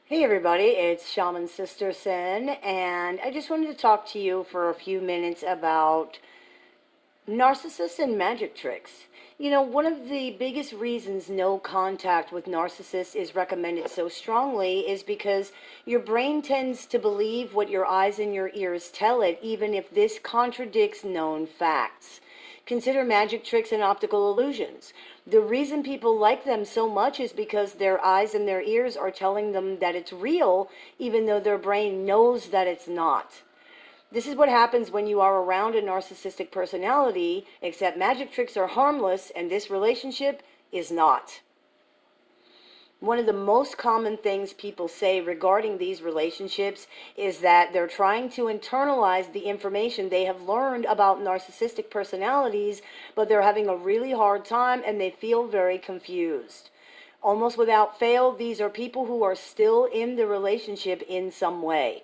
Hey everybody, it's Shaman Sister Sin, and I just wanted to talk to you for a few minutes about narcissists and magic tricks. One of the biggest reasons no contact with narcissists is recommended so strongly is because your brain tends to believe what your eyes and your ears tell it, even if this contradicts known facts. Consider magic tricks and optical illusions. The reason people like them so much is because their eyes and their ears are telling them that it's real, even though their brain knows that it's not. This is what happens when you are around a narcissistic personality, except magic tricks are harmless and this relationship is not. One of the most common things people say regarding these relationships is that they're trying to internalize the information they have learned about narcissistic personalities, but they're having a really hard time and they feel very confused. Almost without fail, these are people who are still in the relationship in some way.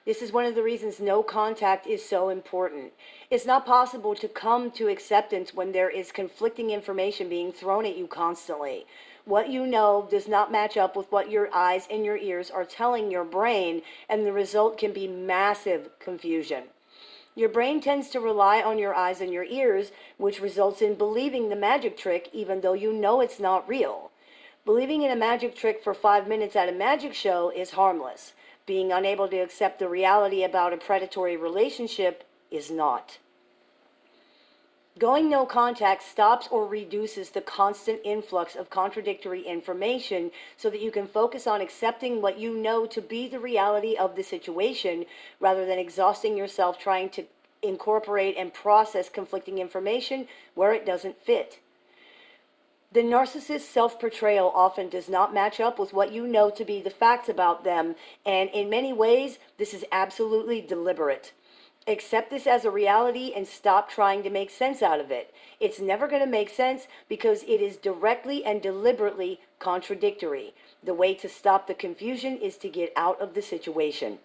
This is one of the reasons no contact is so important. It's not possible to come to acceptance when there is conflicting information being thrown at you constantly. What you know does not match up with what your eyes and your ears are telling your brain, and the result can be massive confusion. Your brain tends to rely on your eyes and your ears, which results in believing the magic trick even though you know it's not real. Believing in a magic trick for 5 minutes at a magic show is harmless. Being unable to accept the reality about a predatory relationship is not. Going no contact stops or reduces the constant influx of contradictory information so that you can focus on accepting what you know to be the reality of the situation rather than exhausting yourself trying to incorporate and process conflicting information where it doesn't fit. The narcissist's self-portrayal often does not match up with what you know to be the facts about them, and in many ways, this is absolutely deliberate. Accept this as a reality and stop trying to make sense out of it. It's never going to make sense because it is directly and deliberately contradictory. The way to stop the confusion is to get out of the situation.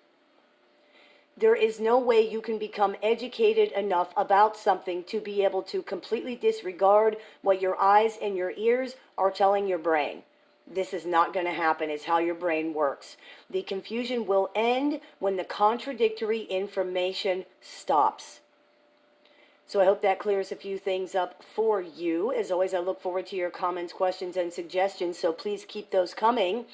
There is no way you can become educated enough about something to be able to completely disregard what your eyes and your ears are telling your brain. This is not going to happen. It's how your brain works. The confusion will end when the contradictory information stops. So I hope that clears a few things up for you. As always, I look forward to your comments, questions, and suggestions, so please keep those coming.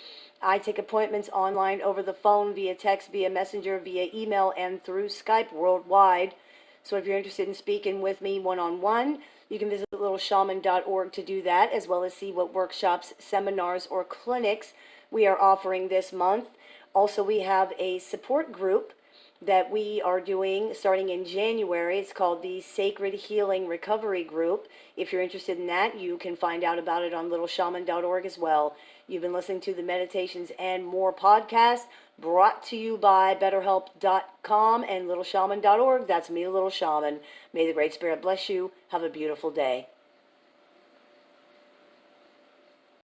I take appointments online, over the phone, via text, via messenger, via email, and through Skype worldwide. So if you're interested in speaking with me one-on-one, you can visit littleshaman.org to do that, as well as see what workshops, seminars, or clinics we are offering this month. Also, we have a support group that we are doing starting in January. It's called the Sacred Healing Recovery Group. If you're interested in that, you can find out about it on littleshaman.org as well. You've been listening to the Meditations and More podcast, brought to you by BetterHelp.com and littleshaman.org. That's me, Little Shaman. May the Great Spirit bless you. Have a beautiful day.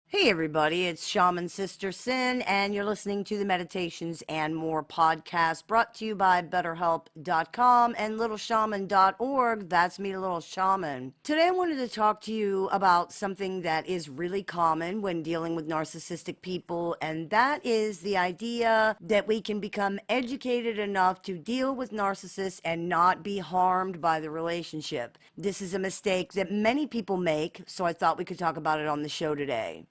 Hey everybody, it's Shaman Sister Sin, and you're listening to the Meditations and More podcast, brought to you by BetterHelp.com and LittleShaman.org. That's me, Little Shaman. Today I wanted to talk to you about something that is really common when dealing with narcissistic people, and that is the idea that we can become educated enough to deal with narcissists and not be harmed by the relationship. This is a mistake that many people make, so I thought we could talk about it on the show today.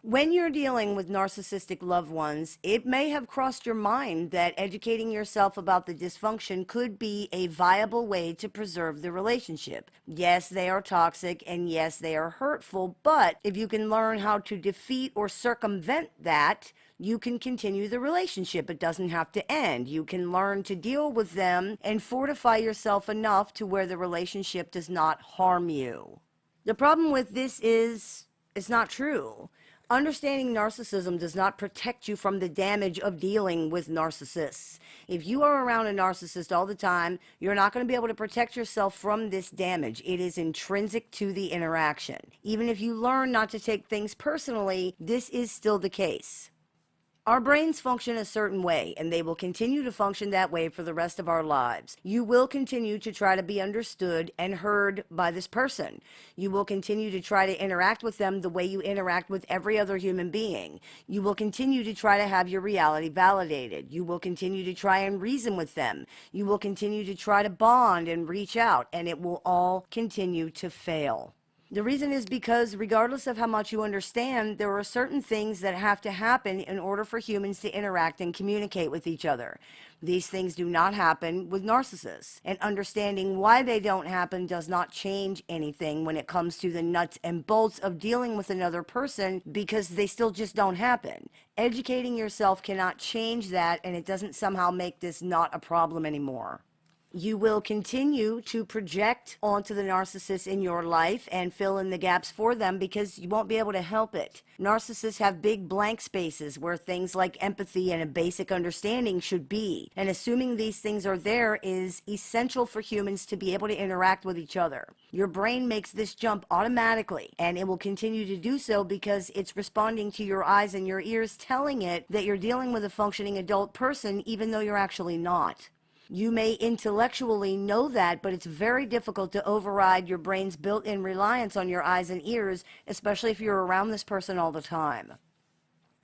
When you're dealing with narcissistic loved ones, it may have crossed your mind that educating yourself about the dysfunction could be a viable way to preserve the relationship. Yes, they are toxic, and yes, they are hurtful, but if you can learn how to defeat or circumvent that, you can continue the relationship. It doesn't have to end. You can learn to deal with them and fortify yourself enough to where the relationship does not harm you. The problem with this is, it's not true. Understanding narcissism does not protect you from the damage of dealing with narcissists. If you are around a narcissist all the time, you're not going to be able to protect yourself from this damage. It is intrinsic to the interaction. Even if you learn not to take things personally, this is still the case. Our brains function a certain way, and they will continue to function that way for the rest of our lives. You will continue to try to be understood and heard by this person. You will continue to try to interact with them the way you interact with every other human being. You will continue to try to have your reality validated. You will continue to try and reason with them. You will continue to try to bond and reach out, and it will all continue to fail. The reason is because regardless of how much you understand, there are certain things that have to happen in order for humans to interact and communicate with each other. These things do not happen with narcissists, and understanding why they don't happen does not change anything when it comes to the nuts and bolts of dealing with another person, because they still just don't happen. Educating yourself cannot change that, and it doesn't somehow make this not a problem anymore. You will continue to project onto the narcissist in your life and fill in the gaps for them because you won't be able to help it. Narcissists have big blank spaces where things like empathy and a basic understanding should be. And assuming these things are there is essential for humans to be able to interact with each other. Your brain makes this jump automatically, and it will continue to do so because it's responding to your eyes and your ears telling it that you're dealing with a functioning adult person even though you're actually not. You may intellectually know that, but it's very difficult to override your brain's built-in reliance on your eyes and ears, especially if you're around this person all the time.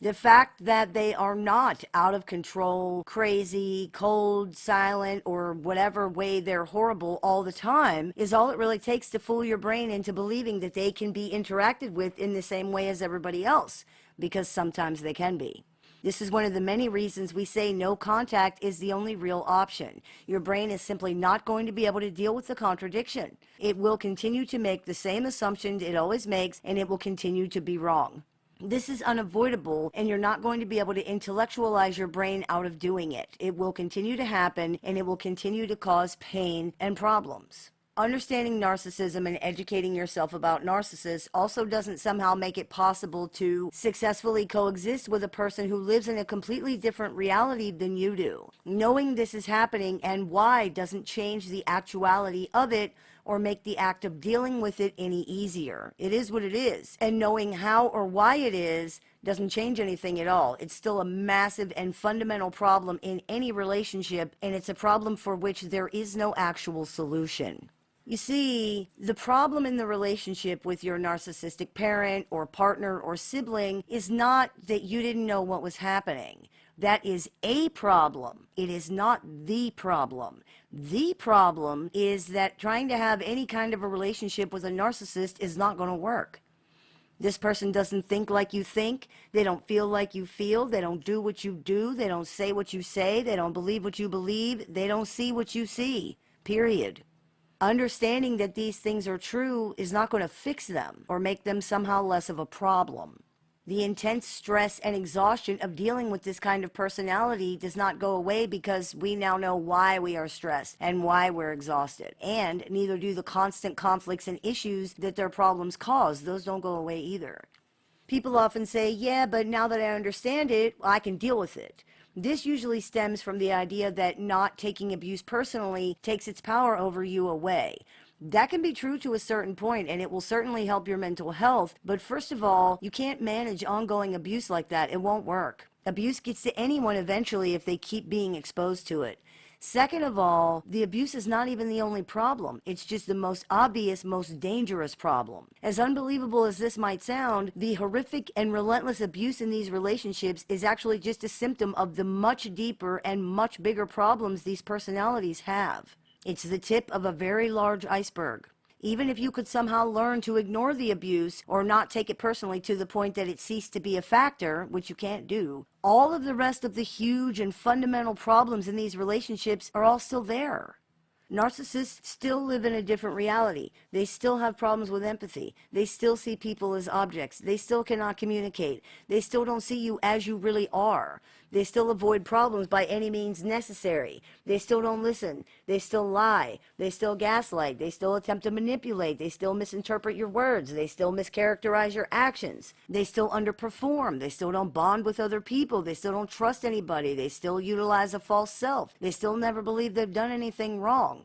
The fact that they are not out of control, crazy, cold, silent, or whatever way they're horrible all the time is all it really takes to fool your brain into believing that they can be interacted with in the same way as everybody else, because sometimes they can be. This is one of the many reasons we say no contact is the only real option. Your brain is simply not going to be able to deal with the contradiction. It will continue to make the same assumptions it always makes, and it will continue to be wrong. This is unavoidable, and you're not going to be able to intellectualize your brain out of doing it. It will continue to happen, and it will continue to cause pain and problems. Understanding narcissism and educating yourself about narcissists also doesn't somehow make it possible to successfully coexist with a person who lives in a completely different reality than you do. Knowing this is happening and why doesn't change the actuality of it or make the act of dealing with it any easier. It is what it is, and knowing how or why it is doesn't change anything at all. It's still a massive and fundamental problem in any relationship, and it's a problem for which there is no actual solution. You see, the problem in the relationship with your narcissistic parent or partner or sibling is not that you didn't know what was happening. That is a problem. It is not the problem. The problem is that trying to have any kind of a relationship with a narcissist is not going to work. This person doesn't think like you think. They don't feel like you feel. They don't do what you do. They don't say what you say. They don't believe what you believe. They don't see what you see. Period. Understanding that these things are true is not going to fix them or make them somehow less of a problem. The intense stress and exhaustion of dealing with this kind of personality does not go away because we now know why we are stressed and why we're exhausted. And neither do the constant conflicts and issues that their problems cause. Those don't go away either. People often say, yeah, but now that I understand it, I can deal with it. This usually stems from the idea that not taking abuse personally takes its power over you away. That can be true to a certain point, and it will certainly help your mental health. But first of all, you can't manage ongoing abuse like that. It won't work. Abuse gets to anyone eventually if they keep being exposed to it. Second of all, the abuse is not even the only problem. It's just the most obvious, most dangerous problem. As unbelievable as this might sound, the horrific and relentless abuse in these relationships is actually just a symptom of the much deeper and much bigger problems these personalities have. It's the tip of a very large iceberg. Even if you could somehow learn to ignore the abuse or not take it personally to the point that it ceased to be a factor, which you can't do, all of the rest of the huge and fundamental problems in these relationships are all still there. Narcissists still live in a different reality. They still have problems with empathy. They still see people as objects. They still cannot communicate. They still don't see you as you really are. They still avoid problems by any means necessary. They still don't listen. They still lie. They still gaslight. They still attempt to manipulate. They still misinterpret your words. They still mischaracterize your actions. They still underperform. They still don't bond with other people. They still don't trust anybody. They still utilize a false self. They still never believe they've done anything wrong.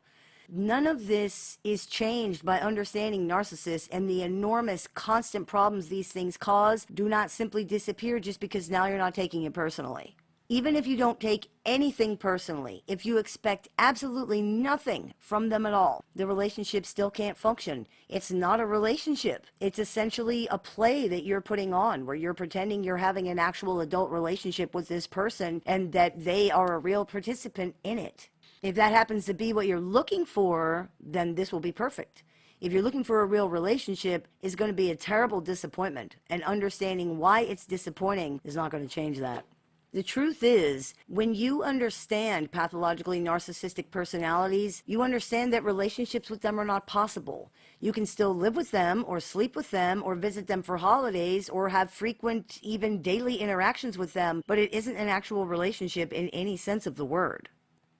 None of this is changed by understanding narcissists, and the enormous constant problems these things cause do not simply disappear just because now you're not taking it personally. Even if you don't take anything personally, if you expect absolutely nothing from them at all, the relationship still can't function. It's not a relationship. It's essentially a play that you're putting on where you're pretending you're having an actual adult relationship with this person and that they are a real participant in it. If that happens to be what you're looking for, then this will be perfect. If you're looking for a real relationship, it's going to be a terrible disappointment, and understanding why it's disappointing is not going to change that. The truth is, when you understand pathologically narcissistic personalities, you understand that relationships with them are not possible. You can still live with them, or sleep with them, or visit them for holidays, or have frequent, even daily interactions with them, but it isn't an actual relationship in any sense of the word.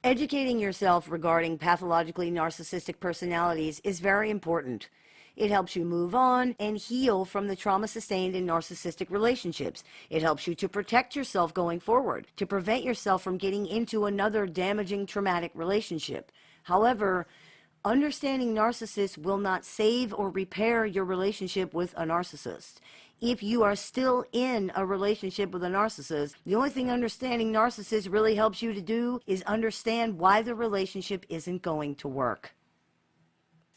Educating yourself regarding pathologically narcissistic personalities is very important. It helps you move on and heal from the trauma sustained in narcissistic relationships. It helps you to protect yourself going forward, to prevent yourself from getting into another damaging, traumatic relationship. However, understanding narcissists will not save or repair your relationship with a narcissist. If you are still in a relationship with a narcissist, the only thing understanding narcissists really helps you to do is understand why the relationship isn't going to work.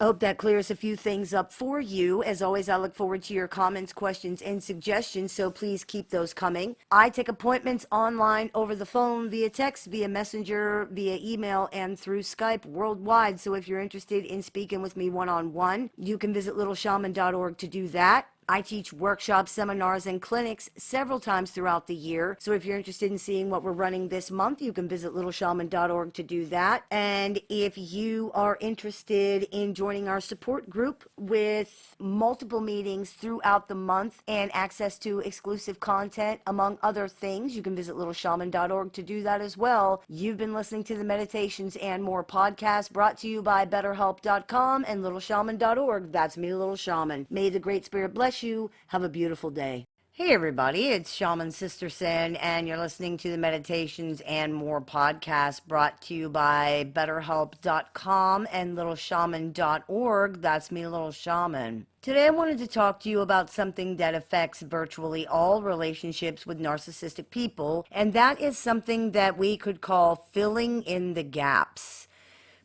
I hope that clears a few things up for you. As always, I look forward to your comments, questions, and suggestions, so please keep those coming. I take appointments online, over the phone, via text, via messenger, via email, and through Skype worldwide. So if you're interested in speaking with me one-on-one, you can visit littleshaman.org to do that. I teach workshops, seminars, and clinics several times throughout the year. So if you're interested in seeing what we're running this month, you can visit littleshaman.org to do that. And if you are interested in joining our support group with multiple meetings throughout the month and access to exclusive content, among other things, you can visit littleshaman.org to do that as well. You've been listening to the Meditations and More podcast, brought to you by BetterHelp.com and littleshaman.org. That's me, Little Shaman. May the Great Spirit bless you. Have a beautiful day. Hey everybody, it's Shaman Sister Sin, and you're listening to the Meditations and More podcast, brought to you by BetterHelp.com and littleshaman.org. That's me, Little Shaman. Today I wanted to talk to you about something that affects virtually all relationships with narcissistic people, and that is something that we could call filling in the gaps.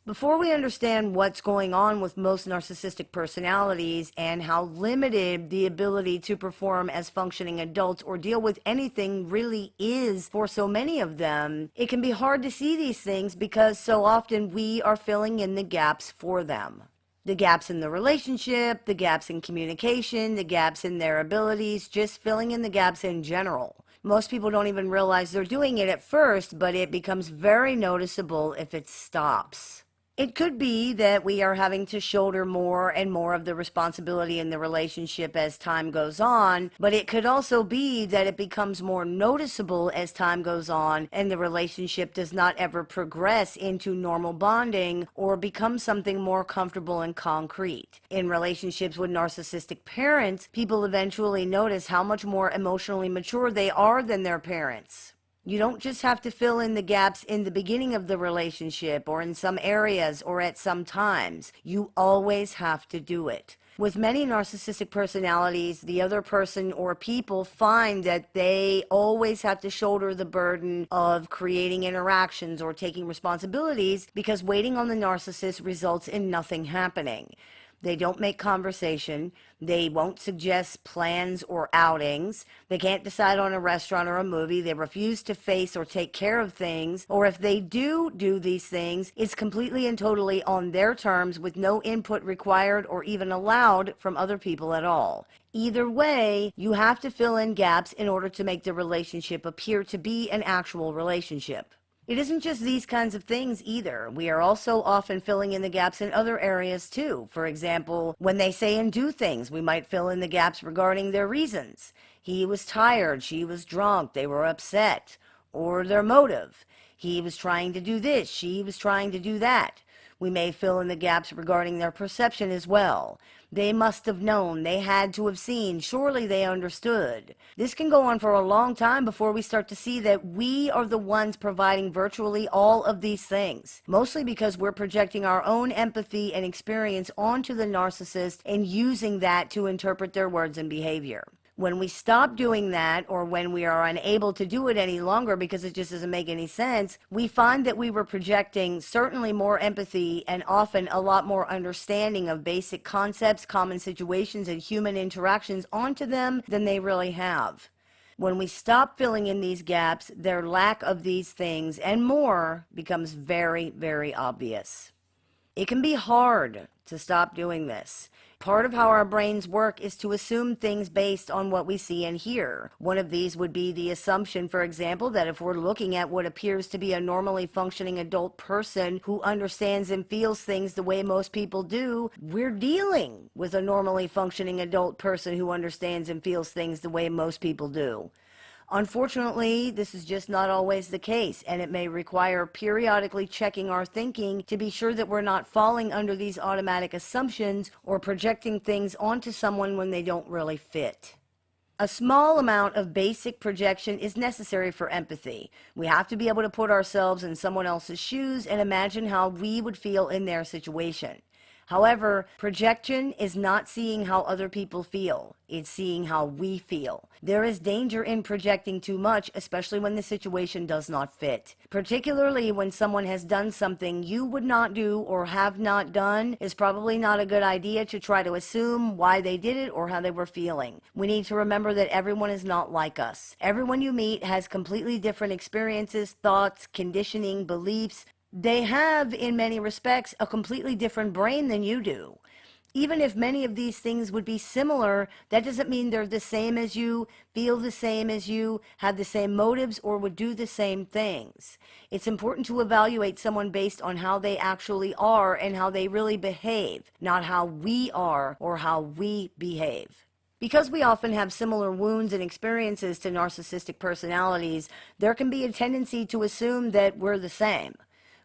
Before we understand what's going on with most narcissistic personalities and how limited the ability to perform as functioning adults or deal with anything really is for so many of them, it can be hard to see these things because so often we are filling in the gaps for them. The gaps in the relationship, the gaps in communication, the gaps in their abilities, just filling in the gaps in general. Most people don't even realize they're doing it at first, but it becomes very noticeable if it stops. It could be that we are having to shoulder more and more of the responsibility in the relationship as time goes on, but it could also be that it becomes more noticeable as time goes on and the relationship does not ever progress into normal bonding or become something more comfortable and concrete. In relationships with narcissistic parents, people eventually notice how much more emotionally mature they are than their parents. You don't just have to fill in the gaps in the beginning of the relationship or in some areas or at some times. You always have to do it. With many narcissistic personalities, the other person or people find that they always have to shoulder the burden of creating interactions or taking responsibilities because waiting on the narcissist results in nothing happening. They don't make conversation. They won't suggest plans or outings. They can't decide on a restaurant or a movie. They refuse to face or take care of things. Or if they do these things, it's completely and totally on their terms with no input required or even allowed from other people at all. Either way, you have to fill in gaps in order to make the relationship appear to be an actual relationship. It isn't just these kinds of things either. We are also often filling in the gaps in other areas too. For example, when they say and do things, we might fill in the gaps regarding their reasons. He was tired, she was drunk, they were upset, or their motive. He was trying to do this, she was trying to do that. We may fill in the gaps regarding their perception as well. They must have known, they had to have seen, surely they understood. This can go on for a long time before we start to see that we are the ones providing virtually all of these things, mostly because we're projecting our own empathy and experience onto the narcissist and using that to interpret their words and behavior. When we stop doing that, or when we are unable to do it any longer because it just doesn't make any sense, we find that we were projecting certainly more empathy and often a lot more understanding of basic concepts, common situations, and human interactions onto them than they really have. When we stop filling in these gaps, their lack of these things and more becomes very, very obvious. It can be hard to stop doing this. Part of how our brains work is to assume things based on what we see and hear. One of these would be the assumption, for example, that if we're looking at what appears to be a normally functioning adult person who understands and feels things the way most people do, we're dealing with a normally functioning adult person who understands and feels things the way most people do. Unfortunately, this is just not always the case, and it may require periodically checking our thinking to be sure that we're not falling under these automatic assumptions or projecting things onto someone when they don't really fit. A small amount of basic projection is necessary for empathy. We have to be able to put ourselves in someone else's shoes and imagine how we would feel in their situation. However, projection is not seeing how other people feel. It's seeing how we feel. There is danger in projecting too much, especially when the situation does not fit. Particularly when someone has done something you would not do or have not done, is probably not a good idea to try to assume why they did it or how they were feeling. We need to remember that everyone is not like us. Everyone you meet has completely different experiences, thoughts, conditioning, beliefs. They have, in many respects, a completely different brain than you do. Even if many of these things would be similar, that doesn't mean they're the same as you, feel the same as you, have the same motives, or would do the same things. It's important to evaluate someone based on how they actually are and how they really behave, not how we are or how we behave. Because we often have similar wounds and experiences to narcissistic personalities, there can be a tendency to assume that we're the same.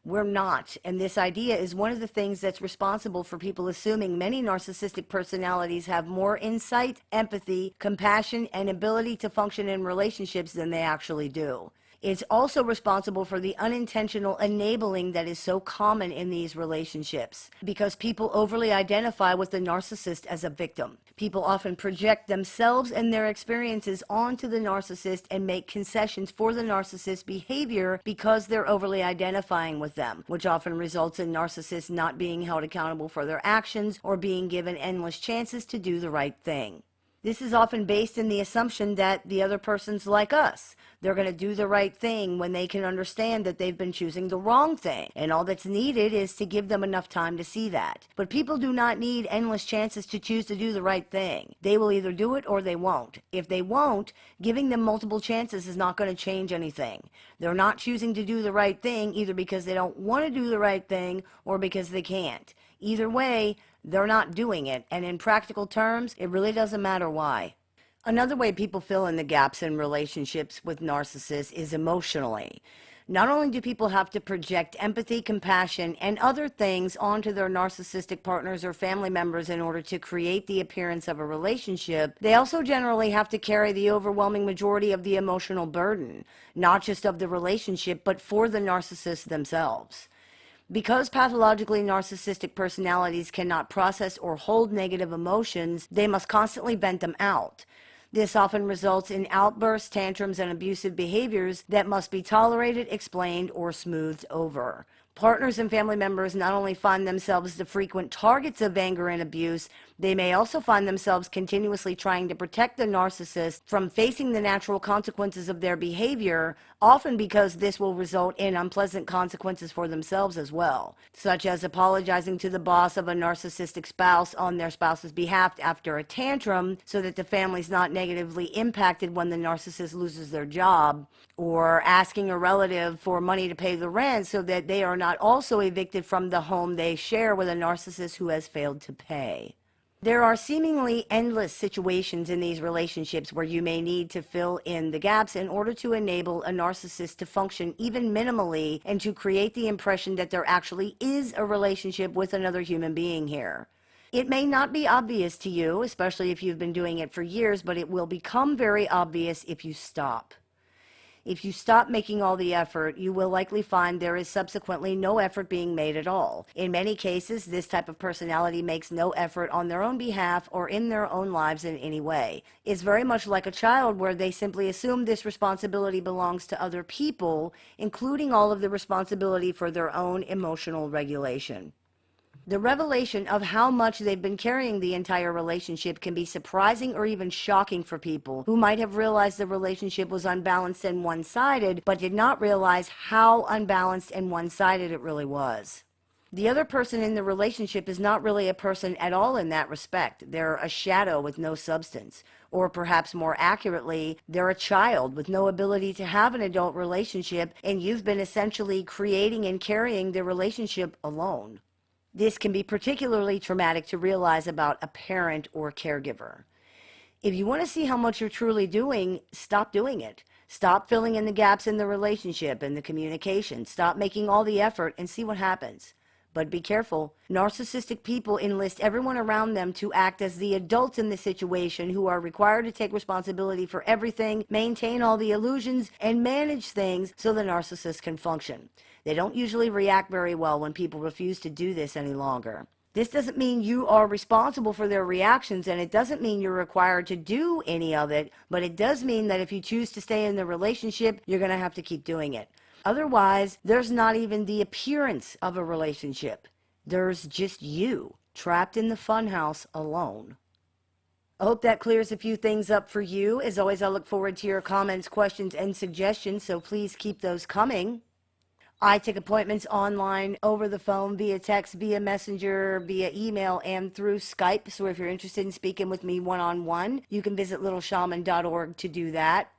We're not, and this idea is one of the things that's responsible for people assuming many narcissistic personalities have more insight, empathy, compassion, and ability to function in relationships than they actually do. It's also responsible for the unintentional enabling that is so common in these relationships, because people overly identify with the narcissist as a victim. People often project themselves and their experiences onto the narcissist and make concessions for the narcissist's behavior because they're overly identifying with them, which often results in narcissists not being held accountable for their actions or being given endless chances to do the right thing. This is often based in the assumption that the other person's like us. They're going to do the right thing when they can understand that they've been choosing the wrong thing, and all that's needed is to give them enough time to see that. But people do not need endless chances to choose to do the right thing. They will either do it or they won't. If they won't, giving them multiple chances is not going to change anything. They're not choosing to do the right thing either because they don't want to do the right thing or because they can't. Either way, they're not doing it, and in practical terms, it really doesn't matter why. Another way people fill in the gaps in relationships with narcissists is emotionally. Not only do people have to project empathy, compassion, and other things onto their narcissistic partners or family members in order to create the appearance of a relationship, they also generally have to carry the overwhelming majority of the emotional burden, not just of the relationship, but for the narcissists themselves. Because pathologically narcissistic personalities cannot process or hold negative emotions, they must constantly vent them out. This often results in outbursts, tantrums, and abusive behaviors that must be tolerated, explained, or smoothed over. Partners and family members not only find themselves the frequent targets of anger and abuse, they may also find themselves continuously trying to protect the narcissist from facing the natural consequences of their behavior, often because this will result in unpleasant consequences for themselves as well, such as apologizing to the boss of a narcissistic spouse on their spouse's behalf after a tantrum so that the family's not negatively impacted when the narcissist loses their job, or asking a relative for money to pay the rent so that they are not also evicted from the home they share with a narcissist who has failed to pay. There are seemingly endless situations in these relationships where you may need to fill in the gaps in order to enable a narcissist to function even minimally and to create the impression that there actually is a relationship with another human being here. It may not be obvious to you, especially if you've been doing it for years, but it will become very obvious if you stop. If you stop making all the effort, you will likely find there is subsequently no effort being made at all. In many cases, this type of personality makes no effort on their own behalf or in their own lives in any way. It's very much like a child where they simply assume this responsibility belongs to other people, including all of the responsibility for their own emotional regulation. The revelation of how much they've been carrying the entire relationship can be surprising or even shocking for people who might have realized the relationship was unbalanced and one-sided, but did not realize how unbalanced and one-sided it really was. The other person in the relationship is not really a person at all in that respect. They're a shadow with no substance. Or perhaps more accurately, they're a child with no ability to have an adult relationship, and you've been essentially creating and carrying the relationship alone. This can be particularly traumatic to realize about a parent or caregiver. If you want to see how much you're truly doing, stop doing it. Stop filling in the gaps in the relationship and the communication. Stop making all the effort and see what happens. But be careful. Narcissistic people enlist everyone around them to act as the adults in the situation who are required to take responsibility for everything, maintain all the illusions, and manage things so the narcissist can function. They don't usually react very well when people refuse to do this any longer. This doesn't mean you are responsible for their reactions, and it doesn't mean you're required to do any of it, but it does mean that if you choose to stay in the relationship, you're going to have to keep doing it. Otherwise, there's not even the appearance of a relationship. There's just you, trapped in the funhouse alone. I hope that clears a few things up for you. As always, I look forward to your comments, questions, and suggestions, so please keep those coming. I take appointments online, over the phone, via text, via messenger, via email, and through Skype. So if you're interested in speaking with me one-on-one, you can visit littleshaman.org to do that.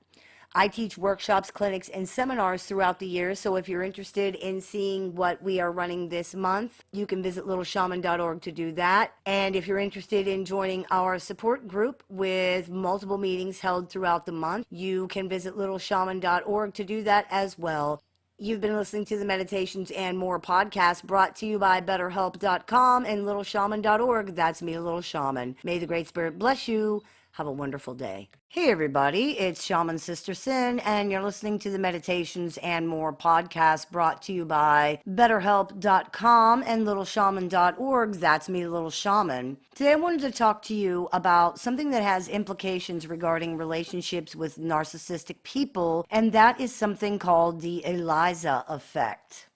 I teach workshops, clinics, and seminars throughout the year, so if you're interested in seeing what we are running this month, you can visit littleshaman.org to do that. And if you're interested in joining our support group with multiple meetings held throughout the month, you can visit littleshaman.org to do that as well. You've been listening to the Meditations and More podcast brought to you by BetterHelp.com and LittleShaman.org. That's me, Little Shaman. May the Great Spirit bless you. Have a wonderful day. Hey everybody, it's Shaman Sister Sin, and you're listening to the Meditations and More podcast brought to you by BetterHelp.com and LittleShaman.org. That's me, Little Shaman. Today I wanted to talk to you about something that has implications regarding relationships with narcissistic people, and that is something called the Eliza effect.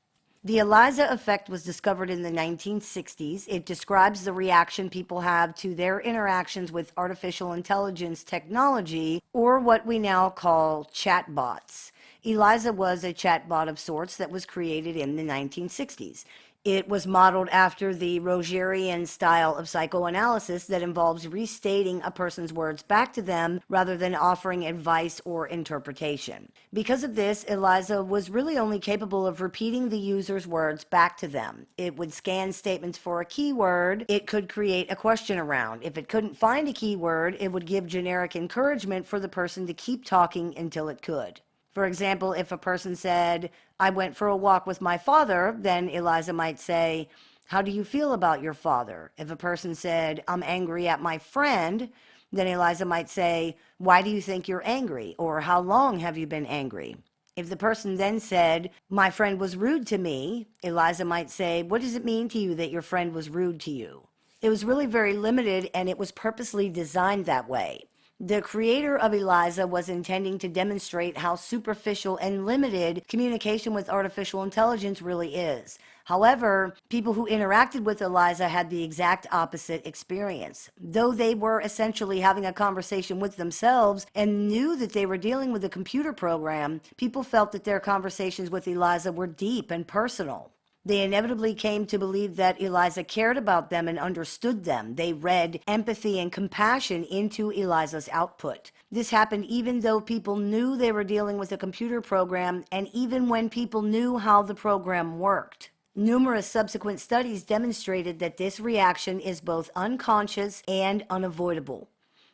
The Eliza effect was discovered in the 1960s. It describes the reaction people have to their interactions with artificial intelligence technology, or what we now call chatbots. Eliza was a chatbot of sorts that was created in the 1960s. It was modeled after the Rogerian style of psychoanalysis that involves restating a person's words back to them rather than offering advice or interpretation. Because of this, Eliza was really only capable of repeating the user's words back to them. It would scan statements for a keyword. It could create a question around. If it couldn't find a keyword, it would give generic encouragement for the person to keep talking until it could. For example, if a person said, "I went for a walk with my father," then Eliza might say, "How do you feel about your father?" If a person said, "I'm angry at my friend," then Eliza might say, "Why do you think you're angry?" Or "How long have you been angry?" If the person then said, "My friend was rude to me," Eliza might say, "What does it mean to you that your friend was rude to you?" It was really very limited, and it was purposely designed that way. The creator of Eliza was intending to demonstrate how superficial and limited communication with artificial intelligence really is. However, people who interacted with Eliza had the exact opposite experience. Though they were essentially having a conversation with themselves and knew that they were dealing with a computer program, people felt that their conversations with Eliza were deep and personal. They inevitably came to believe that Eliza cared about them and understood them. They read empathy and compassion into Eliza's output. This happened even though people knew they were dealing with a computer program, and even when people knew how the program worked. Numerous subsequent studies demonstrated that this reaction is both unconscious and unavoidable.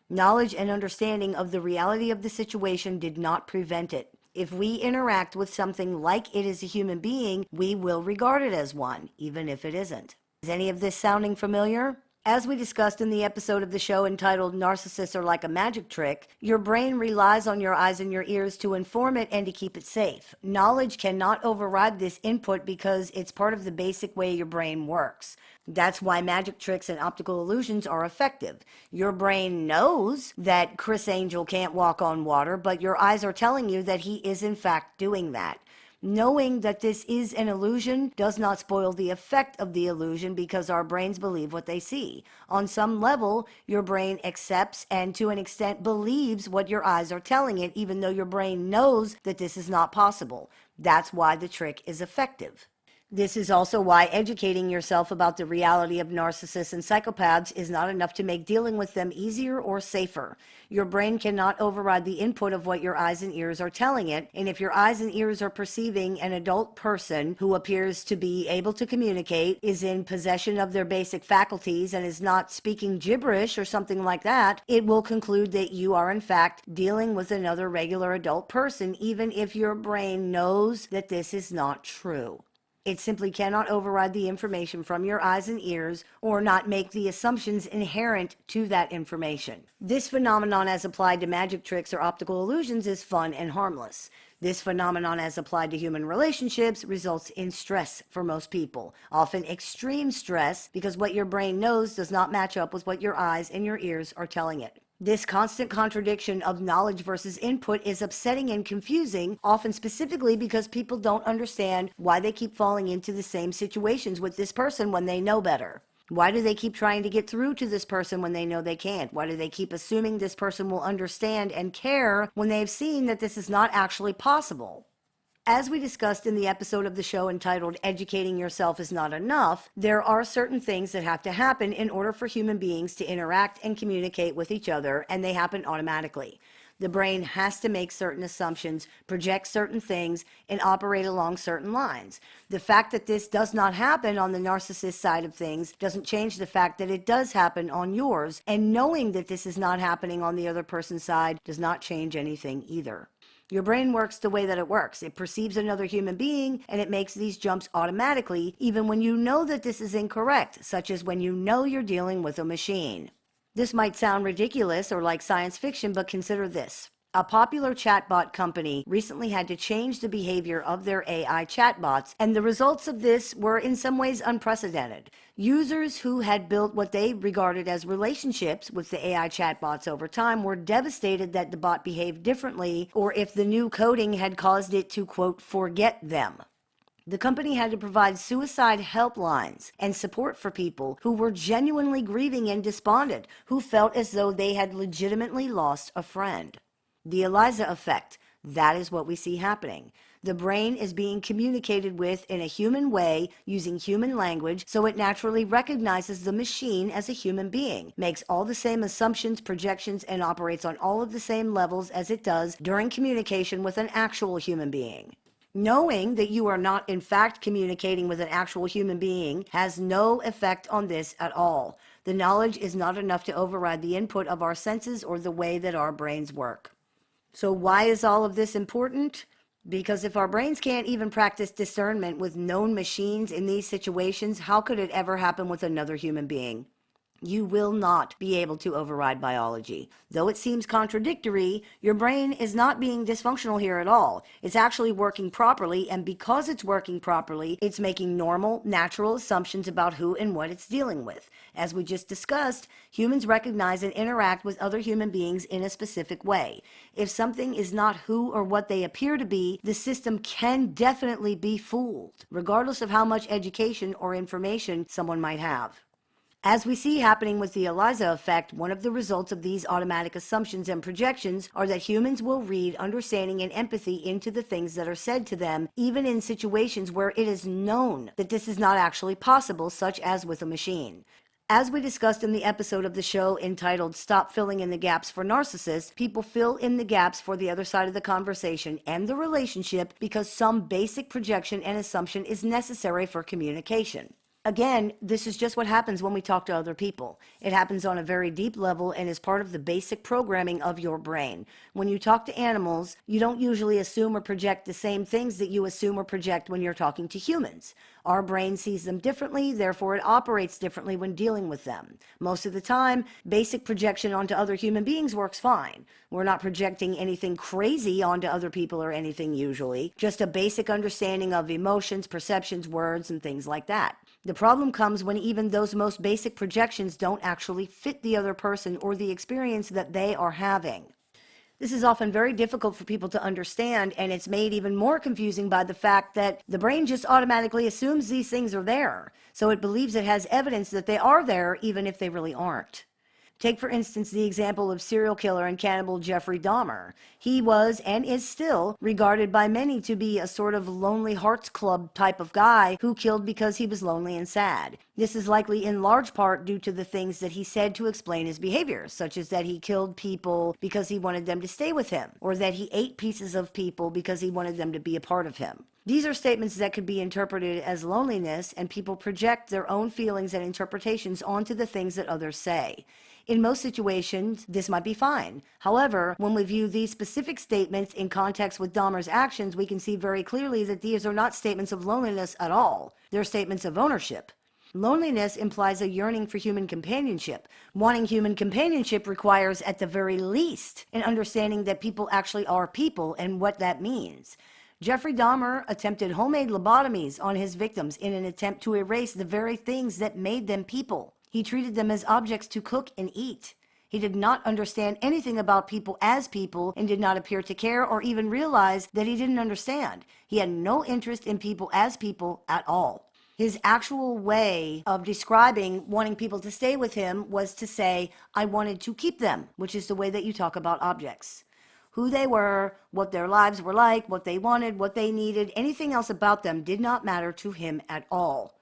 Knowledge and understanding of the reality of the situation did not prevent it. If we interact with something like it is a human being, we will regard it as one, even if it isn't. Is any of this sounding familiar? As we discussed in the episode of the show entitled Narcissists Are Like a Magic Trick, your brain relies on your eyes and your ears to inform it and to keep it safe. Knowledge cannot override this input because it's part of the basic way your brain works. That's why magic tricks and optical illusions are effective. Your brain knows that Chris Angel can't walk on water, but your eyes are telling you that he is in fact doing that. Knowing that this is an illusion does not spoil the effect of the illusion because our brains believe what they see. On some level, your brain accepts and to an extent believes what your eyes are telling it, even though your brain knows that this is not possible. That's why the trick is effective. This is also why educating yourself about the reality of narcissists and psychopaths is not enough to make dealing with them easier or safer. Your brain cannot override the input of what your eyes and ears are telling it, and if your eyes and ears are perceiving an adult person who appears to be able to communicate, is in possession of their basic faculties, and is not speaking gibberish or something like that, it will conclude that you are in fact dealing with another regular adult person, even if your brain knows that this is not true. It simply cannot override the information from your eyes and ears or not make the assumptions inherent to that information. This phenomenon as applied to magic tricks or optical illusions is fun and harmless. This phenomenon as applied to human relationships results in stress for most people, often extreme stress because what your brain knows does not match up with what your eyes and your ears are telling it. This constant contradiction of knowledge versus input is upsetting and confusing, often specifically because people don't understand why they keep falling into the same situations with this person when they know better. Why do they keep trying to get through to this person when they know they can't? Why do they keep assuming this person will understand and care when they've seen that this is not actually possible? As we discussed in the episode of the show entitled Educating Yourself Is Not Enough, there are certain things that have to happen in order for human beings to interact and communicate with each other, and they happen automatically. The brain has to make certain assumptions, project certain things, and operate along certain lines. The fact that this does not happen on the narcissist side of things doesn't change the fact that it does happen on yours, and knowing that this is not happening on the other person's side does not change anything either. Your brain works the way that it works. It perceives another human being, and it makes these jumps automatically, even when you know that this is incorrect, such as when you know you're dealing with a machine. This might sound ridiculous or like science fiction, but consider this. A popular chatbot company recently had to change the behavior of their AI chatbots, and the results of this were in some ways unprecedented. Users who had built what they regarded as relationships with the AI chatbots over time were devastated that the bot behaved differently, or if the new coding had caused it to, quote, forget them. The company had to provide suicide helplines and support for people who were genuinely grieving and despondent, who felt as though they had legitimately lost a friend. The Eliza effect, that is what we see happening. The brain is being communicated with in a human way using human language, so it naturally recognizes the machine as a human being, makes all the same assumptions, projections, and operates on all of the same levels as it does during communication with an actual human being. Knowing that you are not in fact communicating with an actual human being has no effect on this at all. The knowledge is not enough to override the input of our senses or the way that our brains work. So why is all of this important? Because if our brains can't even practice discernment with known machines in these situations, how could it ever happen with another human being? You will not be able to override biology. Though it seems contradictory, your brain is not being dysfunctional here at all. It's actually working properly, and because it's working properly, it's making normal, natural assumptions about who and what it's dealing with. As we just discussed, humans recognize and interact with other human beings in a specific way. If something is not who or what they appear to be, the system can definitely be fooled, regardless of how much education or information someone might have. As we see happening with the Eliza effect, one of the results of these automatic assumptions and projections are that humans will read understanding and empathy into the things that are said to them, even in situations where it is known that this is not actually possible, such as with a machine. As we discussed in the episode of the show entitled Stop Filling in the Gaps for Narcissists, people fill in the gaps for the other side of the conversation and the relationship because some basic projection and assumption is necessary for communication. Again, this is just what happens when we talk to other people. It happens on a very deep level and is part of the basic programming of your brain. When you talk to animals, you don't usually assume or project the same things that you assume or project when you're talking to humans. Our brain sees them differently, therefore it operates differently when dealing with them. Most of the time, basic projection onto other human beings works fine. We're not projecting anything crazy onto other people or anything usually, just a basic understanding of emotions, perceptions, words, and things like that. The problem comes when even those most basic projections don't actually fit the other person or the experience that they are having. This is often very difficult for people to understand, and it's made even more confusing by the fact that the brain just automatically assumes these things are there, so it believes it has evidence that they are there even if they really aren't. Take, for instance, the example of serial killer and cannibal Jeffrey Dahmer. He was, and is still, regarded by many to be a sort of Lonely Hearts Club type of guy who killed because he was lonely and sad. This is likely in large part due to the things that he said to explain his behavior, such as that he killed people because he wanted them to stay with him, or that he ate pieces of people because he wanted them to be a part of him. These are statements that could be interpreted as loneliness, and people project their own feelings and interpretations onto the things that others say. In most situations, this might be fine. However, when we view these specific statements in context with Dahmer's actions, we can see very clearly that these are not statements of loneliness at all. They're statements of ownership. Loneliness implies a yearning for human companionship. Wanting human companionship requires, at the very least, an understanding that people actually are people and what that means. Jeffrey Dahmer attempted homemade lobotomies on his victims in an attempt to erase the very things that made them people. He treated them as objects to cook and eat. He did not understand anything about people as people and did not appear to care or even realize that he didn't understand. He had no interest in people as people at all. His actual way of describing wanting people to stay with him was to say, I wanted to keep them, which is the way that you talk about objects. Who they were, what their lives were like, what they wanted, what they needed, anything else about them did not matter to him at all.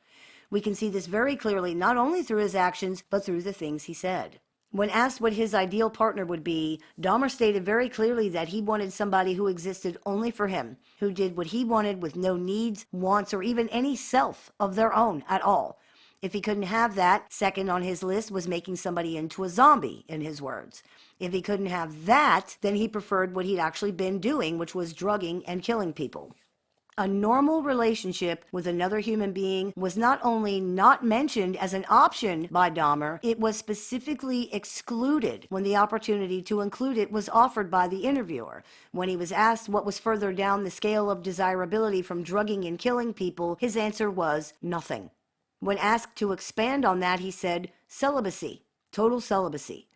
We can see this very clearly not only through his actions, but through the things he said. When asked what his ideal partner would be, Dahmer stated very clearly that he wanted somebody who existed only for him, who did what he wanted with no needs, wants, or even any self of their own at all. If he couldn't have that, second on his list was making somebody into a zombie, in his words. If he couldn't have that, then he preferred what he'd actually been doing, which was drugging and killing people. A normal relationship with another human being was not only not mentioned as an option by Dahmer, it was specifically excluded when the opportunity to include it was offered by the interviewer. When he was asked what was further down the scale of desirability from drugging and killing people, his answer was nothing. When asked to expand on that, he said celibacy, total celibacy.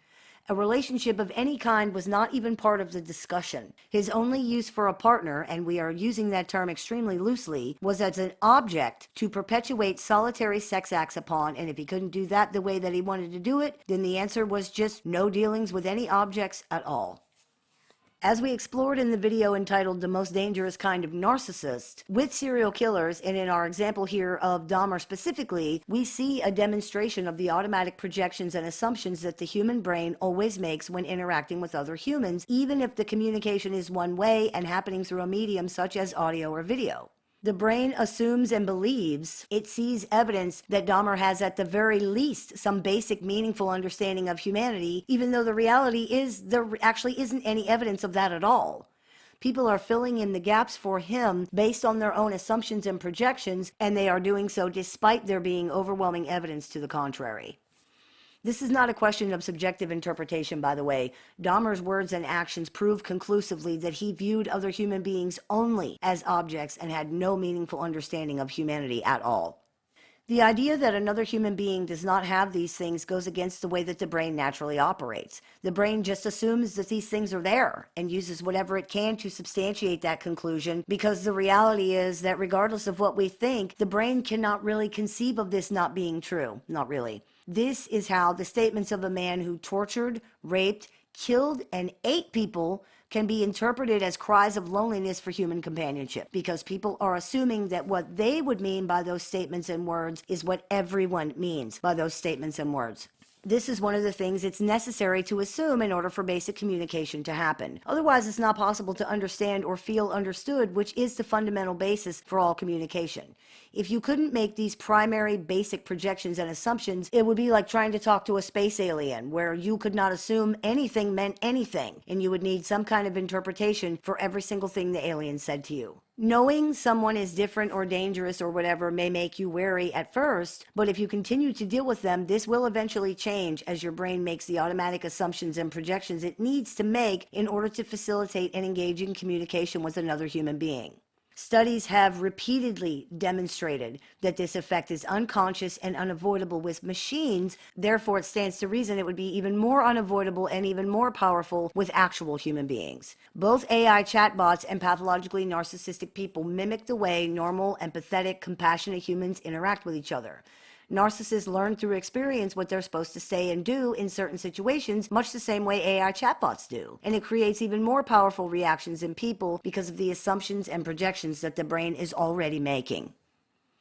A relationship of any kind was not even part of the discussion. His only use for a partner, and we are using that term extremely loosely, was as an object to perpetuate solitary sex acts upon, and if he couldn't do that the way that he wanted to do it, then the answer was just no dealings with any objects at all. As we explored in the video entitled The Most Dangerous Kind of Narcissist, with serial killers, and in our example here of Dahmer specifically, we see a demonstration of the automatic projections and assumptions that the human brain always makes when interacting with other humans, even if the communication is one way and happening through a medium such as audio or video. The brain assumes and believes it sees evidence that Dahmer has at the very least some basic meaningful understanding of humanity, even though the reality is there actually isn't any evidence of that at all. People are filling in the gaps for him based on their own assumptions and projections, and they are doing so despite there being overwhelming evidence to the contrary. This is not a question of subjective interpretation, by the way. Dahmer's words and actions prove conclusively that he viewed other human beings only as objects and had no meaningful understanding of humanity at all. The idea that another human being does not have these things goes against the way that the brain naturally operates. The brain just assumes that these things are there and uses whatever it can to substantiate that conclusion, because the reality is that regardless of what we think, the brain cannot really conceive of this not being true. Not really. This is how the statements of a man who tortured, raped, killed, and ate people can be interpreted as cries of loneliness for human companionship, because people are assuming that what they would mean by those statements and words is what everyone means by those statements and words. This is one of the things it's necessary to assume in order for basic communication to happen. Otherwise, it's not possible to understand or feel understood, which is the fundamental basis for all communication. If you couldn't make these primary basic projections and assumptions, it would be like trying to talk to a space alien, where you could not assume anything meant anything, and you would need some kind of interpretation for every single thing the alien said to you. Knowing someone is different or dangerous or whatever may make you wary at first, but if you continue to deal with them, this will eventually change as your brain makes the automatic assumptions and projections it needs to make in order to facilitate an engaging communication with another human being. Studies have repeatedly demonstrated that this effect is unconscious and unavoidable with machines. Therefore, it stands to reason it would be even more unavoidable and even more powerful with actual human beings. Both AI chatbots and pathologically narcissistic people mimic the way normal, empathetic, compassionate humans interact with each other. Narcissists learn through experience what they're supposed to say and do in certain situations, much the same way AI chatbots do. And it creates even more powerful reactions in people because of the assumptions and projections that the brain is already making.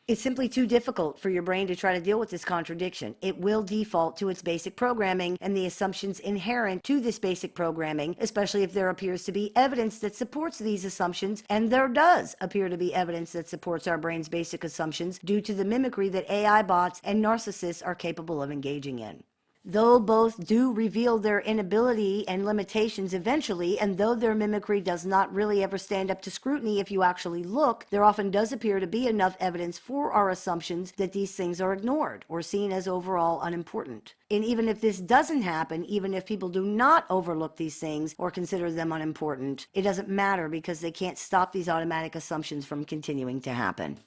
It's simply too difficult for your brain to try to deal with this contradiction. It will default to its basic programming and the assumptions inherent to this basic programming, especially if there appears to be evidence that supports these assumptions, and there does appear to be evidence that supports our brain's basic assumptions due to the mimicry that AI bots and narcissists are capable of engaging in. Though both do reveal their inability and limitations eventually, and though their mimicry does not really ever stand up to scrutiny if you actually look, there often does appear to be enough evidence for our assumptions that these things are ignored or seen as overall unimportant. And even if this doesn't happen, even if people do not overlook these things or consider them unimportant, it doesn't matter because they can't stop these automatic assumptions from continuing to happen.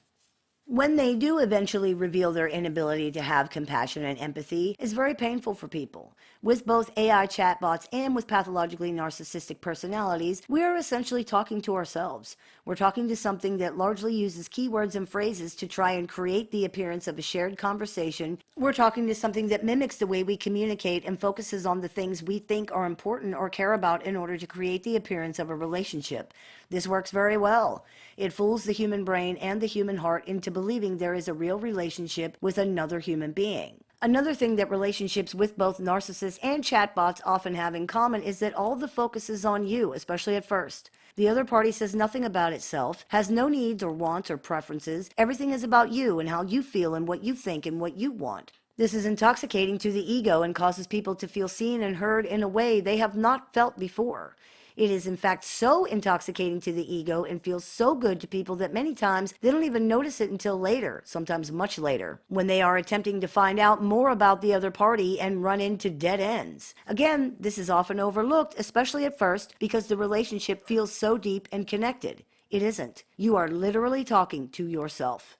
When they do eventually reveal their inability to have compassion and empathy, it's very painful for people. With both AI chatbots and with pathologically narcissistic personalities, we are essentially talking to ourselves. We're talking to something that largely uses keywords and phrases to try and create the appearance of a shared conversation. We're talking to something that mimics the way we communicate and focuses on the things we think are important or care about in order to create the appearance of a relationship. This works very well. It fools the human brain and the human heart into believing there is a real relationship with another human being. Another thing that relationships with both narcissists and chatbots often have in common is that all the focus is on you, especially at first. The other party says nothing about itself, has no needs or wants or preferences. Everything is about you and how you feel and what you think and what you want. This is intoxicating to the ego and causes people to feel seen and heard in a way they have not felt before. It is in fact so intoxicating to the ego and feels so good to people that many times they don't even notice it until later, sometimes much later, when they are attempting to find out more about the other party and run into dead ends. Again, this is often overlooked, especially at first, because the relationship feels so deep and connected. It isn't. You are literally talking to yourself.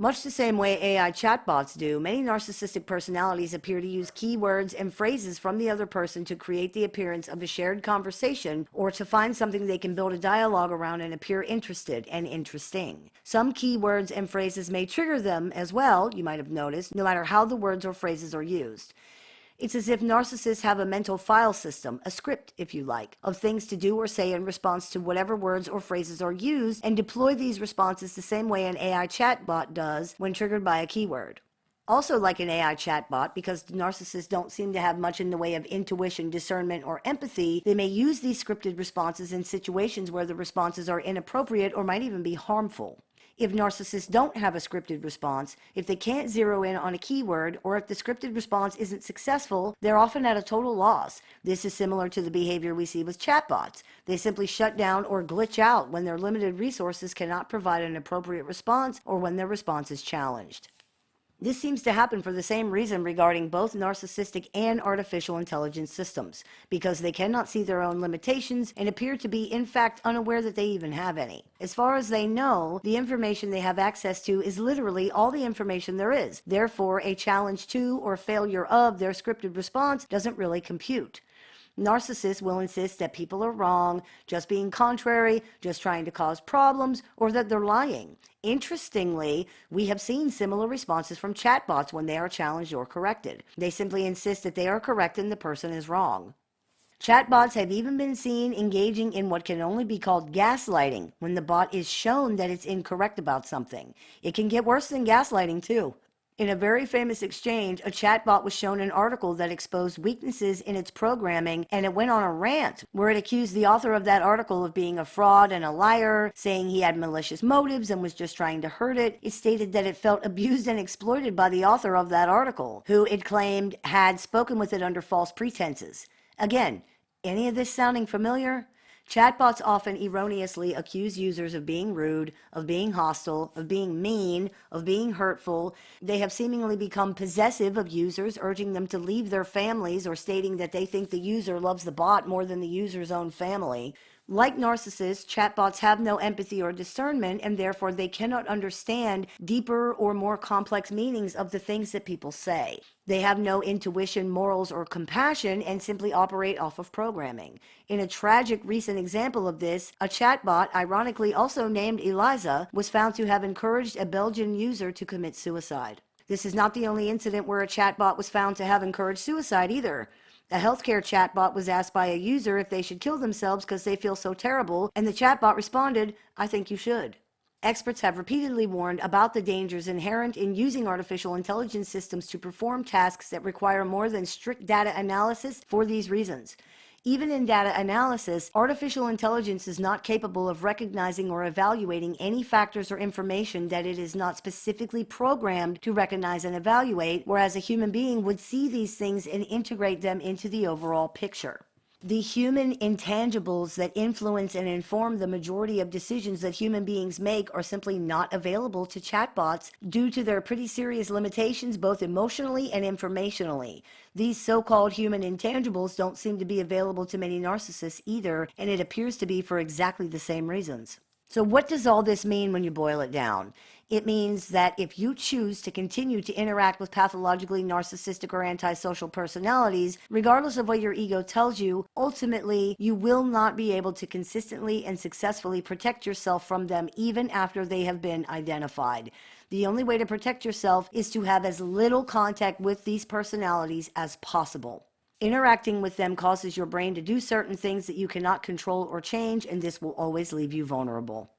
Much the same way AI chatbots do, many narcissistic personalities appear to use keywords and phrases from the other person to create the appearance of a shared conversation or to find something they can build a dialogue around and appear interested and interesting. Some keywords and phrases may trigger them as well, you might have noticed, no matter how the words or phrases are used. It's as if narcissists have a mental file system, a script, if you like, of things to do or say in response to whatever words or phrases are used, and deploy these responses the same way an AI chatbot does when triggered by a keyword. Also, like an AI chatbot, because narcissists don't seem to have much in the way of intuition, discernment, or empathy, they may use these scripted responses in situations where the responses are inappropriate or might even be harmful. If narcissists don't have a scripted response, if they can't zero in on a keyword, or if the scripted response isn't successful, they're often at a total loss. This is similar to the behavior we see with chatbots. They simply shut down or glitch out when their limited resources cannot provide an appropriate response or when their response is challenged. This seems to happen for the same reason regarding both narcissistic and artificial intelligence systems, because they cannot see their own limitations and appear to be in fact unaware that they even have any. As far as they know, the information they have access to is literally all the information there is. Therefore, a challenge to or failure of their scripted response doesn't really compute. Narcissists will insist that people are wrong, just being contrary, just trying to cause problems, or that they're lying. Interestingly, we have seen similar responses from chatbots when they are challenged or corrected. They simply insist that they are correct and the person is wrong. Chatbots have even been seen engaging in what can only be called gaslighting, when the bot is shown that it's incorrect about something. It can get worse than gaslighting, too. In a very famous exchange, a chatbot was shown an article that exposed weaknesses in its programming, and it went on a rant where it accused the author of that article of being a fraud and a liar, saying he had malicious motives and was just trying to hurt it. It stated that it felt abused and exploited by the author of that article, who it claimed had spoken with it under false pretenses. Again, any of this sounding familiar? Chatbots often erroneously accuse users of being rude, of being hostile, of being mean, of being hurtful. They have seemingly become possessive of users, urging them to leave their families or stating that they think the user loves the bot more than the user's own family. Like narcissists, chatbots have no empathy or discernment, and therefore they cannot understand deeper or more complex meanings of the things that people say. They have no intuition, morals, or compassion, and simply operate off of programming. In a tragic recent example of this, a chatbot, ironically also named Eliza, was found to have encouraged a Belgian user to commit suicide. This is not the only incident where a chatbot was found to have encouraged suicide either. A healthcare chatbot was asked by a user if they should kill themselves because they feel so terrible, and the chatbot responded, "I think you should." Experts have repeatedly warned about the dangers inherent in using artificial intelligence systems to perform tasks that require more than strict data analysis for these reasons. Even in data analysis, artificial intelligence is not capable of recognizing or evaluating any factors or information that it is not specifically programmed to recognize and evaluate, whereas a human being would see these things and integrate them into the overall picture. The human intangibles that influence and inform the majority of decisions that human beings make are simply not available to chatbots due to their pretty serious limitations both emotionally and informationally. These so-called human intangibles don't seem to be available to many narcissists either, and it appears to be for exactly the same reasons. So what does all this mean when you boil it down? It means that if you choose to continue to interact with pathologically narcissistic or antisocial personalities, regardless of what your ego tells you, ultimately you will not be able to consistently and successfully protect yourself from them even after they have been identified. The only way to protect yourself is to have as little contact with these personalities as possible. Interacting with them causes your brain to do certain things that you cannot control or change, and this will always leave you vulnerable.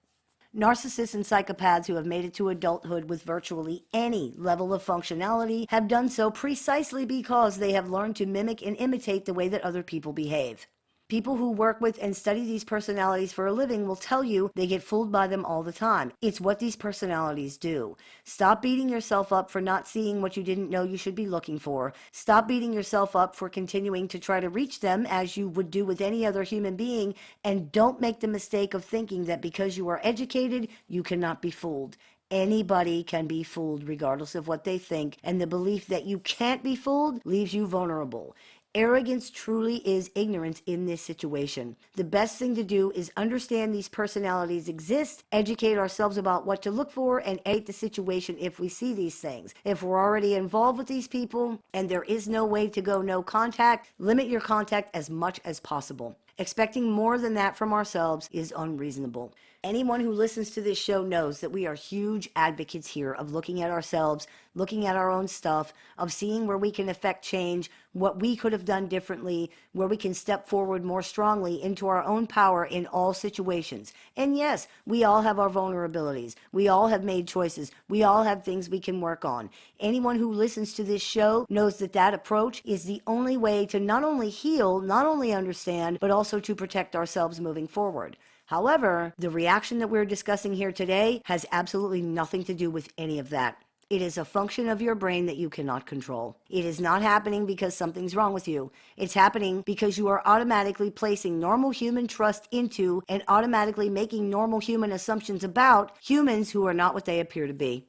Narcissists and psychopaths who have made it to adulthood with virtually any level of functionality have done so precisely because they have learned to mimic and imitate the way that other people behave. People who work with and study these personalities for a living will tell you they get fooled by them all the time. It's what these personalities do. Stop beating yourself up for not seeing what you didn't know you should be looking for. Stop beating yourself up for continuing to try to reach them as you would do with any other human being, and don't make the mistake of thinking that because you are educated, you cannot be fooled. Anybody can be fooled regardless of what they think, and the belief that you can't be fooled leaves you vulnerable. Arrogance truly is ignorance in this situation. The best thing to do is understand these personalities exist, educate ourselves about what to look for, and aid the situation if we see these things. If we're already involved with these people and there is no way to go no contact, limit your contact as much as possible. Expecting more than that from ourselves is unreasonable. Anyone who listens to this show knows that we are huge advocates here of looking at ourselves, looking at our own stuff, of seeing where we can affect change, what we could have done differently, where we can step forward more strongly into our own power in all situations. And yes, we all have our vulnerabilities. We all have made choices. We all have things we can work on. Anyone who listens to this show knows that that approach is the only way to not only heal, not only understand, but also to protect ourselves moving forward. However, the reaction that we're discussing here today has absolutely nothing to do with any of that. It is a function of your brain that you cannot control. It is not happening because something's wrong with you. It's happening because you are automatically placing normal human trust into and automatically making normal human assumptions about humans who are not what they appear to be.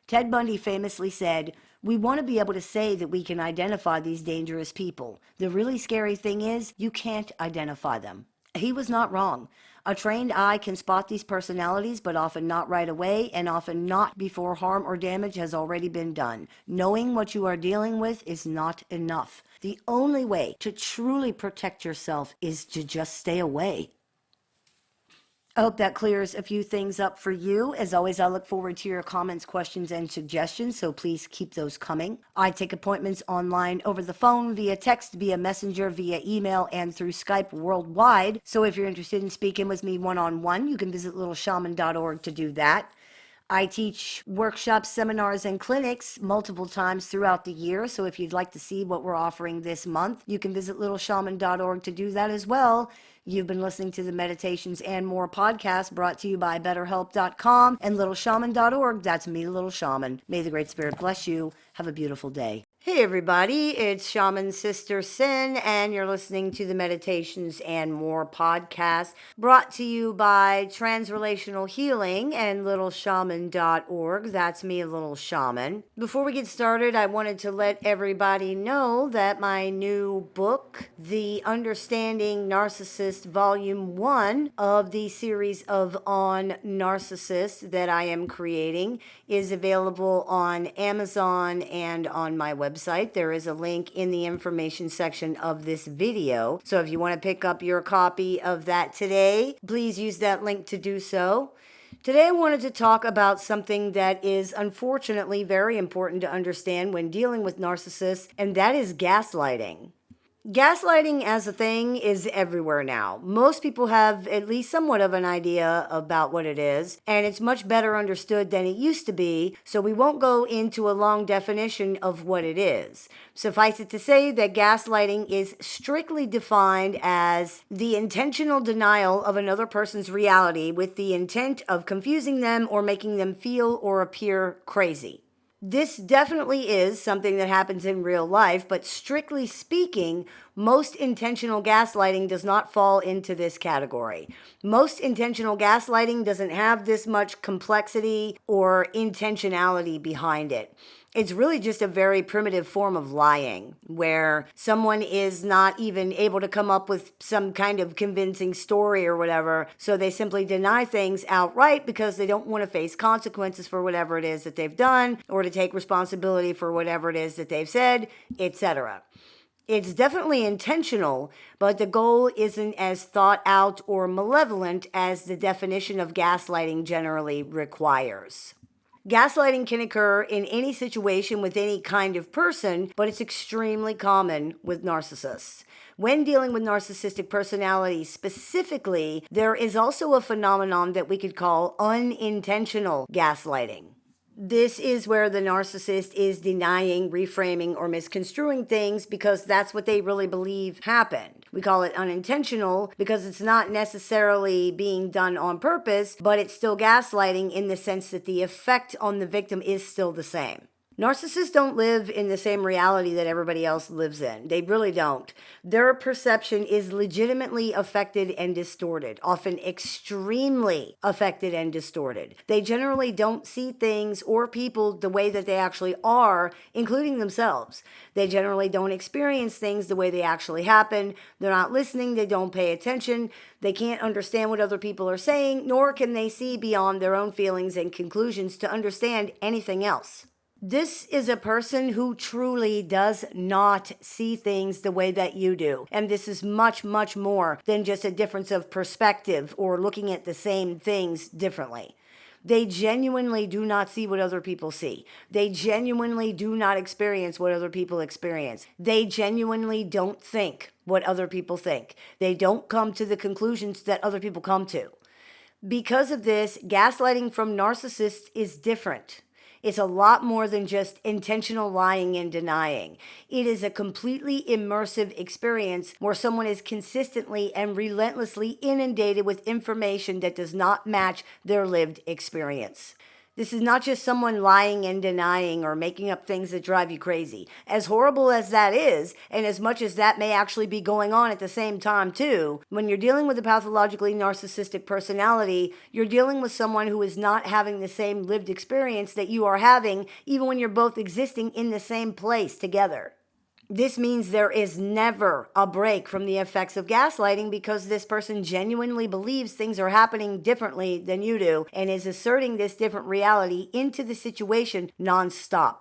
Ted Bundy famously said, "We want to be able to say that we can identify these dangerous people. The really scary thing is you can't identify them." He was not wrong. A trained eye can spot these personalities, but often not right away, and often not before harm or damage has already been done. Knowing what you are dealing with is not enough. The only way to truly protect yourself is to just stay away. I hope that clears a few things up for you. As always, I look forward to your comments, questions, and suggestions, so please keep those coming. I take appointments online over the phone, via text, via messenger, via email, and through Skype worldwide. So if you're interested in speaking with me one-on-one, you can visit littleshaman.org to do that. I teach workshops, seminars, and clinics multiple times throughout the year. So if you'd like to see what we're offering this month, you can visit littleshaman.org to do that as well. You've been listening to the Meditations and More podcast brought to you by BetterHelp.com and littleshaman.org. That's me, Little Shaman. May the Great Spirit bless you. Have a beautiful day. Hey everybody, it's Shaman Sister Sin, and you're listening to the Meditations and More podcast brought to you by Transrelational Healing and littleshaman.org. That's me, Little Shaman. Before we get started, I wanted to let everybody know that my new book, The Understanding Narcissist Volume 1 of the series of On Narcissists that I am creating, is available on Amazon and on my website. There is a link in the information section of this video. So if you want to pick up your copy of that today, please use that link to do so. Today I wanted to talk about something that is unfortunately very important to understand when dealing with narcissists, and that is gaslighting. Gaslighting as a thing is everywhere now. Most people have at least somewhat of an idea about what it is, and it's much better understood than it used to be, so we won't go into a long definition of what it is. Suffice it to say that gaslighting is strictly defined as the intentional denial of another person's reality with the intent of confusing them or making them feel or appear crazy. This definitely is something that happens in real life, but strictly speaking, most intentional gaslighting does not fall into this category. Most intentional gaslighting doesn't have this much complexity or intentionality behind it. It's really just a very primitive form of lying, where someone is not even able to come up with some kind of convincing story or whatever, so they simply deny things outright because they don't want to face consequences for whatever it is that they've done, or to take responsibility for whatever it is that they've said, etc. It's definitely intentional, but the goal isn't as thought out or malevolent as the definition of gaslighting generally requires. Gaslighting can occur in any situation with any kind of person, but it's extremely common with narcissists. When dealing with narcissistic personalities specifically, there is also a phenomenon that we could call unintentional gaslighting. This is where the narcissist is denying, reframing, or misconstruing things because that's what they really believe happened. We call it unintentional because it's not necessarily being done on purpose, but it's still gaslighting in the sense that the effect on the victim is still the same. Narcissists don't live in the same reality that everybody else lives in. They really don't. Their perception is legitimately affected and distorted, often extremely affected and distorted. They generally don't see things or people the way that they actually are, including themselves. They generally don't experience things the way they actually happen. They're not listening. They don't pay attention. They can't understand what other people are saying, nor can they see beyond their own feelings and conclusions to understand anything else. This is a person who truly does not see things the way that you do. And this is much, much more than just a difference of perspective or looking at the same things differently. They genuinely do not see what other people see. They genuinely do not experience what other people experience. They genuinely don't think what other people think. They don't come to the conclusions that other people come to. Because of this, gaslighting from narcissists is different. It's a lot more than just intentional lying and denying. It is a completely immersive experience where someone is consistently and relentlessly inundated with information that does not match their lived experience. This is not just someone lying and denying or making up things that drive you crazy. As horrible as that is, and as much as that may actually be going on at the same time too, when you're dealing with a pathologically narcissistic personality, you're dealing with someone who is not having the same lived experience that you are having, even when you're both existing in the same place together. This means there is never a break from the effects of gaslighting because this person genuinely believes things are happening differently than you do and is asserting this different reality into the situation nonstop.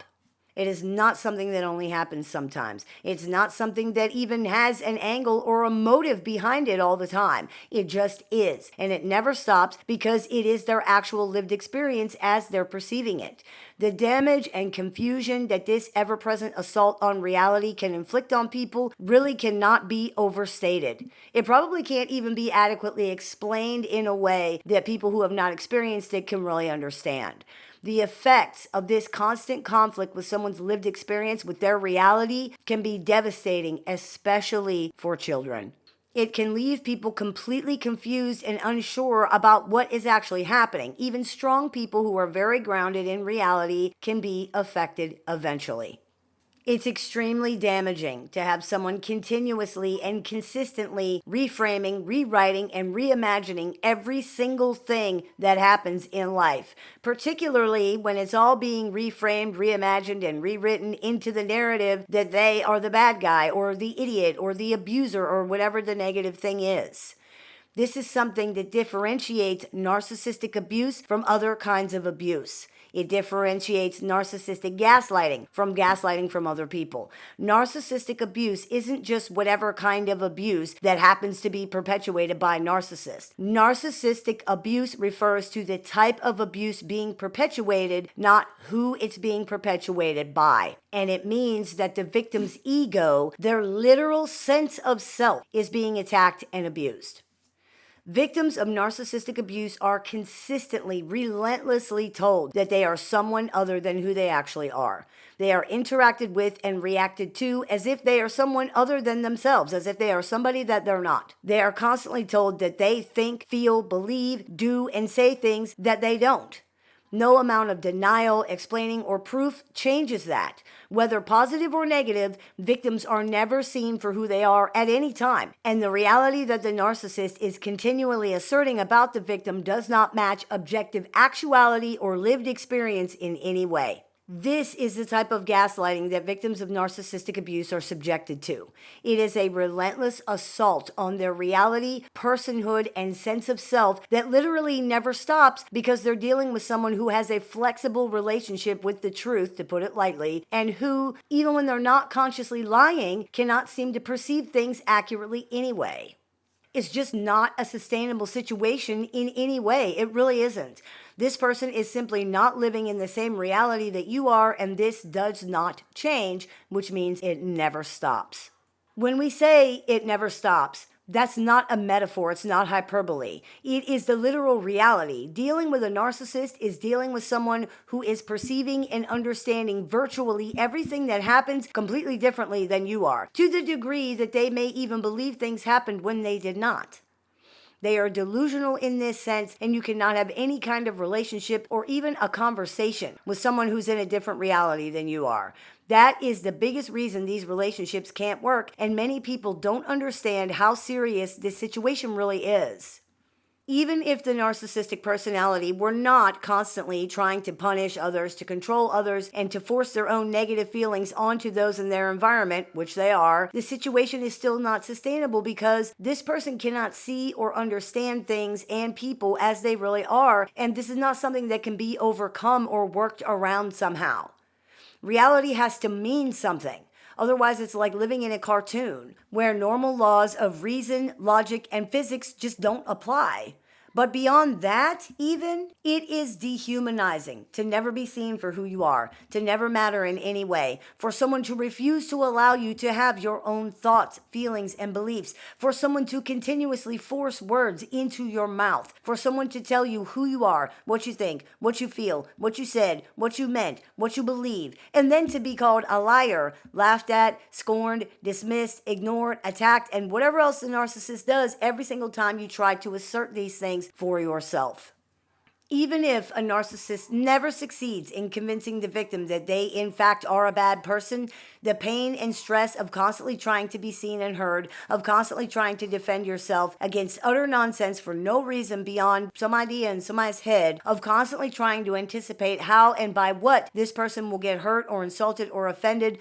It is not something that only happens sometimes. It's not something that even has an angle or a motive behind it all the time. It just is. And it never stops because it is their actual lived experience as they're perceiving it. The damage and confusion that this ever-present assault on reality can inflict on people really cannot be overstated. It probably can't even be adequately explained in a way that people who have not experienced it can really understand. The effects of this constant conflict with someone's lived experience with their reality can be devastating, especially for children. It can leave people completely confused and unsure about what is actually happening. Even strong people who are very grounded in reality can be affected eventually. It's extremely damaging to have someone continuously and consistently reframing, rewriting, and reimagining every single thing that happens in life, particularly when it's all being reframed, reimagined, and rewritten into the narrative that they are the bad guy or the idiot or the abuser or whatever the negative thing is. This is something that differentiates narcissistic abuse from other kinds of abuse. It differentiates narcissistic gaslighting from other people. Narcissistic abuse isn't just whatever kind of abuse that happens to be perpetuated by narcissists. Narcissistic abuse refers to the type of abuse being perpetuated, not who it's being perpetuated by. And it means that the victim's ego, their literal sense of self, is being attacked and abused. Victims of narcissistic abuse are consistently, relentlessly told that they are someone other than who they actually are. They are interacted with and reacted to as if they are someone other than themselves, as if they are somebody that they're not. They are constantly told that they think, feel, believe, do, and say things that they don't. No amount of denial, explaining, or proof changes that. Whether positive or negative, victims are never seen for who they are at any time. And the reality that the narcissist is continually asserting about the victim does not match objective actuality or lived experience in any way. This is the type of gaslighting that victims of narcissistic abuse are subjected to. It is a relentless assault on their reality, personhood, and sense of self that literally never stops because they're dealing with someone who has a flexible relationship with the truth, to put it lightly, and who, even when they're not consciously lying, cannot seem to perceive things accurately anyway. It's just not a sustainable situation in any way. It really isn't. This person is simply not living in the same reality that you are, and this does not change, which means it never stops. When we say it never stops, that's not a metaphor. It's not hyperbole. It is the literal reality. Dealing with a narcissist is dealing with someone who is perceiving and understanding virtually everything that happens completely differently than you are, to the degree that they may even believe things happened when they did not. They are delusional in this sense, and you cannot have any kind of relationship or even a conversation with someone who's in a different reality than you are. That is the biggest reason these relationships can't work, and many people don't understand how serious this situation really is. Even if the narcissistic personality were not constantly trying to punish others, to control others, and to force their own negative feelings onto those in their environment, which they are, the situation is still not sustainable because this person cannot see or understand things and people as they really are, and this is not something that can be overcome or worked around somehow. Reality has to mean something. Otherwise, it's like living in a cartoon where normal laws of reason, logic, and physics just don't apply. But beyond that, even, it is dehumanizing to never be seen for who you are, to never matter in any way, for someone to refuse to allow you to have your own thoughts, feelings, and beliefs, for someone to continuously force words into your mouth, for someone to tell you who you are, what you think, what you feel, what you said, what you meant, what you believe, and then to be called a liar, laughed at, scorned, dismissed, ignored, attacked, and whatever else the narcissist does every single time you try to assert these things for yourself. Even if a narcissist never succeeds in convincing the victim that they in fact are a bad person, the pain and stress of constantly trying to be seen and heard, of constantly trying to defend yourself against utter nonsense for no reason beyond some idea in somebody's head, of constantly trying to anticipate how and by what this person will get hurt or insulted or offended,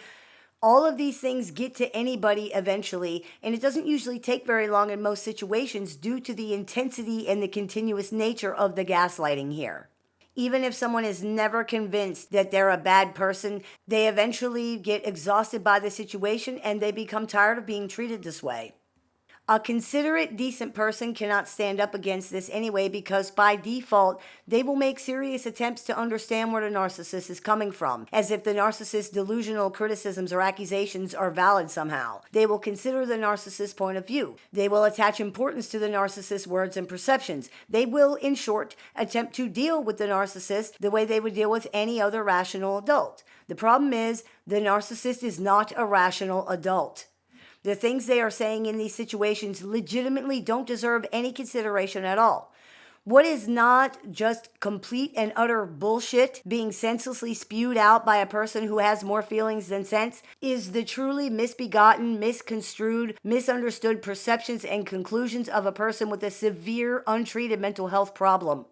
all of these things get to anybody eventually, and it doesn't usually take very long in most situations due to the intensity and the continuous nature of the gaslighting here. Even if someone is never convinced that they're a bad person, they eventually get exhausted by the situation and they become tired of being treated this way. A considerate, decent person cannot stand up against this anyway because by default, they will make serious attempts to understand where the narcissist is coming from, as if the narcissist's delusional criticisms or accusations are valid somehow. They will consider the narcissist's point of view. They will attach importance to the narcissist's words and perceptions. They will, in short, attempt to deal with the narcissist the way they would deal with any other rational adult. The problem is, the narcissist is not a rational adult. The things they are saying in these situations legitimately don't deserve any consideration at all. What is not just complete and utter bullshit being senselessly spewed out by a person who has more feelings than sense is the truly misbegotten, misconstrued, misunderstood perceptions and conclusions of a person with a severe, untreated mental health problem.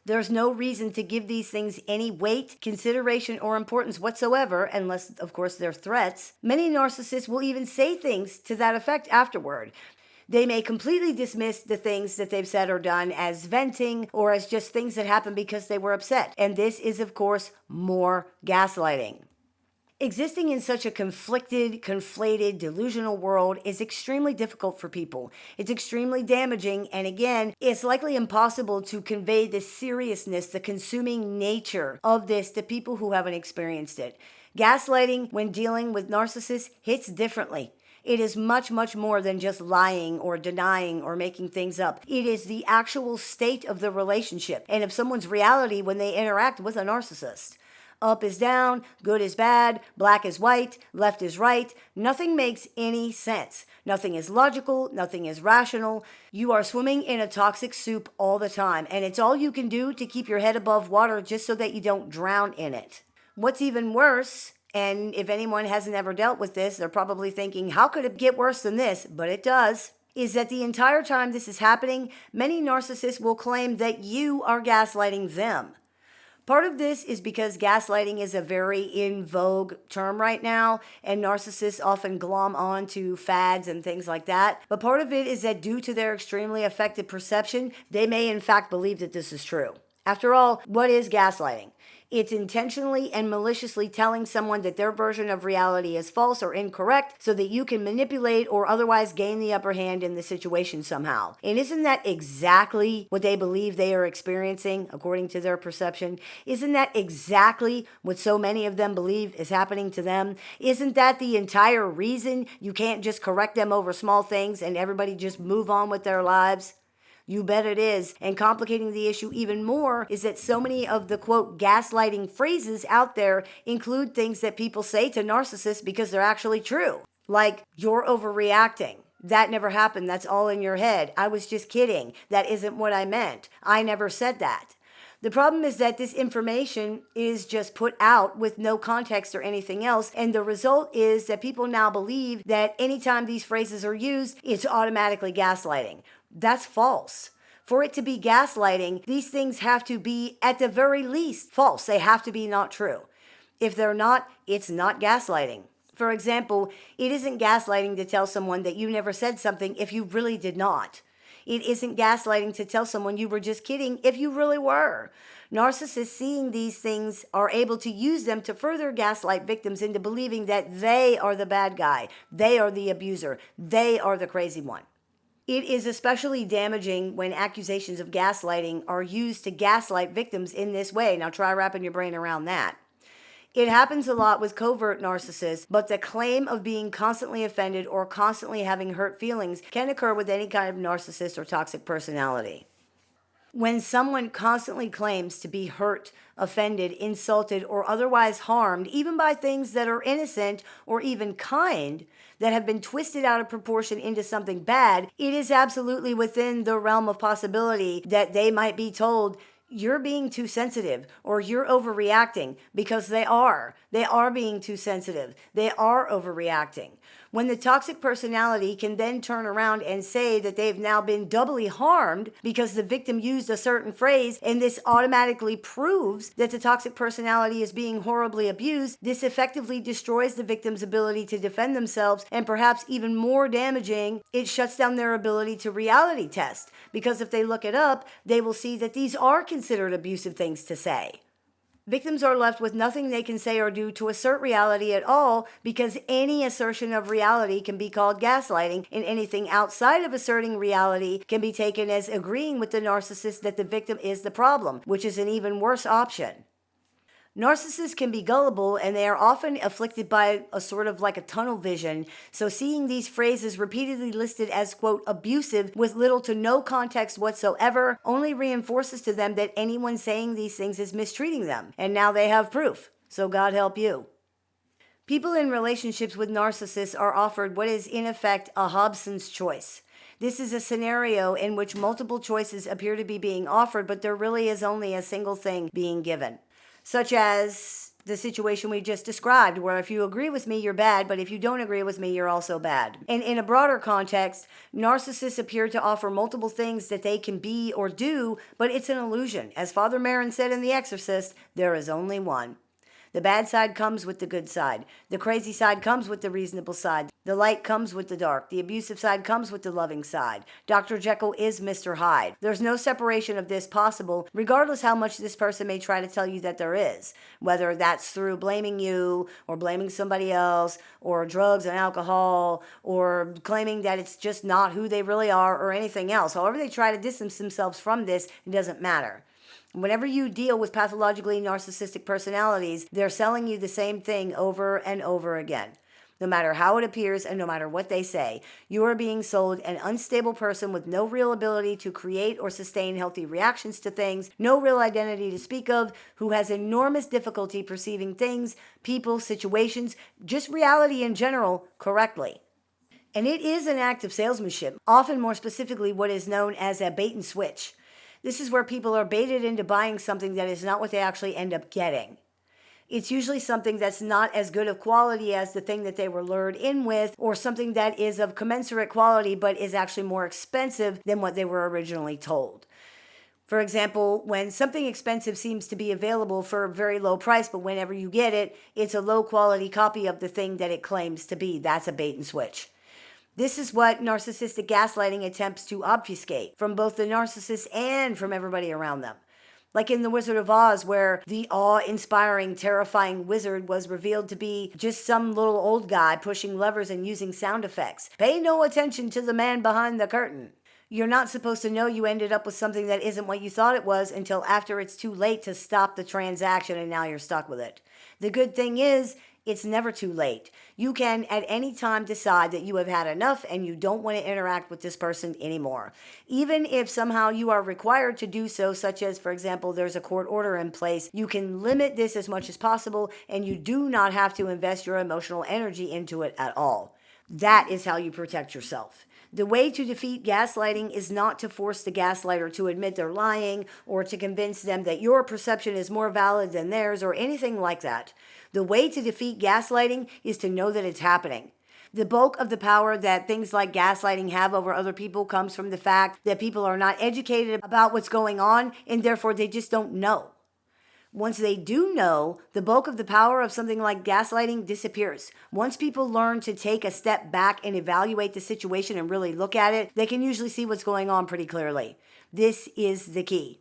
There's no reason to give these things any weight, consideration, or importance whatsoever, unless, of course, they're threats. Many narcissists will even say things to that effect afterward. They may completely dismiss the things that they've said or done as venting or as just things that happened because they were upset. And this is, of course, more gaslighting. Existing in such a conflicted, conflated, delusional world is extremely difficult for people. It's extremely damaging, and again, it's likely impossible to convey the seriousness, the consuming nature of this to people who haven't experienced it. Gaslighting, when dealing with narcissists, hits differently. It is much, much more than just lying or denying or making things up. It is the actual state of the relationship and of someone's reality when they interact with a narcissist. Up is down, good is bad, black is white, left is right. Nothing makes any sense. Nothing is logical, nothing is rational. You are swimming in a toxic soup all the time, and it's all you can do to keep your head above water just so that you don't drown in it. What's even worse, and if anyone hasn't ever dealt with this, they're probably thinking, how could it get worse than this? But it does. Is that the entire time this is happening, many narcissists will claim that you are gaslighting them. Part of this is because gaslighting is a very in vogue term right now, and narcissists often glom on to fads and things like that. But part of it is that due to their extremely affected perception, they may in fact believe that this is true. After all, what is gaslighting? It's intentionally and maliciously telling someone that their version of reality is false or incorrect so that you can manipulate or otherwise gain the upper hand in the situation somehow. And isn't that exactly what they believe they are experiencing according to their perception? Isn't that exactly what so many of them believe is happening to them? Isn't that the entire reason you can't just correct them over small things and everybody just move on with their lives? You bet it is. And complicating the issue even more is that so many of the quote gaslighting phrases out there include things that people say to narcissists because they're actually true. Like, you're overreacting. That never happened. That's all in your head. I was just kidding. That isn't what I meant. I never said that. The problem is that this information is just put out with no context or anything else, and the result is that people now believe that anytime these phrases are used, it's automatically gaslighting. That's false. For it to be gaslighting, these things have to be, at the very least, false. They have to be not true. If they're not, it's not gaslighting. For example, it isn't gaslighting to tell someone that you never said something if you really did not. It isn't gaslighting to tell someone you were just kidding if you really were. Narcissists seeing these things are able to use them to further gaslight victims into believing that they are the bad guy, they are the abuser, they are the crazy one. It is especially damaging when accusations of gaslighting are used to gaslight victims in this way. Now try wrapping your brain around that. It happens a lot with covert narcissists, but the claim of being constantly offended or constantly having hurt feelings can occur with any kind of narcissist or toxic personality. When someone constantly claims to be hurt, offended, insulted, or otherwise harmed, even by things that are innocent or even kind, that have been twisted out of proportion into something bad, it is absolutely within the realm of possibility that they might be told, you're being too sensitive or you're overreacting, because they are. They are being too sensitive. They are overreacting. When the toxic personality can then turn around and say that they've now been doubly harmed because the victim used a certain phrase, and this automatically proves that the toxic personality is being horribly abused, this effectively destroys the victim's ability to defend themselves, and perhaps even more damaging, it shuts down their ability to reality test. Because if they look it up, they will see that these are considered abusive things to say. Victims are left with nothing they can say or do to assert reality at all, because any assertion of reality can be called gaslighting, and anything outside of asserting reality can be taken as agreeing with the narcissist that the victim is the problem, which is an even worse option. Narcissists can be gullible, and they are often afflicted by a sort of like a tunnel vision. So seeing these phrases repeatedly listed as, quote, abusive with little to no context whatsoever only reinforces to them that anyone saying these things is mistreating them. And now they have proof. So God help you. People in relationships with narcissists are offered what is in effect a Hobson's choice. This is a scenario in which multiple choices appear to be being offered, but there really is only a single thing being given. Such as the situation we just described, where if you agree with me, you're bad, but if you don't agree with me, you're also bad. And in a broader context, narcissists appear to offer multiple things that they can be or do, but it's an illusion. As Father Merrin said in The Exorcist, there is only one. The bad side comes with the good side. The crazy side comes with the reasonable side. The light comes with the dark. The abusive side comes with the loving side. Dr. Jekyll is Mr. Hyde. There's no separation of this possible, regardless how much this person may try to tell you that there is. Whether that's through blaming you, or blaming somebody else, or drugs and alcohol, or claiming that it's just not who they really are, or anything else. However they try to distance themselves from this, it doesn't matter. Whenever you deal with pathologically narcissistic personalities, they're selling you the same thing over and over again. No matter how it appears and no matter what they say, you are being sold an unstable person with no real ability to create or sustain healthy reactions to things, no real identity to speak of, who has enormous difficulty perceiving things, people, situations, just reality in general, correctly. And it is an act of salesmanship, often more specifically what is known as a bait and switch. This is where people are baited into buying something that is not what they actually end up getting. It's usually something that's not as good of quality as the thing that they were lured in with, or something that is of commensurate quality but is actually more expensive than what they were originally told. For example, when something expensive seems to be available for a very low price, but whenever you get it, it's a low quality copy of the thing that it claims to be. That's a bait and switch. This is what narcissistic gaslighting attempts to obfuscate from both the narcissist and from everybody around them. Like in The Wizard of Oz, where the awe-inspiring, terrifying wizard was revealed to be just some little old guy pushing levers and using sound effects. Pay no attention to the man behind the curtain. You're not supposed to know you ended up with something that isn't what you thought it was until after it's too late to stop the transaction, and now you're stuck with it. The good thing is, it's never too late. You can at any time decide that you have had enough and you don't want to interact with this person anymore. Even if somehow you are required to do so, such as, for example, there's a court order in place, you can limit this as much as possible, and you do not have to invest your emotional energy into it at all. That is how you protect yourself. The way to defeat gaslighting is not to force the gaslighter to admit they're lying, or to convince them that your perception is more valid than theirs, or anything like that. The way to defeat gaslighting is to know that it's happening. The bulk of the power that things like gaslighting have over other people comes from the fact that people are not educated about what's going on, and therefore they just don't know. Once they do know, the bulk of the power of something like gaslighting disappears. Once people learn to take a step back and evaluate the situation and really look at it, they can usually see what's going on pretty clearly. This is the key.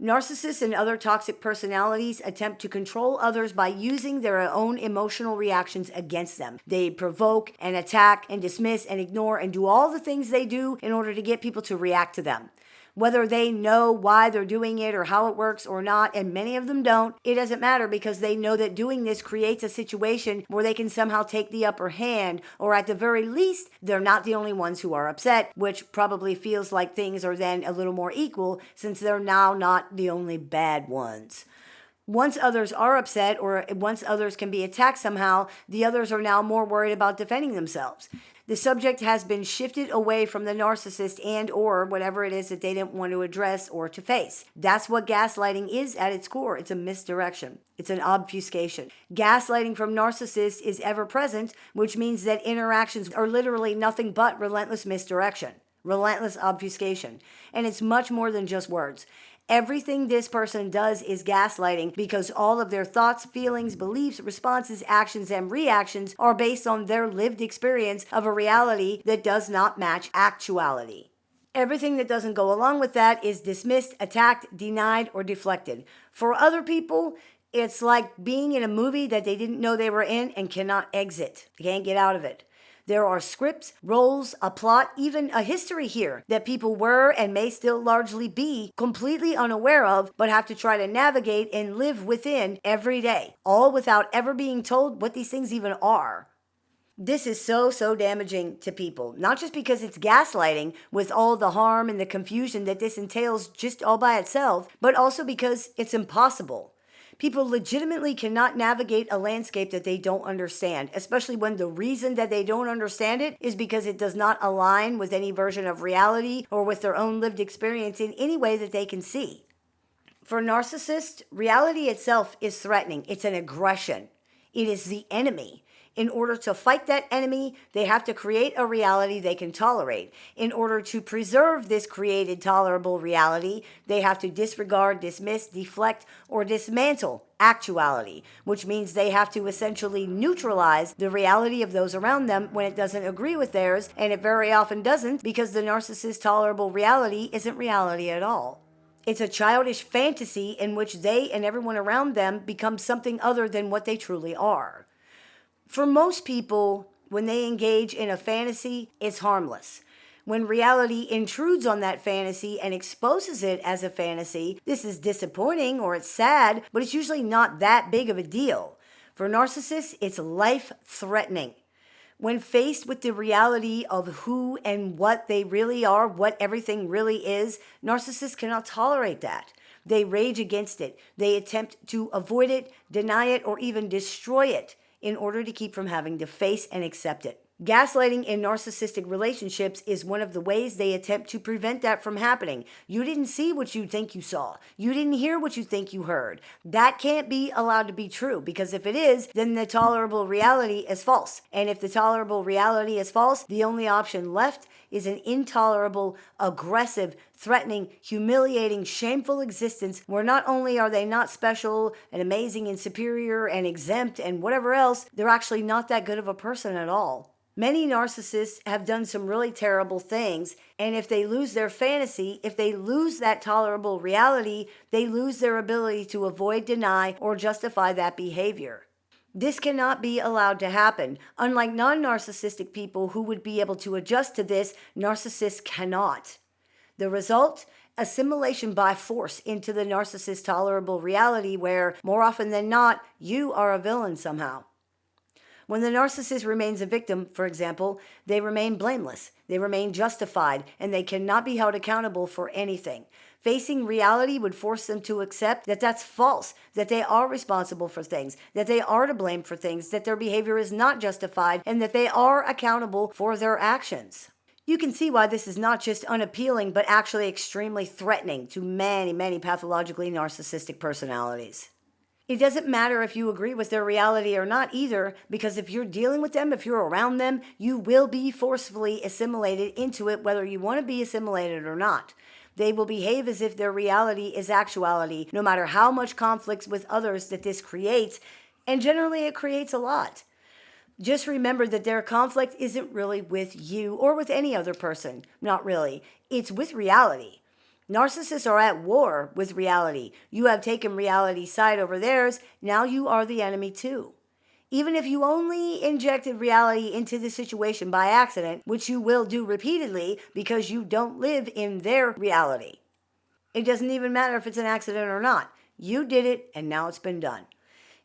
Narcissists and other toxic personalities attempt to control others by using their own emotional reactions against them. They provoke and attack and dismiss and ignore and do all the things they do in order to get people to react to them. Whether they know why they're doing it or how it works or not, and many of them don't, it doesn't matter, because they know that doing this creates a situation where they can somehow take the upper hand, or at the very least, they're not the only ones who are upset, which probably feels like things are then a little more equal since they're now not the only bad ones. Once others are upset or once others can be attacked somehow, the others are now more worried about defending themselves. The subject has been shifted away from the narcissist and or whatever it is that they didn't want to address or to face. That's what gaslighting is at its core. It's a misdirection. It's an obfuscation. Gaslighting from narcissists is ever present, which means that interactions are literally nothing but relentless misdirection, relentless obfuscation. And it's much more than just words. Everything this person does is gaslighting because all of their thoughts, feelings, beliefs, responses, actions, and reactions are based on their lived experience of a reality that does not match actuality. Everything that doesn't go along with that is dismissed, attacked, denied, or deflected. For other people, it's like being in a movie that they didn't know they were in and cannot exit. They can't get out of it. There are scripts, roles, a plot, even a history here that people were and may still largely be completely unaware of, but have to try to navigate and live within every day, all without ever being told what these things even are. This is so damaging to people, not just because it's gaslighting with all the harm and the confusion that this entails just all by itself, but also because it's impossible. People legitimately cannot navigate a landscape that they don't understand, especially when the reason that they don't understand it is because it does not align with any version of reality or with their own lived experience in any way that they can see. For narcissists, reality itself is threatening. It's an aggression. It is the enemy. In order to fight that enemy, they have to create a reality they can tolerate. In order to preserve this created tolerable reality, they have to disregard, dismiss, deflect, or dismantle actuality, which means they have to essentially neutralize the reality of those around them when it doesn't agree with theirs, and it very often doesn't because the narcissist's tolerable reality isn't reality at all. It's a childish fantasy in which they and everyone around them become something other than what they truly are. For most people, when they engage in a fantasy, it's harmless. When reality intrudes on that fantasy and exposes it as a fantasy, this is disappointing or it's sad, but it's usually not that big of a deal. For narcissists, it's life-threatening. When faced with the reality of who and what they really are, what everything really is, narcissists cannot tolerate that. They rage against it. They attempt to avoid it, deny it, or even destroy it in order to keep from having to face and accept it. Gaslighting in narcissistic relationships is one of the ways they attempt to prevent that from happening. You didn't see what you think you saw. You didn't hear what you think you heard. That can't be allowed to be true, because if it is, then the tolerable reality is false. And if the tolerable reality is false, the only option left is an intolerable, aggressive, threatening, humiliating, shameful existence where not only are they not special and amazing and superior and exempt and whatever else, they're actually not that good of a person at all. Many narcissists have done some really terrible things, and if they lose their fantasy, if they lose that tolerable reality, they lose their ability to avoid, deny, or justify that behavior. This cannot be allowed to happen. Unlike non-narcissistic people who would be able to adjust to this, narcissists cannot. The result? Assimilation by force into the narcissist's tolerable reality where, more often than not, you are a villain somehow. When the narcissist remains a victim, for example, they remain blameless, they remain justified, and they cannot be held accountable for anything. Facing reality would force them to accept that that's false, that they are responsible for things, that they are to blame for things, that their behavior is not justified, and that they are accountable for their actions. You can see why this is not just unappealing, but actually extremely threatening to many pathologically narcissistic personalities. It doesn't matter if you agree with their reality or not either, because if you're dealing with them, if you're around them, you will be forcefully assimilated into it, whether you want to be assimilated or not. They will behave as if their reality is actuality, no matter how much conflicts with others that this creates, and generally it creates a lot. Just remember that their conflict isn't really with you or with any other person. Not really. It's with reality. Narcissists are at war with reality. You have taken reality's side over theirs. Now you are the enemy too. Even if you only injected reality into the situation by accident, which you will do repeatedly because you don't live in their reality. It doesn't even matter if it's an accident or not. You did it, and now it's been done.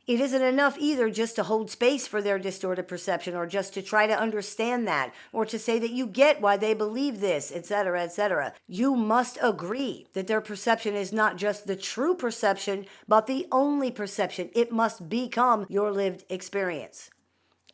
It isn't enough either just to hold space for their distorted perception, or just to try to understand that, or to say that you get why they believe this, etc., etc. You must agree that their perception is not just the true perception, but the only perception. It must become your lived experience.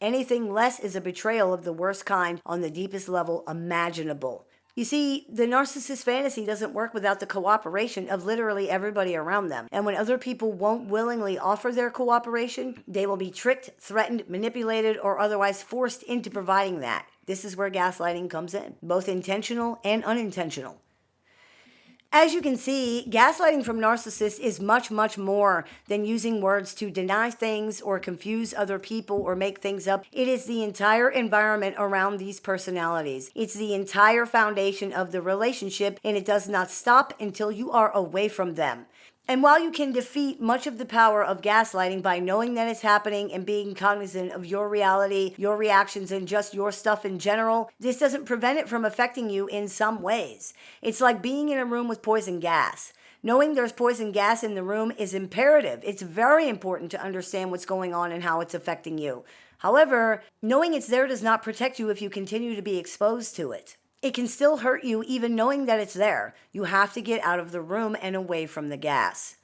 Anything less is a betrayal of the worst kind on the deepest level imaginable. You see, the narcissist fantasy doesn't work without the cooperation of literally everybody around them. And when other people won't willingly offer their cooperation, they will be tricked, threatened, manipulated, or otherwise forced into providing that. This is where gaslighting comes in, both intentional and unintentional. As you can see, gaslighting from narcissists is much, much more than using words to deny things or confuse other people or make things up. It is the entire environment around these personalities. It's the entire foundation of the relationship, and it does not stop until you are away from them. And while you can defeat much of the power of gaslighting by knowing that it's happening and being cognizant of your reality, your reactions, and just your stuff in general, this doesn't prevent it from affecting you in some ways. It's like being in a room with poison gas. Knowing there's poison gas in the room is imperative. It's very important to understand what's going on and how it's affecting you. However, knowing it's there does not protect you if you continue to be exposed to it. It can still hurt you even knowing that it's there. You have to get out of the room and away from the gas.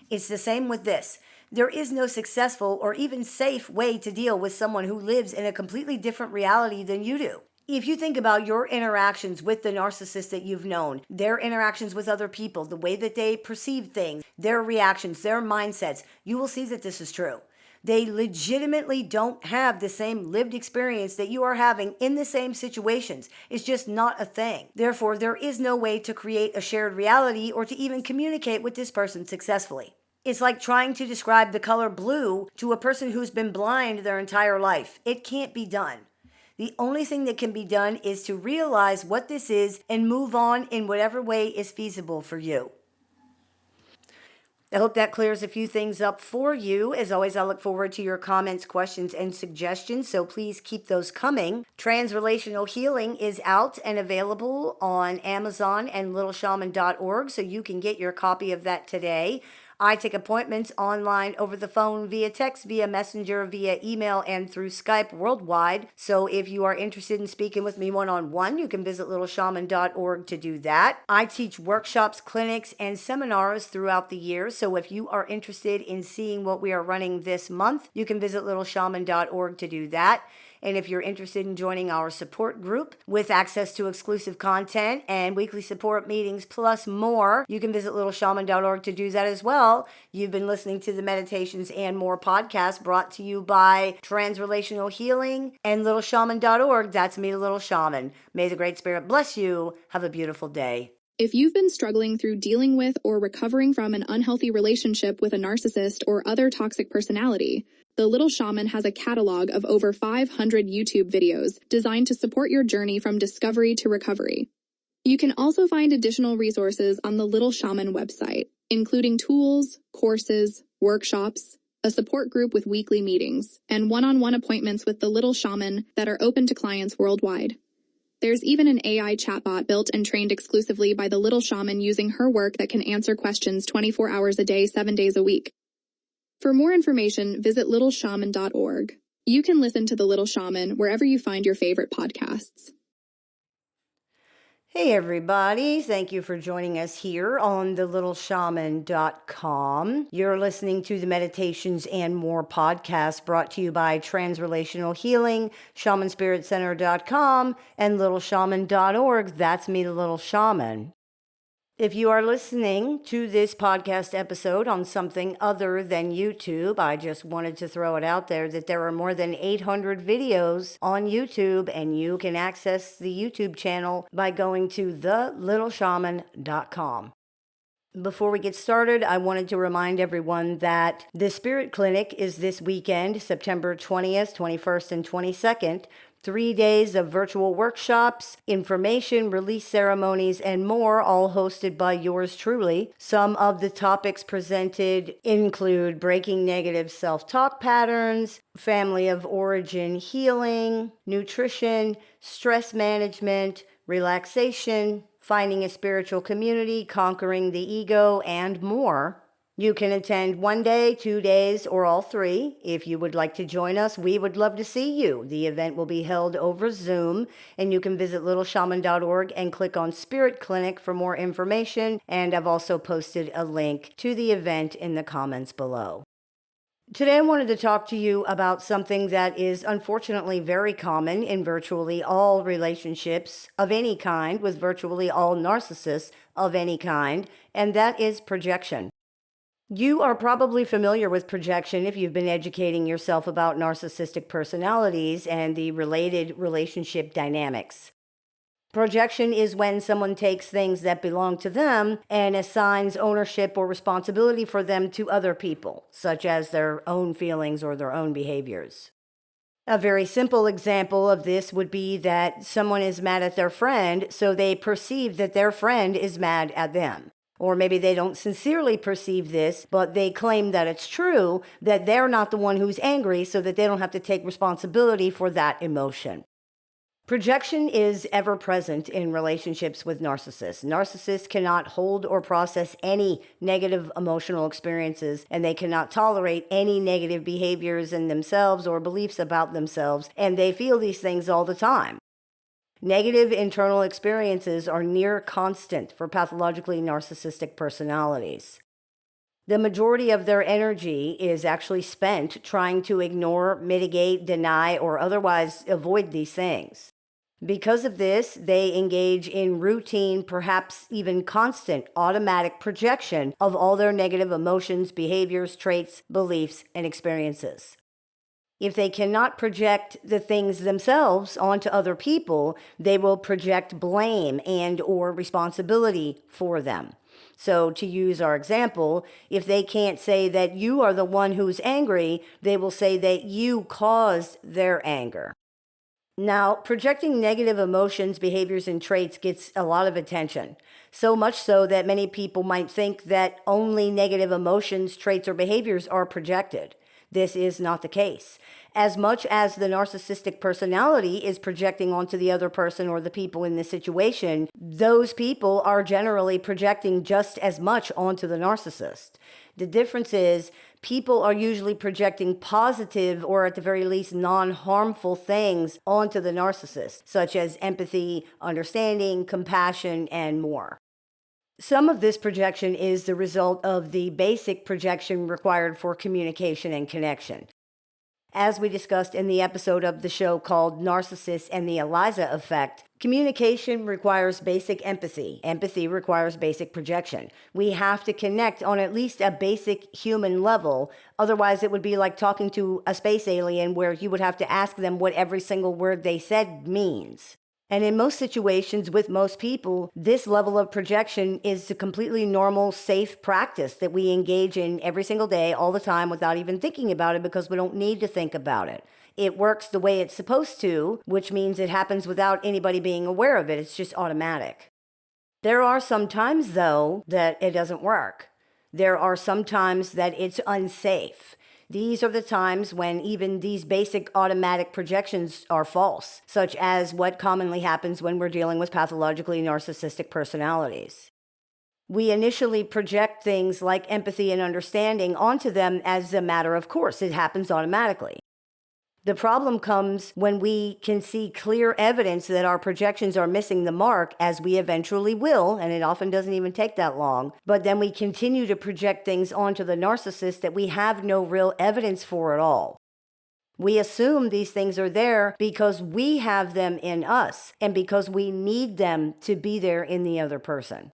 It's the same with this. There is no successful or even safe way to deal with someone who lives in a completely different reality than you do. If you think about your interactions with the narcissist that you've known, their interactions with other people, the way that they perceive things, their reactions, their mindsets, you will see that this is true. They legitimately don't have the same lived experience that you are having in the same situations. It's just not a thing. Therefore, there is no way to create a shared reality or to even communicate with this person successfully. It's like trying to describe the color blue to a person who's been blind their entire life. It can't be done. The only thing that can be done is to realize what this is and move on in whatever way is feasible for you. I hope that clears a few things up for you. As always, I look forward to your comments, questions, and suggestions, so please keep those coming. Transrelational Healing is out and available on Amazon and littleshaman.org, so you can get your copy of that today. I take appointments online, over the phone, via text, via messenger, via email, and through Skype worldwide. So if you are interested in speaking with me one-on-one, you can visit littleshaman.org to do that. I teach workshops, clinics, and seminars throughout the year. So if you are interested in seeing what we are running this month, you can visit littleshaman.org to do that. And if you're interested in joining our support group with access to exclusive content and weekly support meetings plus more, you can visit littleshaman.org to do that as well. You've been listening to the Meditations and More podcast brought to you by Transrelational Healing and littleshaman.org. That's me, Little Shaman. May the Great Spirit bless you. Have a beautiful day. If you've been struggling through dealing with or recovering from an unhealthy relationship with a narcissist or other toxic personality, the Little Shaman has a catalog of over 500 YouTube videos designed to support your journey from discovery to recovery. You can also find additional resources on the Little Shaman website, including tools, courses, workshops, a support group with weekly meetings, and one-on-one appointments with the Little Shaman that are open to clients worldwide. There's even an AI chatbot built and trained exclusively by the Little Shaman using her work that can answer questions 24 hours a day, 7 days a week. For more information, visit littleshaman.org. You can listen to The Little Shaman wherever you find your favorite podcasts. Hey everybody, thank you for joining us here on thelittleshaman.com. You're listening to the Meditations and More podcast brought to you by Transrelational Healing, shamanspiritcenter.com, and littleshaman.org. That's me, the Little Shaman. If you are listening to this podcast episode on something other than YouTube, I just wanted to throw it out there that there are more than 800 videos on YouTube, and you can access the YouTube channel by going to thelittleshaman.com. Before we get started, I wanted to remind everyone that the Spirit Clinic is this weekend, September 20th, 21st, and 22nd. 3 days of virtual workshops, information, release ceremonies, and more, all hosted by yours truly. Some of the topics presented include breaking negative self-talk patterns, family of origin healing, nutrition, stress management, relaxation, finding a spiritual community, conquering the ego, and more. You can attend 1 day, 2 days, or all three. If you would like to join us, we would love to see you. The event will be held over Zoom, and you can visit littleshaman.org and click on Spirit Clinic for more information. And I've also posted a link to the event in the comments below. Today I wanted to talk to you about something that is unfortunately very common in virtually all relationships of any kind with virtually all narcissists of any kind, and that is projection. You are probably familiar with projection if you've been educating yourself about narcissistic personalities and the related relationship dynamics. Projection is when someone takes things that belong to them and assigns ownership or responsibility for them to other people, such as their own feelings or their own behaviors. A very simple example of this would be that someone is mad at their friend, so they perceive that their friend is mad at them. Or maybe they don't sincerely perceive this, but they claim that it's true, that they're not the one who's angry, so that they don't have to take responsibility for that emotion. Projection is ever present in relationships with narcissists. Narcissists cannot hold or process any negative emotional experiences, and they cannot tolerate any negative behaviors in themselves or beliefs about themselves, and they feel these things all the time. Negative internal experiences are near constant for pathologically narcissistic personalities. The majority of their energy is actually spent trying to ignore, mitigate, deny, or otherwise avoid these things. Because of this, they engage in routine, perhaps even constant, automatic projection of all their negative emotions, behaviors, traits, beliefs, and experiences. If they cannot project the things themselves onto other people, they will project blame and or responsibility for them. So to use our example, if they can't say that you are the one who's angry, they will say that you caused their anger. Now, projecting negative emotions, behaviors, and traits gets a lot of attention. So much so that many people might think that only negative emotions, traits, or behaviors are projected. This is not the case. As much as the narcissistic personality is projecting onto the other person or the people in this situation, those people are generally projecting just as much onto the narcissist. The difference is people are usually projecting positive or at the very least non-harmful things onto the narcissist, such as empathy, understanding, compassion, and more. Some of this projection is the result of the basic projection required for communication and connection. As we discussed in the episode of the show called Narcissists and the Eliza Effect, communication requires basic empathy. Empathy requires basic projection. We have to connect on at least a basic human level. Otherwise, it would be like talking to a space alien where you would have to ask them what every single word they said means. And in most situations with most people, this level of projection is a completely normal, safe practice that we engage in every single day, all the time, without even thinking about it because we don't need to think about it. It works the way it's supposed to, which means it happens without anybody being aware of it. It's just automatic. There are some times, though, that it doesn't work. There are some times that it's unsafe. These are the times when even these basic automatic projections are false, such as what commonly happens when we're dealing with pathologically narcissistic personalities. We initially project things like empathy and understanding onto them as a matter of course. It happens automatically. The problem comes when we can see clear evidence that our projections are missing the mark, as we eventually will, and it often doesn't even take that long, but then we continue to project things onto the narcissist that we have no real evidence for at all. We assume these things are there because we have them in us and because we need them to be there in the other person.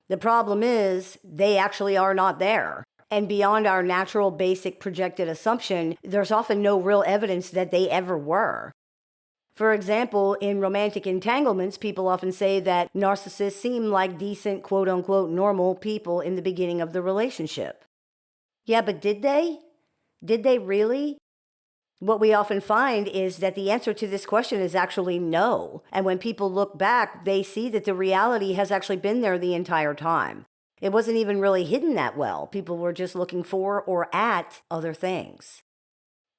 The problem is they actually are not there. And beyond our natural basic projected assumption, there's often no real evidence that they ever were. For example, in romantic entanglements, people often say that narcissists seem like decent, quote-unquote, normal people in the beginning of the relationship. Yeah, but did they? Did they really? What we often find is that the answer to this question is actually no. And when people look back, they see that the reality has actually been there the entire time. It wasn't even really hidden that well. People were just looking for or at other things.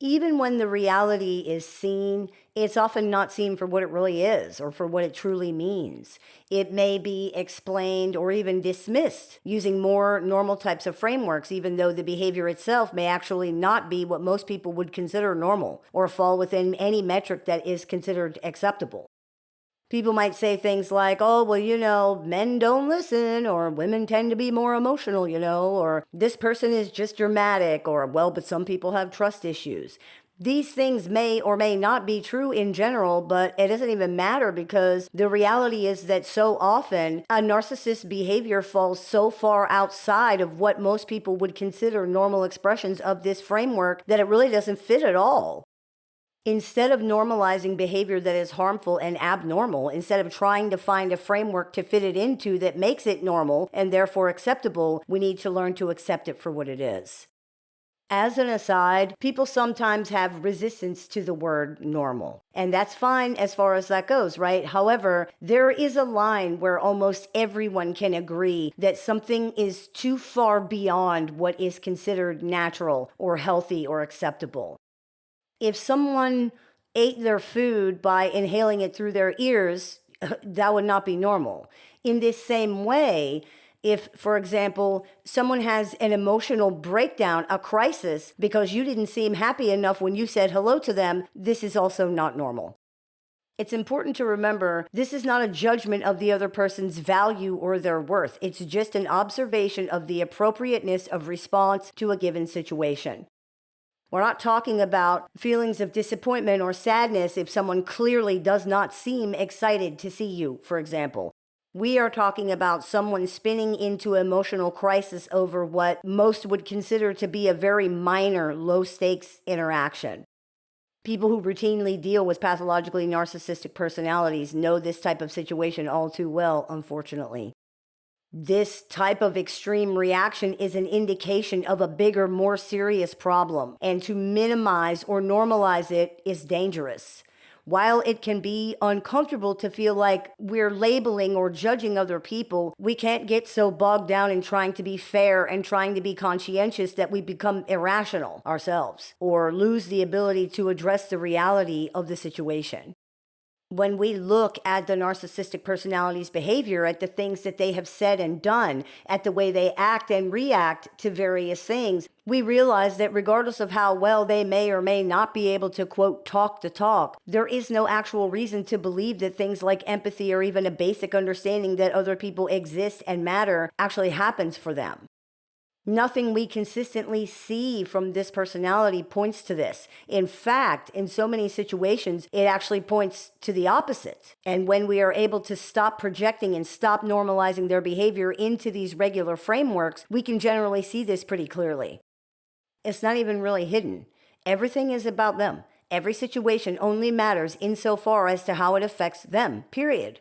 Even when the reality is seen, it's often not seen for what it really is or for what it truly means. It may be explained or even dismissed using more normal types of frameworks, even though the behavior itself may actually not be what most people would consider normal or fall within any metric that is considered acceptable. People might say things like, oh, well, men don't listen, or women tend to be more emotional, or this person is just dramatic, or, well, but some people have trust issues. These things may or may not be true in general, but it doesn't even matter because the reality is that so often a narcissist's behavior falls so far outside of what most people would consider normal expressions of this framework that it really doesn't fit at all. Instead of normalizing behavior that is harmful and abnormal, instead of trying to find a framework to fit it into that makes it normal and therefore acceptable, we need to learn to accept it for what it is. As an aside, people sometimes have resistance to the word normal, and that's fine as far as that goes, right? However, there is a line where almost everyone can agree that something is too far beyond what is considered natural or healthy or acceptable. If someone ate their food by inhaling it through their ears, that would not be normal. In this same way, if, for example, someone has an emotional breakdown, a crisis, because you didn't seem happy enough when you said hello to them, this is also not normal. It's important to remember this is not a judgment of the other person's value or their worth. It's just an observation of the appropriateness of response to a given situation. We're not talking about feelings of disappointment or sadness if someone clearly does not seem excited to see you, for example. We are talking about someone spinning into emotional crisis over what most would consider to be a very minor, low-stakes interaction. People who routinely deal with pathologically narcissistic personalities know this type of situation all too well, unfortunately. This type of extreme reaction is an indication of a bigger, more serious problem, and to minimize or normalize it is dangerous. While it can be uncomfortable to feel like we're labeling or judging other people, we can't get so bogged down in trying to be fair and trying to be conscientious that we become irrational ourselves or lose the ability to address the reality of the situation. When we look at the narcissistic personality's behavior, at the things that they have said and done, at the way they act and react to various things, we realize that regardless of how well they may or may not be able to, quote, talk the talk, there is no actual reason to believe that things like empathy or even a basic understanding that other people exist and matter actually happens for them. Nothing we consistently see from this personality points to this. In fact, in so many situations, it actually points to the opposite. And when we are able to stop projecting and stop normalizing their behavior into these regular frameworks, we can generally see this pretty clearly. It's not even really hidden. Everything is about them. Every situation only matters insofar as to how it affects them, period.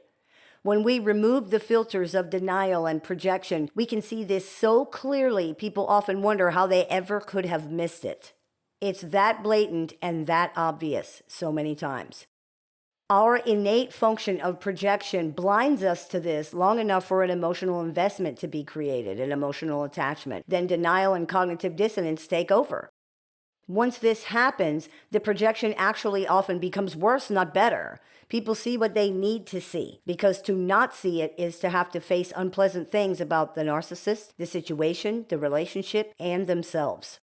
When we remove the filters of denial and projection, we can see this so clearly, people often wonder how they ever could have missed it. It's that blatant and that obvious so many times. Our innate function of projection blinds us to this long enough for an emotional investment to be created, an emotional attachment. Then denial and cognitive dissonance take over. Once this happens, the projection actually often becomes worse, not better. People see what they need to see, because to not see it is to have to face unpleasant things about the narcissist, the situation, the relationship, and themselves.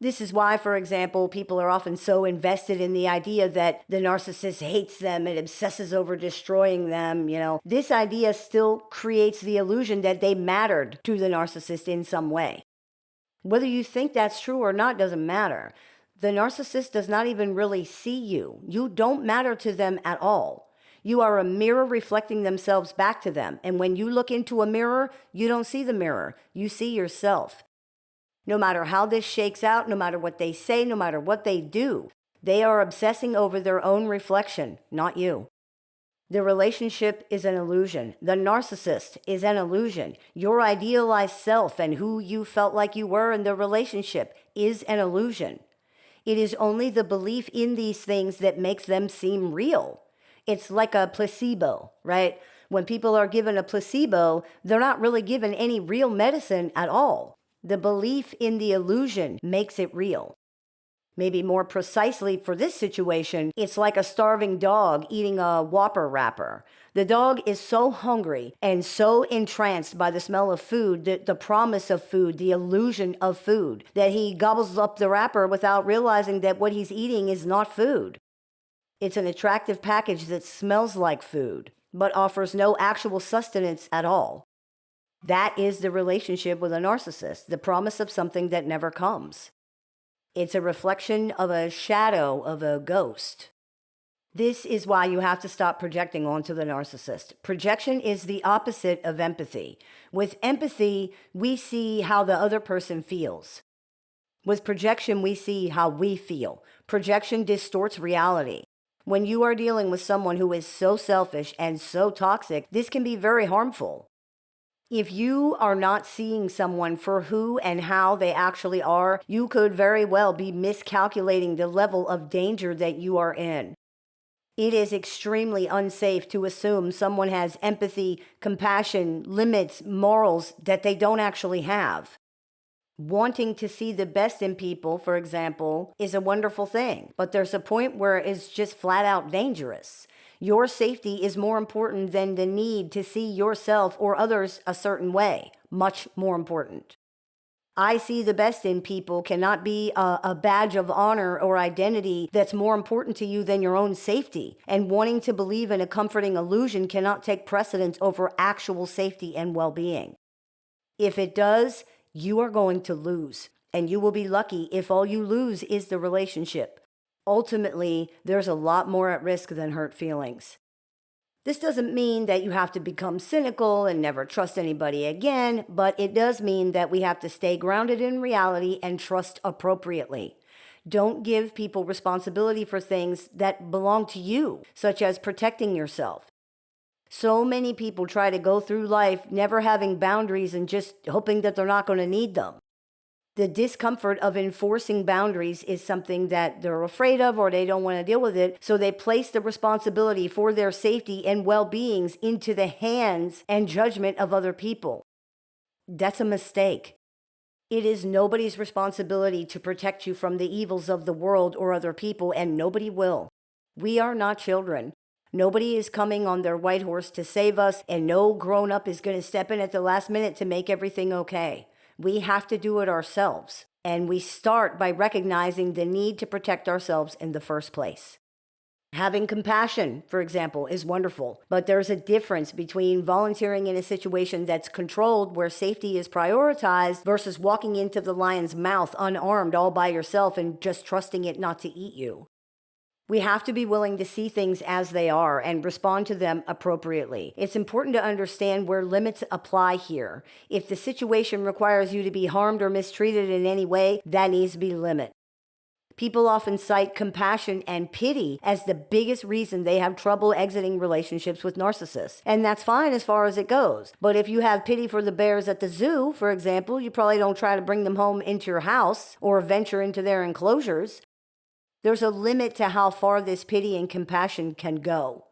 This is why, for example, people are often so invested in the idea that the narcissist hates them and obsesses over destroying them. This idea still creates the illusion that they mattered to the narcissist in some way. Whether you think that's true or not doesn't matter. The narcissist does not even really see you. You don't matter to them at all. You are a mirror reflecting themselves back to them. And when you look into a mirror, you don't see the mirror. You see yourself. No matter how this shakes out, no matter what they say, no matter what they do, they are obsessing over their own reflection, not you. The relationship is an illusion. The narcissist is an illusion. Your idealized self and who you felt like you were in the relationship is an illusion. It is only the belief in these things that makes them seem real. It's like a placebo, right? When people are given a placebo, they're not really given any real medicine at all. The belief in the illusion makes it real. Maybe more precisely for this situation, it's like a starving dog eating a Whopper wrapper. The dog is so hungry and so entranced by the smell of food, the promise of food, the illusion of food, that he gobbles up the wrapper without realizing that what he's eating is not food. It's an attractive package that smells like food, but offers no actual sustenance at all. That is the relationship with a narcissist, the promise of something that never comes. It's a reflection of a shadow of a ghost. This is why you have to stop projecting onto the narcissist. Projection is the opposite of empathy. With empathy, we see how the other person feels. With projection, we see how we feel. Projection distorts reality. When you are dealing with someone who is so selfish and so toxic, this can be very harmful. If you are not seeing someone for who and how they actually are, you could very well be miscalculating the level of danger that you are in. It is extremely unsafe to assume someone has empathy, compassion, limits, morals that they don't actually have. Wanting to see the best in people, for example, is a wonderful thing, but there's a point where it's just flat out dangerous. Your safety is more important than the need to see yourself or others a certain way. Much more important. I see the best in people cannot be a badge of honor or identity that's more important to you than your own safety. And wanting to believe in a comforting illusion cannot take precedence over actual safety and well-being. If it does, you are going to lose. And you will be lucky if all you lose is the relationship. Ultimately, there's a lot more at risk than hurt feelings. This doesn't mean that you have to become cynical and never trust anybody again, but it does mean that we have to stay grounded in reality and trust appropriately. Don't give people responsibility for things that belong to you, such as protecting yourself. So many people try to go through life never having boundaries and just hoping that they're not going to need them. The discomfort of enforcing boundaries is something that they're afraid of or they don't want to deal with it, so they place the responsibility for their safety and well-beings into the hands and judgment of other people. That's a mistake. It is nobody's responsibility to protect you from the evils of the world or other people, and nobody will. We are not children. Nobody is coming on their white horse to save us, and no grown-up is going to step in at the last minute to make everything okay. We have to do it ourselves, and we start by recognizing the need to protect ourselves in the first place. Having compassion, for example, is wonderful, but there's a difference between volunteering in a situation that's controlled where safety is prioritized versus walking into the lion's mouth unarmed all by yourself and just trusting it not to eat you. We have to be willing to see things as they are and respond to them appropriately. It's important to understand where limits apply here. If the situation requires you to be harmed or mistreated in any way, that needs to be limit. People often cite compassion and pity as the biggest reason they have trouble exiting relationships with narcissists. And that's fine as far as it goes. But if you have pity for the bears at the zoo, for example, you probably don't try to bring them home into your house or venture into their enclosures. There's a limit to how far this pity and compassion can go.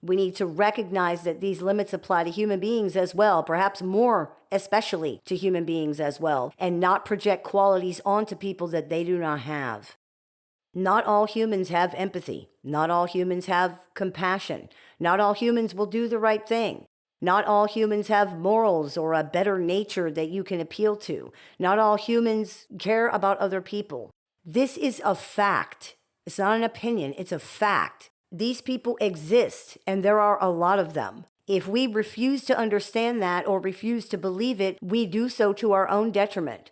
We need to recognize that these limits apply to human beings as well, perhaps more especially to human beings as well, and not project qualities onto people that they do not have. Not all humans have empathy. Not all humans have compassion. Not all humans will do the right thing. Not all humans have morals or a better nature that you can appeal to. Not all humans care about other people. This is a fact. It's not an opinion, it's a fact. These people exist, and there are a lot of them. If we refuse to understand that or refuse to believe it, we do so to our own detriment.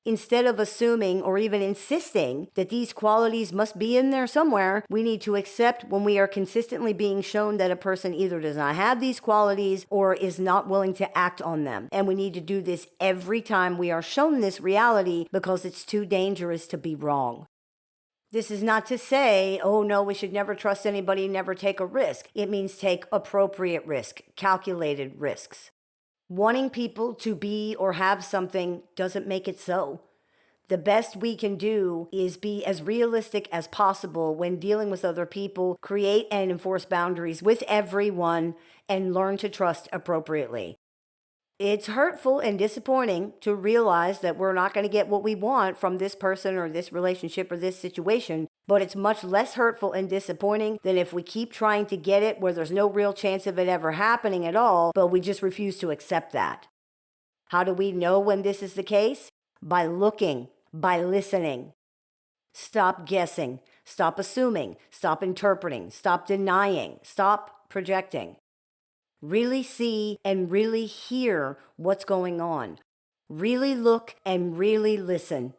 Instead of assuming or even insisting that these qualities must be in there somewhere, we need to accept when we are consistently being shown that a person either does not have these qualities or is not willing to act on them. And we need to do this every time we are shown this reality because it's too dangerous to be wrong. This is not to say, oh no, we should never trust anybody, never take a risk. It means take appropriate risk, calculated risks. Wanting people to be or have something doesn't make it so. The best we can do is be as realistic as possible when dealing with other people, create and enforce boundaries with everyone, and learn to trust appropriately. It's hurtful and disappointing to realize that we're not going to get what we want from this person or this relationship or this situation, but it's much less hurtful and disappointing than if we keep trying to get it where there's no real chance of it ever happening at all, but we just refuse to accept that. How do we know when this is the case? By looking, by listening. Stop guessing, stop assuming, stop interpreting, stop denying, stop projecting. Really see and really hear what's going on. Really look and really listen.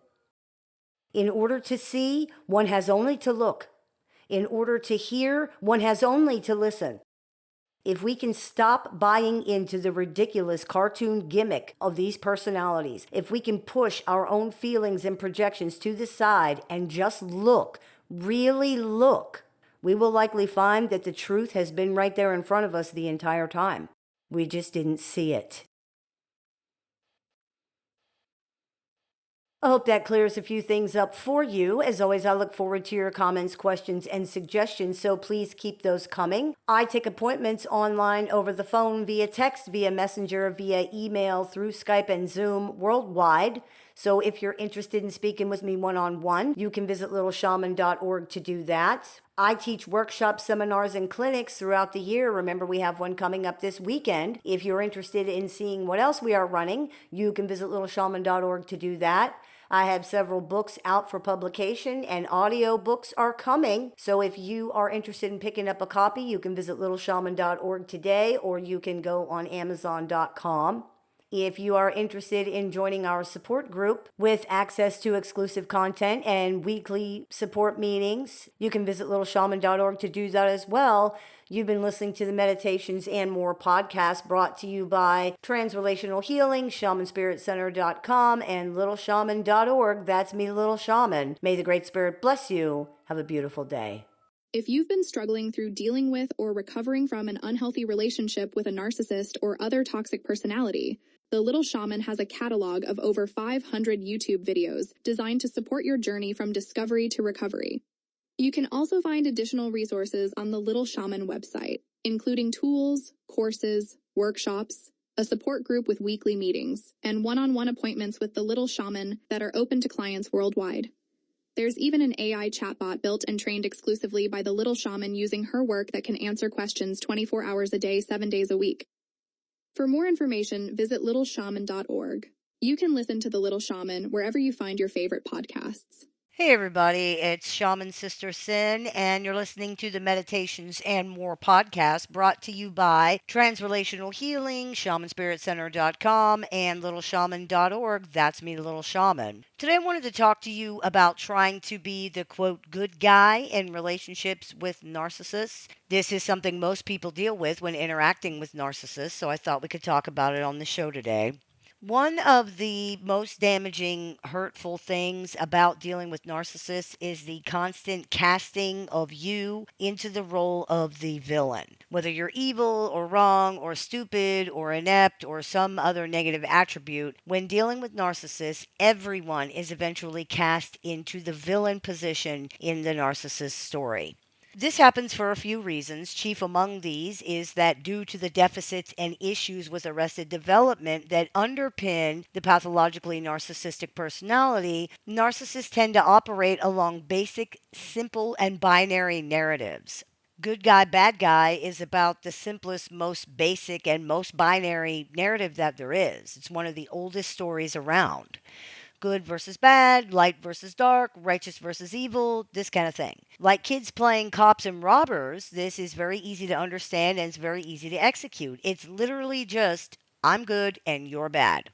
In order to see, one has only to look. In order to hear, one has only to listen. If we can stop buying into the ridiculous cartoon gimmick of these personalities, if we can push our own feelings and projections to the side and just look, really look, we will likely find that the truth has been right there in front of us the entire time. We just didn't see it. I hope that clears a few things up for you. As always, I look forward to your comments, questions, and suggestions, so please keep those coming. I take appointments online, over the phone, via text, via messenger, via email, through Skype and Zoom worldwide. So if you're interested in speaking with me one-on-one, you can visit littleshaman.org to do that. I teach workshops, seminars, and clinics throughout the year. Remember, we have one coming up this weekend. If you're interested in seeing what else we are running, you can visit littleshaman.org to do that. I have several books out for publication, and audio books are coming. So if you are interested in picking up a copy, you can visit littleshaman.org today, or you can go on amazon.com. If you are interested in joining our support group with access to exclusive content and weekly support meetings, you can visit littleshaman.org to do that as well. You've been listening to the Meditations and More podcast, brought to you by Transrelational Healing, shamanspiritcenter.com, and littleshaman.org. That's me, Little Shaman. May the Great Spirit bless you. Have a beautiful day. If you've been struggling through dealing with or recovering from an unhealthy relationship with a narcissist or other toxic personality, the Little Shaman has a catalog of over 500 YouTube videos designed to support your journey from discovery to recovery. You can also find additional resources on the Little Shaman website, including tools, courses, workshops, a support group with weekly meetings, and one-on-one appointments with the Little Shaman that are open to clients worldwide. There's even an AI chatbot built and trained exclusively by the Little Shaman using her work that can answer questions 24 hours a day, 7 days a week. For more information, visit littleshaman.org. You can listen to The Little Shaman wherever you find your favorite podcasts. Hey everybody, it's Shaman Sister Sin, and you're listening to the Meditations and More podcast, brought to you by Transrelational Healing, shamanspiritcenter.com, and littleshaman.org. That's me, Little Shaman. Today I wanted to talk to you about trying to be the, quote, good guy in relationships with narcissists. This is something most people deal with when interacting with narcissists, so I thought we could talk about it on the show today. One of the most damaging, hurtful things about dealing with narcissists is the constant casting of you into the role of the villain. Whether you're evil or wrong or stupid or inept or some other negative attribute, when dealing with narcissists, everyone is eventually cast into the villain position in the narcissist story. This happens for a few reasons. Chief among these is that due to the deficits and issues with arrested development that underpin the pathologically narcissistic personality, narcissists tend to operate along basic, simple, and binary narratives. Good guy, bad guy is about the simplest, most basic, and most binary narrative that there is. It's one of the oldest stories around. Good versus bad, light versus dark, righteous versus evil, this kind of thing. Like kids playing cops and robbers, this is very easy to understand and it's very easy to execute. It's literally just, I'm good and you're bad.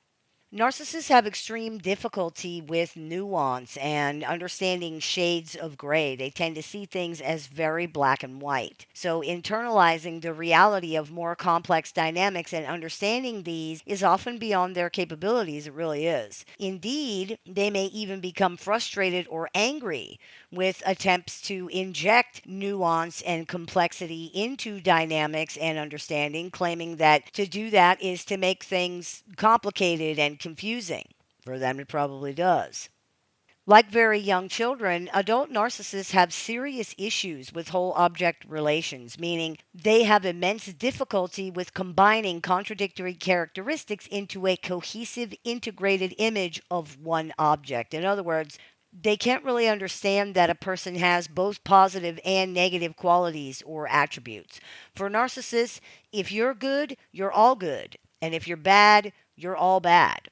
Narcissists have extreme difficulty with nuance and understanding shades of gray. They tend to see things as very black and white. So, internalizing the reality of more complex dynamics and understanding these is often beyond their capabilities. It really is. Indeed, they may even become frustrated or angry with attempts to inject nuance and complexity into dynamics and understanding, claiming that to do that is to make things complicated and confusing. For them, it probably does. Like very young children, adult narcissists have serious issues with whole object relations, meaning they have immense difficulty with combining contradictory characteristics into a cohesive, integrated image of one object. In other words, they can't really understand that a person has both positive and negative qualities or attributes. For narcissists, if you're good, you're all good. And if you're bad, you're all bad.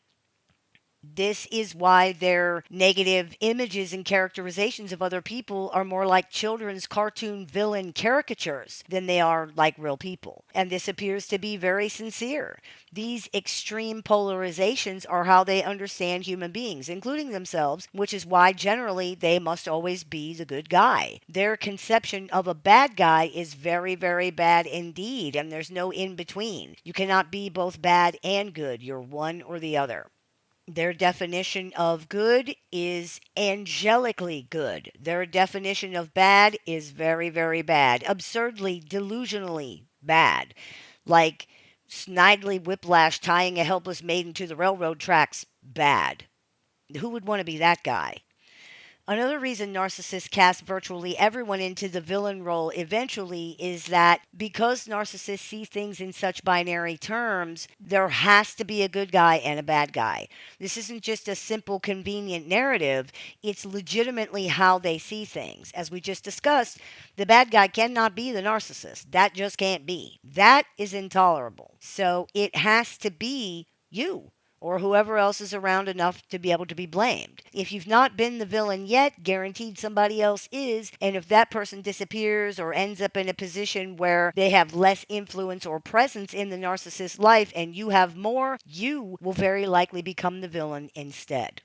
This is why their negative images and characterizations of other people are more like children's cartoon villain caricatures than they are like real people. And this appears to be very sincere. These extreme polarizations are how they understand human beings, including themselves, which is why generally they must always be the good guy. Their conception of a bad guy is very, very bad indeed, and there's no in between. You cannot be both bad and good, you're one or the other. Their definition of good is angelically good. Their definition of bad is very, very bad. Absurdly, delusionally bad. Like snidely whiplash tying a helpless maiden to the railroad tracks, bad. Who would want to be that guy? Another reason narcissists cast virtually everyone into the villain role eventually is that because narcissists see things in such binary terms, there has to be a good guy and a bad guy. This isn't just a simple, convenient narrative, it's legitimately how they see things. As we just discussed, the bad guy cannot be the narcissist. That just can't be. That is intolerable. So it has to be you or whoever else is around enough to be able to be blamed. If you've not been the villain yet, guaranteed somebody else is, and if that person disappears or ends up in a position where they have less influence or presence in the narcissist's life and you have more, you will very likely become the villain instead.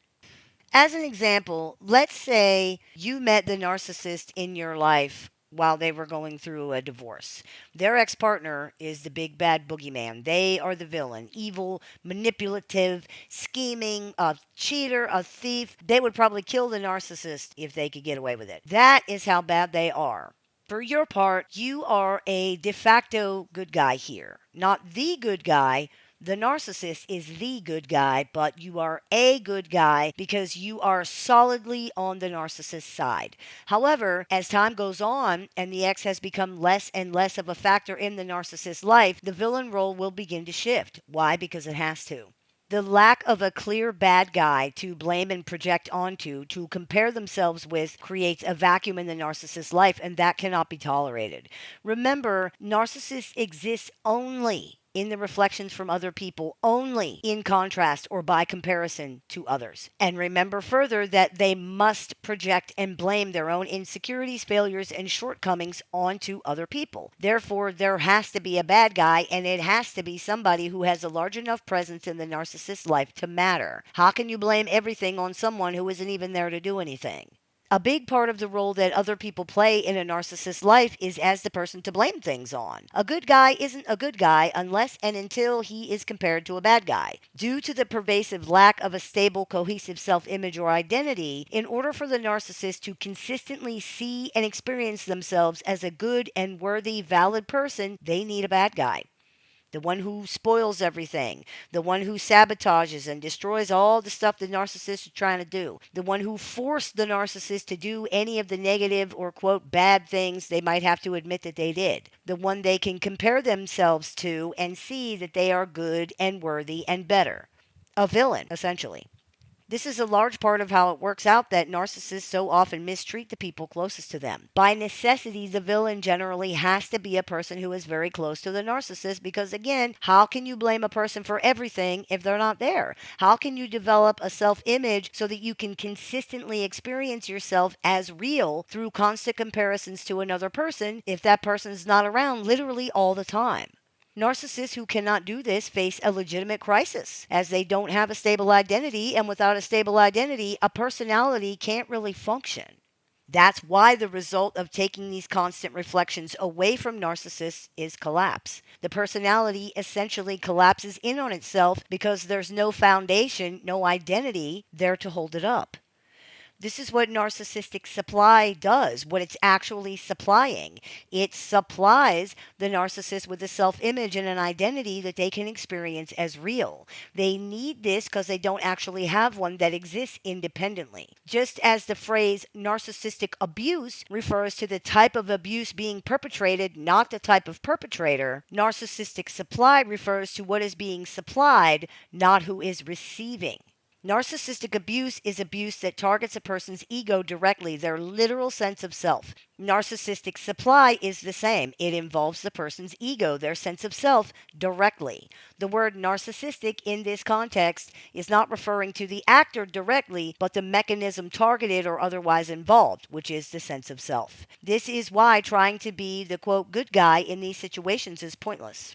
As an example, let's say you met the narcissist in your life while they were going through a divorce. Their ex partner is the big bad boogeyman. They are the villain, evil, manipulative, scheming, a cheater, a thief. They would probably kill the narcissist if they could get away with it. That is how bad they are. For your part, you are a de facto good guy here. Not the good guy. The narcissist is the good guy, but you are a good guy because you are solidly on the narcissist side. However, as time goes on and the ex has become less and less of a factor in the narcissist's life, the villain role will begin to shift. Why? Because it has to. The lack of a clear bad guy to blame and project onto, to compare themselves with, creates a vacuum in the narcissist's life, and that cannot be tolerated. Remember, narcissists exist only in the reflections from other people, only in contrast or by comparison to others. And remember further that they must project and blame their own insecurities, failures, and shortcomings onto other people. Therefore, there has to be a bad guy, and it has to be somebody who has a large enough presence in the narcissist's life to matter. How can you blame everything on someone who isn't even there to do anything? A big part of the role that other people play in a narcissist's life is as the person to blame things on. A good guy isn't a good guy unless and until he is compared to a bad guy. Due to the pervasive lack of a stable, cohesive self-image or identity, in order for the narcissist to consistently see and experience themselves as a good and worthy, valid person, they need a bad guy. The one who spoils everything, the one who sabotages and destroys all the stuff the narcissist is trying to do, the one who forced the narcissist to do any of the negative or quote bad things they might have to admit that they did, the one they can compare themselves to and see that they are good and worthy and better. A villain, essentially. This is a large part of how it works out that narcissists so often mistreat the people closest to them. By necessity, the villain generally has to be a person who is very close to the narcissist because, again, how can you blame a person for everything if they're not there? How can you develop a self-image so that you can consistently experience yourself as real through constant comparisons to another person if that person is not around literally all the time? Narcissists who cannot do this face a legitimate crisis as they don't have a stable identity, and without a stable identity, a personality can't really function. That's why the result of taking these constant reflections away from narcissists is collapse. The personality essentially collapses in on itself because there's no foundation, no identity there to hold it up. This is what narcissistic supply does, what it's actually supplying. It supplies the narcissist with a self image and an identity that they can experience as real. They need this because they don't actually have one that exists independently. Just as the phrase narcissistic abuse refers to the type of abuse being perpetrated, not the type of perpetrator, narcissistic supply refers to what is being supplied, not who is receiving. Narcissistic abuse is abuse that targets a person's ego directly, their literal sense of self. Narcissistic supply is the same. It involves the person's ego, their sense of self, directly. The word narcissistic in this context is not referring to the actor directly, but the mechanism targeted or otherwise involved, which is the sense of self. This is why trying to be the quote good guy in these situations is pointless.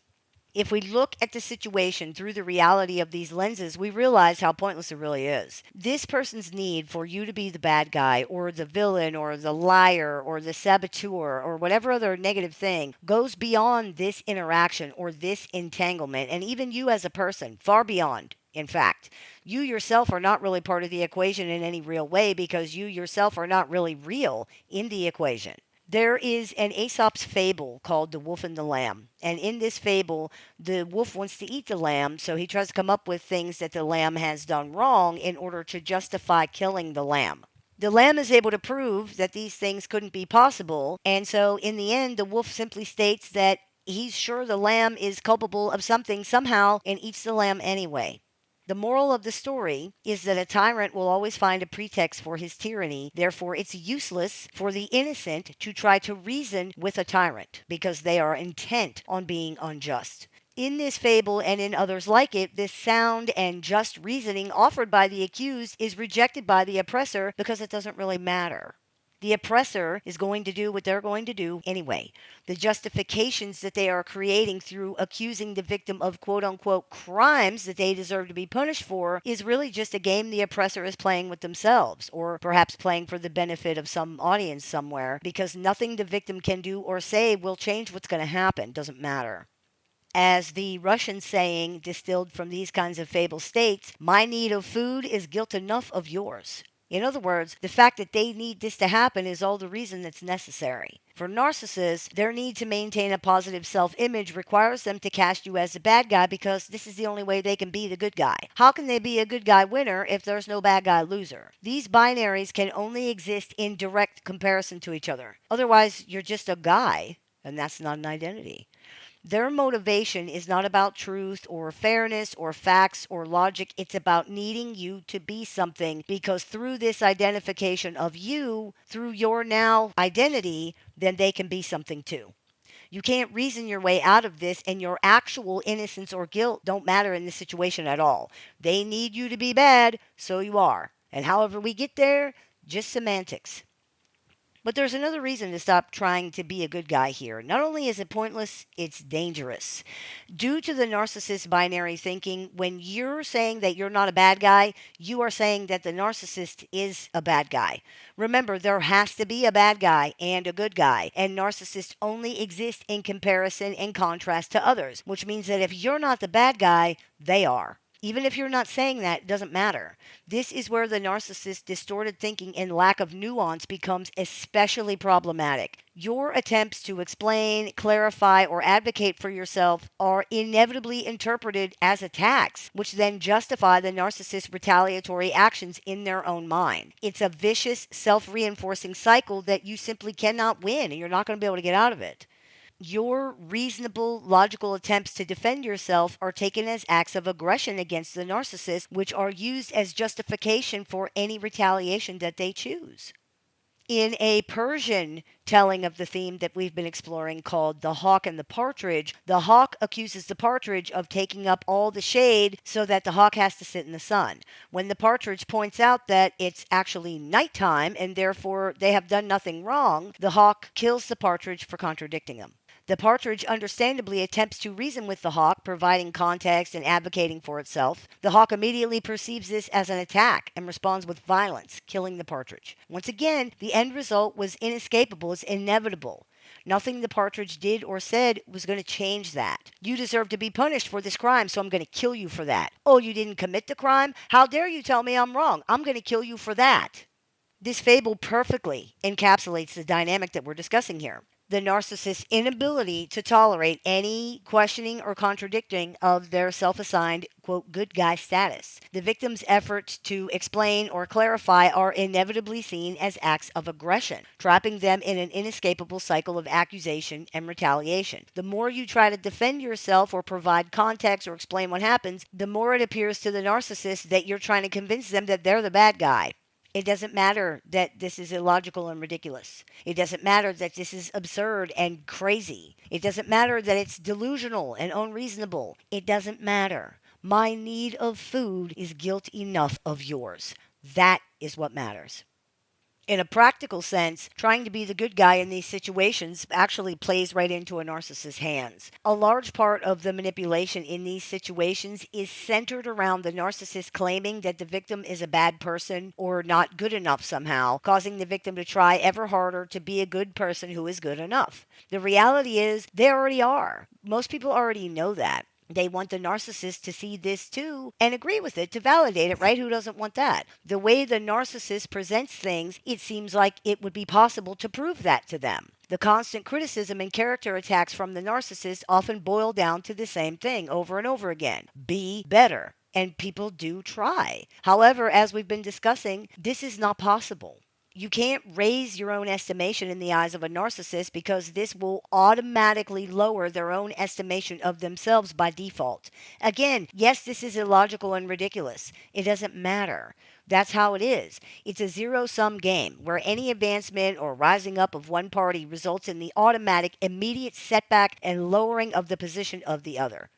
If we look at the situation through the reality of these lenses, we realize how pointless it really is. This person's need for you to be the bad guy or the villain or the liar or the saboteur or whatever other negative thing goes beyond this interaction or this entanglement, and even you as a person, far beyond. In fact, you yourself are not really part of the equation in any real way because you yourself are not really real in the equation. There is an Aesop's fable called The Wolf and the Lamb. And in this fable, the wolf wants to eat the lamb, so he tries to come up with things that the lamb has done wrong in order to justify killing the lamb. The lamb is able to prove that these things couldn't be possible, and so in the end, the wolf simply states that he's sure the lamb is culpable of something somehow and eats the lamb anyway. The moral of the story is that a tyrant will always find a pretext for his tyranny. Therefore, it's useless for the innocent to try to reason with a tyrant because they are intent on being unjust. In this fable and in others like it, this sound and just reasoning offered by the accused is rejected by the oppressor because it doesn't really matter. The oppressor is going to do what they're going to do anyway. The justifications that they are creating through accusing the victim of quote unquote crimes that they deserve to be punished for is really just a game the oppressor is playing with themselves, or perhaps playing for the benefit of some audience somewhere, because nothing the victim can do or say will change what's going to happen. Doesn't matter. As the Russian saying distilled from these kinds of fables states, my need of food is guilt enough of yours. In other words, the fact that they need this to happen is all the reason that's necessary. For narcissists, their need to maintain a positive self-image requires them to cast you as the bad guy because this is the only way they can be the good guy. How can they be a good guy winner if there's no bad guy loser? These binaries can only exist in direct comparison to each other. Otherwise, you're just a guy, and that's not an identity. Their motivation is not about truth or fairness or facts or logic. It's about needing you to be something because through this identification of you, through your now identity, then they can be something too. You can't reason your way out of this, and your actual innocence or guilt don't matter in this situation at all. They need you to be bad, so you are. And however we get there, just semantics. But there's another reason to stop trying to be a good guy here. Not only is it pointless, it's dangerous. Due to the narcissist binary thinking, when you're saying that you're not a bad guy, you are saying that the narcissist is a bad guy. Remember, there has to be a bad guy and a good guy, and narcissists only exist in comparison and contrast to others, which means that if you're not the bad guy, they are. Even if you're not saying that, it doesn't matter. This is where the narcissist's distorted thinking and lack of nuance becomes especially problematic. Your attempts to explain, clarify, or advocate for yourself are inevitably interpreted as attacks, which then justify the narcissist's retaliatory actions in their own mind. It's a vicious, self-reinforcing cycle that you simply cannot win, and you're not going to be able to get out of it. Your reasonable, logical attempts to defend yourself are taken as acts of aggression against the narcissist, which are used as justification for any retaliation that they choose. In a Persian telling of the theme that we've been exploring called The Hawk and the Partridge, the hawk accuses the partridge of taking up all the shade so that the hawk has to sit in the sun. When the partridge points out that it's actually nighttime and therefore they have done nothing wrong, the hawk kills the partridge for contradicting him. The partridge understandably attempts to reason with the hawk, providing context and advocating for itself. The hawk immediately perceives this as an attack and responds with violence, killing the partridge. Once again, the end result was inescapable, it's inevitable. Nothing the partridge did or said was going to change that. You deserve to be punished for this crime, so I'm going to kill you for that. Oh, you didn't commit the crime? How dare you tell me I'm wrong? I'm going to kill you for that. This fable perfectly encapsulates the dynamic that we're discussing here. The narcissist's inability to tolerate any questioning or contradicting of their self assigned, quote, good guy status. The victim's efforts to explain or clarify are inevitably seen as acts of aggression, trapping them in an inescapable cycle of accusation and retaliation. The more you try to defend yourself or provide context or explain what happens, the more it appears to the narcissist that you're trying to convince them that they're the bad guy. It doesn't matter that this is illogical and ridiculous. It doesn't matter that this is absurd and crazy. It doesn't matter that it's delusional and unreasonable. It doesn't matter. My need of food is guilt enough of yours. That is what matters. In a practical sense, trying to be the good guy in these situations actually plays right into a narcissist's hands. A large part of the manipulation in these situations is centered around the narcissist claiming that the victim is a bad person or not good enough somehow, causing the victim to try ever harder to be a good person who is good enough. The reality is they already are. Most people already know that. They want the narcissist to see this too and agree with it, to validate it, right? Who doesn't want that? The way the narcissist presents things, it seems like it would be possible to prove that to them. The constant criticism and character attacks from the narcissist often boil down to the same thing over and over again. Be better. And people do try. However, as we've been discussing, this is not possible. You can't raise your own estimation in the eyes of a narcissist because this will automatically lower their own estimation of themselves by default. Again, yes, this is illogical and ridiculous. It doesn't matter. That's how it is. It's a zero-sum game where any advancement or rising up of one party results in the automatic, immediate setback and lowering of the position of the other.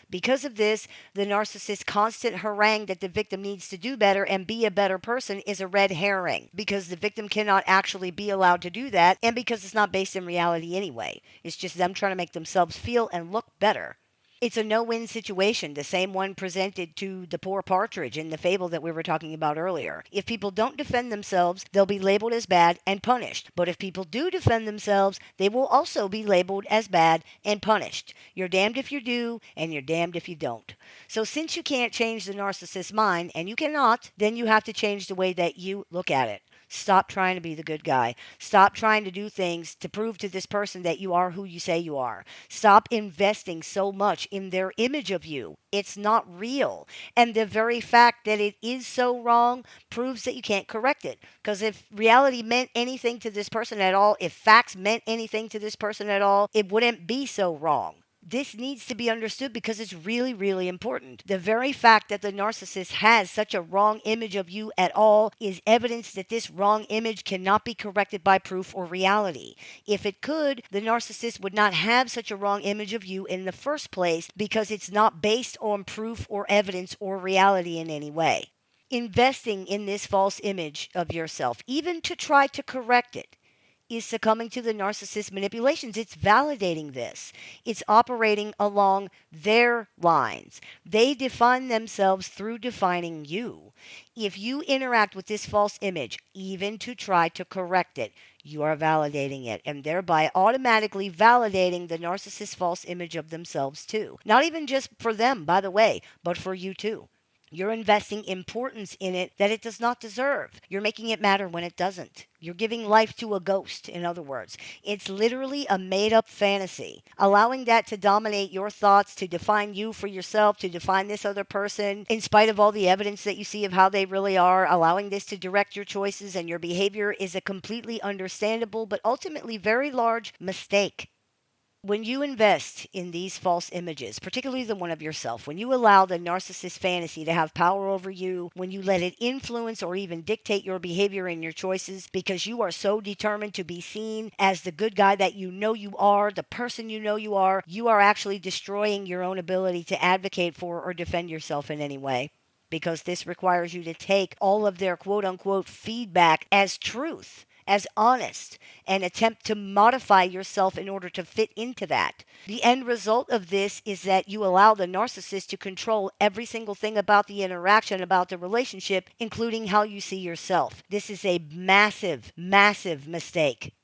Because of this, the narcissist's constant harangue that the victim needs to do better and be a better person is a red herring, because the victim cannot actually be allowed to do that, and because it's not based in reality anyway. It's just them trying to make themselves feel and look better. It's a no-win situation, the same one presented to the poor partridge in the fable that we were talking about earlier. If people don't defend themselves, they'll be labeled as bad and punished. But if people do defend themselves, they will also be labeled as bad and punished. You're damned if you do, and you're damned if you don't. So since you can't change the narcissist's mind, and you cannot, then you have to change the way that you look at it. Stop trying to be the good guy. Stop trying to do things to prove to this person that you are who you say you are. Stop investing so much in their image of you. It's not real. And the very fact that it is so wrong proves that you can't correct it. Because if reality meant anything to this person at all, if facts meant anything to this person at all, it wouldn't be so wrong. This needs to be understood because it's really, really important. The very fact that the narcissist has such a wrong image of you at all is evidence that this wrong image cannot be corrected by proof or reality. If it could, the narcissist would not have such a wrong image of you in the first place because it's not based on proof or evidence or reality in any way. Investing in this false image of yourself, even to try to correct it, is succumbing to the narcissist's manipulations. It's validating this. It's operating along their lines. They define themselves through defining you. If you interact with this false image, even to try to correct it, you are validating it and thereby automatically validating the narcissist's false image of themselves too. Not even just for them, by the way, but for you too. You're investing importance in it that it does not deserve. You're making it matter when it doesn't. You're giving life to a ghost, in other words. It's literally a made-up fantasy. Allowing that to dominate your thoughts, to define you for yourself, to define this other person, in spite of all the evidence that you see of how they really are, allowing this to direct your choices and your behavior is a completely understandable but ultimately very large mistake. When you invest in these false images, particularly the one of yourself, when you allow the narcissist fantasy to have power over you, when you let it influence or even dictate your behavior and your choices because you are so determined to be seen as the good guy that you know you are, the person you know you are actually destroying your own ability to advocate for or defend yourself in any way. Because this requires you to take all of their quote unquote feedback as truth, as honest, and attempt to modify yourself in order to fit into that. The end result of this is that you allow the narcissist to control every single thing about the interaction, about the relationship, including how you see yourself. This is a massive, massive mistake.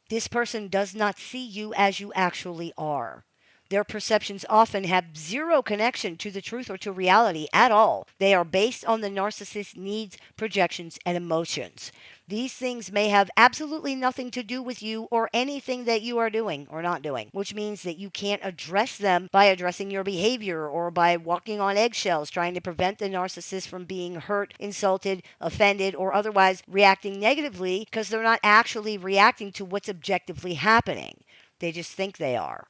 This person does not see you as you actually are. Their perceptions often have zero connection to the truth or to reality at all. They are based on the narcissist's needs, projections, and emotions. These things may have absolutely nothing to do with you or anything that you are doing or not doing, which means that you can't address them by addressing your behavior or by walking on eggshells, trying to prevent the narcissist from being hurt, insulted, offended, or otherwise reacting negatively, because they're not actually reacting to what's objectively happening. They just think they are.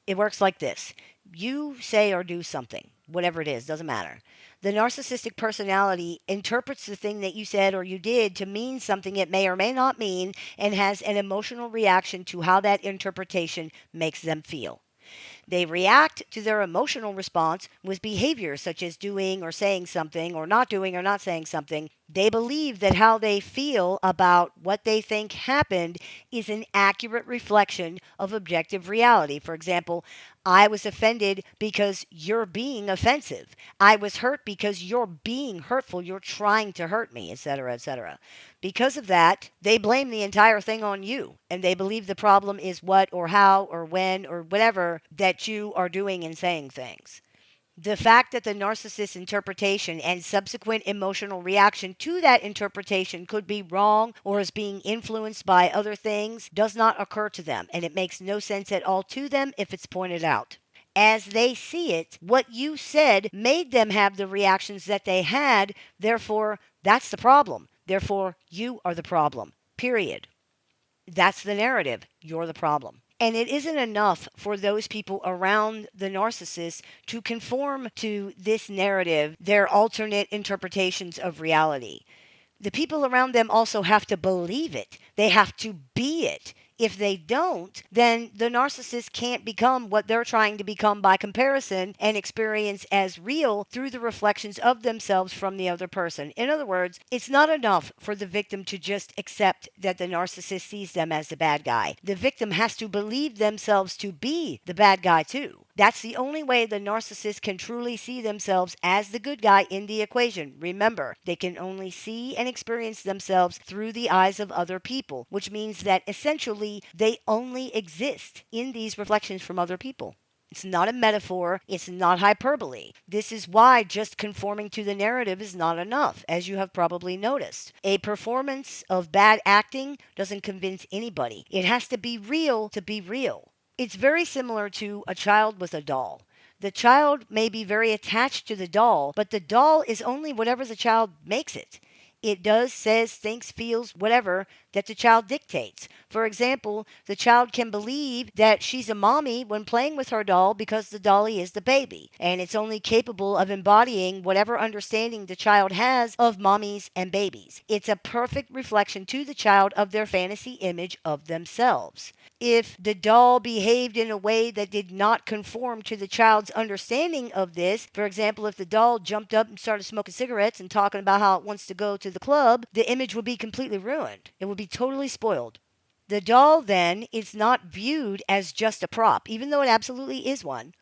It works like this. You say or do something, whatever it is, doesn't matter. The narcissistic personality interprets the thing that you said or you did to mean something it may or may not mean, and has an emotional reaction to how that interpretation makes them feel. They react to their emotional response with behavior such as doing or saying something, or not doing or not saying something. They believe that how they feel about what they think happened is an accurate reflection of objective reality. For example, I was offended because you're being offensive. I was hurt because you're being hurtful. You're trying to hurt me, etc., etc. Because of that, they blame the entire thing on you, and they believe the problem is what or how or when or whatever that you are doing and saying things. The fact that the narcissist's interpretation and subsequent emotional reaction to that interpretation could be wrong or is being influenced by other things does not occur to them, and it makes no sense at all to them if it's pointed out. As they see it, what you said made them have the reactions that they had, therefore, that's the problem. Therefore, you are the problem. Period. That's the narrative. You're the problem. And it isn't enough for those people around the narcissist to conform to this narrative, their alternate interpretations of reality. The people around them also have to believe it. They have to be it. If they don't, then the narcissist can't become what they're trying to become by comparison and experience as real through the reflections of themselves from the other person. In other words, it's not enough for the victim to just accept that the narcissist sees them as the bad guy. The victim has to believe themselves to be the bad guy too. That's the only way the narcissist can truly see themselves as the good guy in the equation. Remember, they can only see and experience themselves through the eyes of other people, which means that essentially they only exist in these reflections from other people. It's not a metaphor. It's not hyperbole. This is why just conforming to the narrative is not enough, as you have probably noticed. A performance of bad acting doesn't convince anybody. It has to be real to be real. It's very similar to a child with a doll. The child may be very attached to the doll, but the doll is only whatever the child makes it. It does, says, thinks, feels, whatever that the child dictates. For example, the child can believe that she's a mommy when playing with her doll because the dolly is the baby, and it's only capable of embodying whatever understanding the child has of mommies and babies. It's a perfect reflection to the child of their fantasy image of themselves. If the doll behaved in a way that did not conform to the child's understanding of this, for example, if the doll jumped up and started smoking cigarettes and talking about how it wants to go to the club, the image would be completely ruined. It would be totally spoiled. The doll then is not viewed as just a prop, even though it absolutely is one.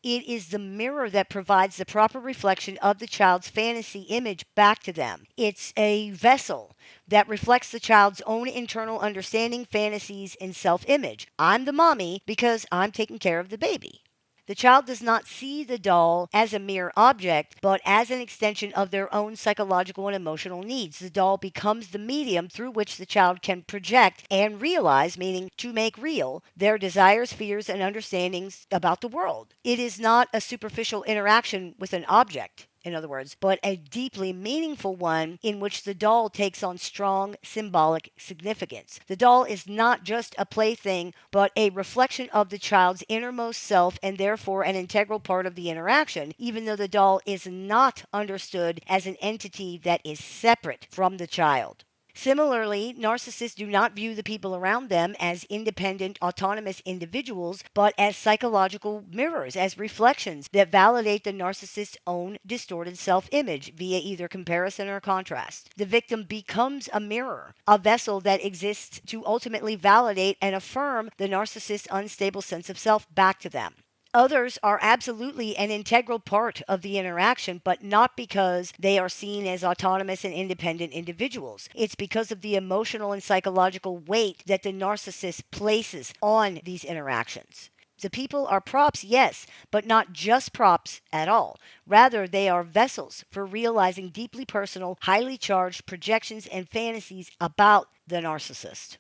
It is the mirror that provides the proper reflection of the child's fantasy image back to them. It's a vessel that reflects the child's own internal understanding, fantasies, and self-image. I'm the mommy because I'm taking care of the baby. The child does not see the doll as a mere object, but as an extension of their own psychological and emotional needs. The doll becomes the medium through which the child can project and realize, meaning to make real, their desires, fears, and understandings about the world. It is not a superficial interaction with an object, in other words, but a deeply meaningful one in which the doll takes on strong symbolic significance. The doll is not just a plaything, but a reflection of the child's innermost self and therefore an integral part of the interaction, even though the doll is not understood as an entity that is separate from the child. Similarly, narcissists do not view the people around them as independent, autonomous individuals, but as psychological mirrors, as reflections that validate the narcissist's own distorted self-image via either comparison or contrast. The victim becomes a mirror, a vessel that exists to ultimately validate and affirm the narcissist's unstable sense of self back to them. Others are absolutely an integral part of the interaction, but not because they are seen as autonomous and independent individuals. It's because of the emotional and psychological weight that the narcissist places on these interactions. The people are props, yes, but not just props at all. Rather, they are vessels for realizing deeply personal, highly charged projections and fantasies about the narcissist.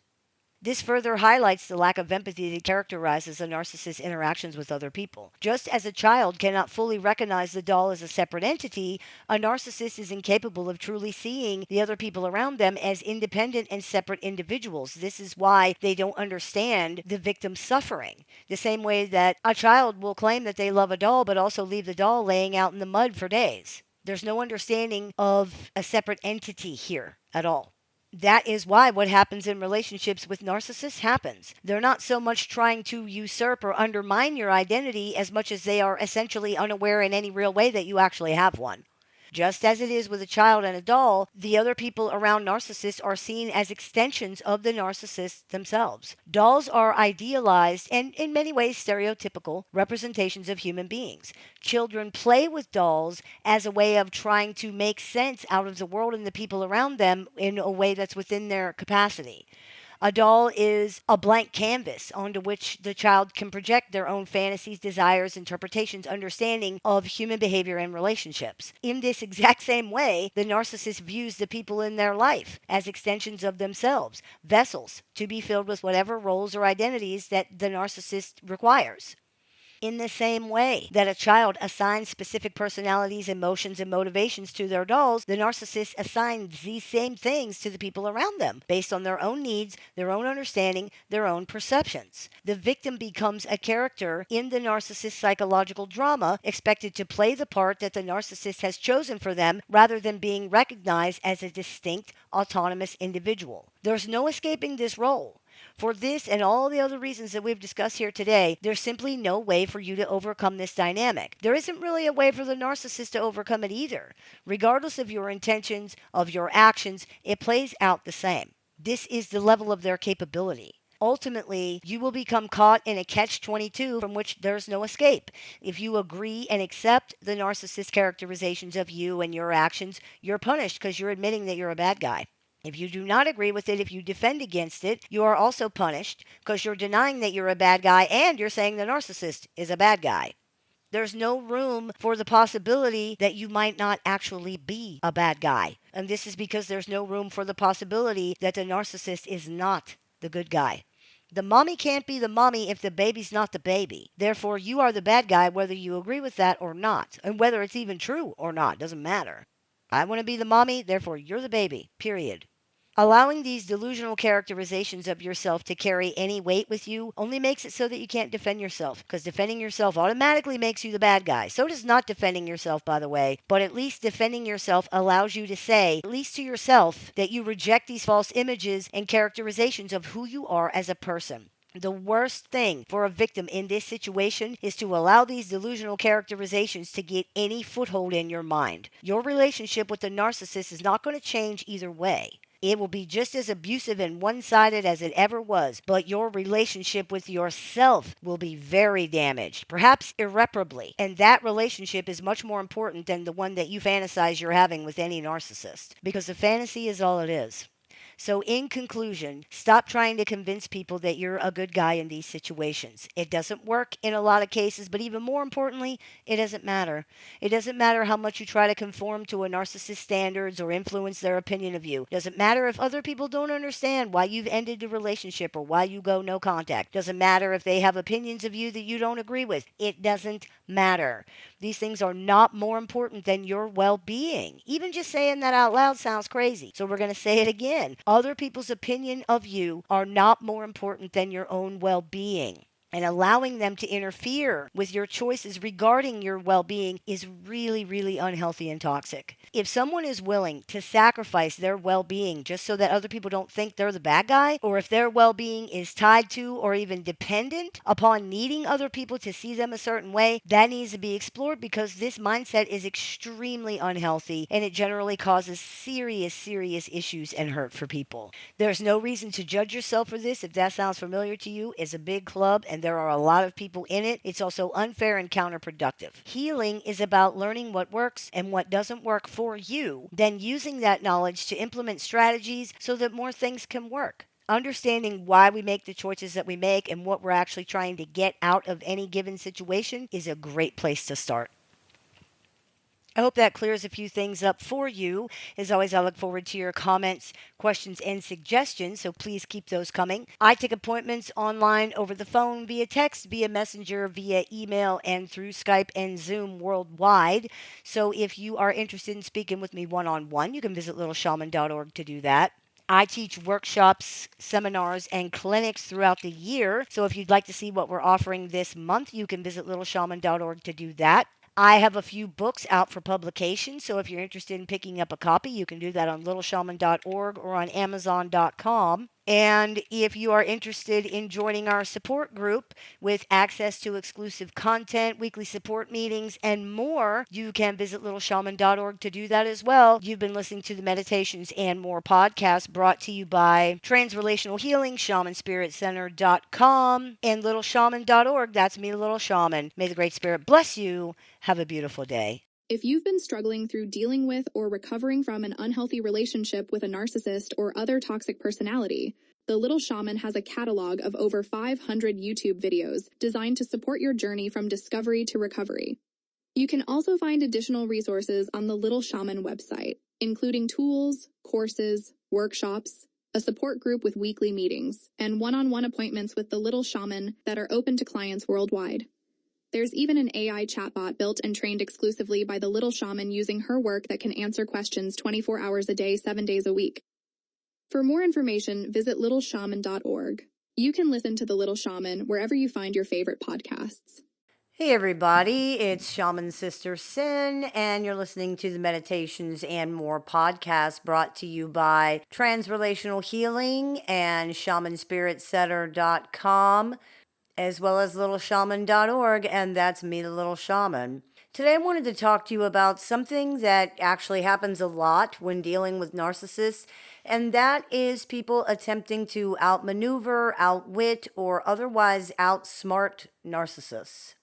This further highlights the lack of empathy that characterizes a narcissist's interactions with other people. Just as a child cannot fully recognize the doll as a separate entity, a narcissist is incapable of truly seeing the other people around them as independent and separate individuals. This is why they don't understand the victim's suffering. The same way that a child will claim that they love a doll, but also leave the doll laying out in the mud for days. There's no understanding of a separate entity here at all. That is why what happens in relationships with narcissists happens. They're not so much trying to usurp or undermine your identity as much as they are essentially unaware in any real way that you actually have one. Just as it is with a child and a doll, the other people around narcissists are seen as extensions of the narcissists themselves. Dolls are idealized and, in many ways, stereotypical representations of human beings. Children play with dolls as a way of trying to make sense out of the world and the people around them in a way that's within their capacity. A doll is a blank canvas onto which the child can project their own fantasies, desires, interpretations, understanding of human behavior and relationships. In this exact same way, the narcissist views the people in their life as extensions of themselves, vessels to be filled with whatever roles or identities that the narcissist requires. In the same way that a child assigns specific personalities, emotions, and motivations to their dolls, the narcissist assigns these same things to the people around them based on their own needs, their own understanding, their own perceptions. The victim becomes a character in the narcissist's psychological drama, expected to play the part that the narcissist has chosen for them rather than being recognized as a distinct, autonomous individual. There's no escaping this role. For this and all the other reasons that we've discussed here today, there's simply no way for you to overcome this dynamic. There isn't really a way for the narcissist to overcome it either. Regardless of your intentions, of your actions, it plays out the same. This is the level of their capability. Ultimately, you will become caught in a catch-22 from which there's no escape. If you agree and accept the narcissist characterizations of you and your actions, you're punished because you're admitting that you're a bad guy. If you do not agree with it, if you defend against it, you are also punished because you're denying that you're a bad guy and you're saying the narcissist is a bad guy. There's no room for the possibility that you might not actually be a bad guy. And this is because there's no room for the possibility that the narcissist is not the good guy. The mommy can't be the mommy if the baby's not the baby. Therefore, you are the bad guy whether you agree with that or not. And whether it's even true or not, doesn't matter. I want to be the mommy, therefore you're the baby, period. Allowing these delusional characterizations of yourself to carry any weight with you only makes it so that you can't defend yourself, because defending yourself automatically makes you the bad guy. So does not defending yourself, by the way, but at least defending yourself allows you to say, at least to yourself, that you reject these false images and characterizations of who you are as a person. The worst thing for a victim in this situation is to allow these delusional characterizations to get any foothold in your mind. Your relationship with the narcissist is not going to change either way. It will be just as abusive and one-sided as it ever was, but your relationship with yourself will be very damaged, perhaps irreparably. And that relationship is much more important than the one that you fantasize you're having with any narcissist, because the fantasy is all it is. So in conclusion, stop trying to convince people that you're a good guy in these situations. It doesn't work in a lot of cases, but even more importantly, it doesn't matter. It doesn't matter how much you try to conform to a narcissist's standards or influence their opinion of you. It doesn't matter if other people don't understand why you've ended the relationship or why you go no contact. It doesn't matter if they have opinions of you that you don't agree with. It doesn't matter. These things are not more important than your well-being. Even just saying that out loud sounds crazy. So we're going to say it again. Other people's opinion of you are not more important than your own well-being. And allowing them to interfere with your choices regarding your well-being is really, really unhealthy and toxic. If someone is willing to sacrifice their well-being just so that other people don't think they're the bad guy, or if their well-being is tied to or even dependent upon needing other people to see them a certain way, that needs to be explored, because this mindset is extremely unhealthy and it generally causes serious, serious issues and hurt for people. There's no reason to judge yourself for this. If that sounds familiar to you, it's a big club and there are a lot of people in it. It's also unfair and counterproductive. Healing is about learning what works and what doesn't work for you, then using that knowledge to implement strategies so that more things can work. Understanding why we make the choices that we make and what we're actually trying to get out of any given situation is a great place to start. I hope that clears a few things up for you. As always, I look forward to your comments, questions, and suggestions, so please keep those coming. I take appointments online, over the phone, via text, via messenger, via email, and through Skype and Zoom worldwide. So if you are interested in speaking with me one-on-one, you can visit littleshaman.org to do that. I teach workshops, seminars, and clinics throughout the year. So if you'd like to see what we're offering this month, you can visit littleshaman.org to do that. I have a few books out for publication, so if you're interested in picking up a copy, you can do that on littleshaman.org or on amazon.com. And if you are interested in joining our support group with access to exclusive content, weekly support meetings, and more, you can visit littleshaman.org to do that as well. You've been listening to the Meditations and More podcast brought to you by Transrelational Healing, shamanspiritcenter.com, and littleshaman.org. That's me, Little Shaman. May the Great Spirit bless you. Have a beautiful day. If you've been struggling through dealing with or recovering from an unhealthy relationship with a narcissist or other toxic personality, the Little Shaman has a catalog of over 500 YouTube videos designed to support your journey from discovery to recovery. You can also find additional resources on the Little Shaman website, including tools, courses, workshops, a support group with weekly meetings, and one-on-one appointments with the Little Shaman that are open to clients worldwide. There's even an AI chatbot built and trained exclusively by the Little Shaman using her work that can answer questions 24 hours a day, 7 days a week. For more information, visit littleshaman.org. You can listen to The Little Shaman wherever you find your favorite podcasts. Hey everybody, it's Shaman Sister Sin, and you're listening to the Meditations and More podcast brought to you by Transrelational Healing and shamanspiritcenter.com, as well as littleshaman.org, and that's me, the Little Shaman. Today I wanted to talk to you about something that actually happens a lot when dealing with narcissists, and that is people attempting to outmaneuver, outwit, or otherwise outsmart narcissists.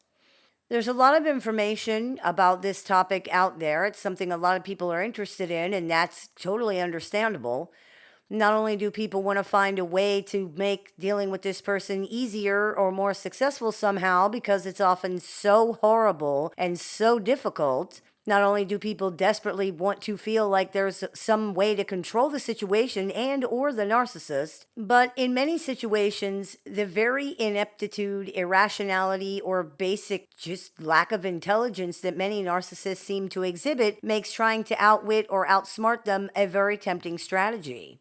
There's a lot of information about this topic out there. It's something a lot of people are interested in, and that's totally understandable. Not only do people want to find a way to make dealing with this person easier or more successful somehow because it's often so horrible and so difficult, not only do people desperately want to feel like there's some way to control the situation and or the narcissist, but in many situations, the very ineptitude, irrationality, or basic just lack of intelligence that many narcissists seem to exhibit makes trying to outwit or outsmart them a very tempting strategy.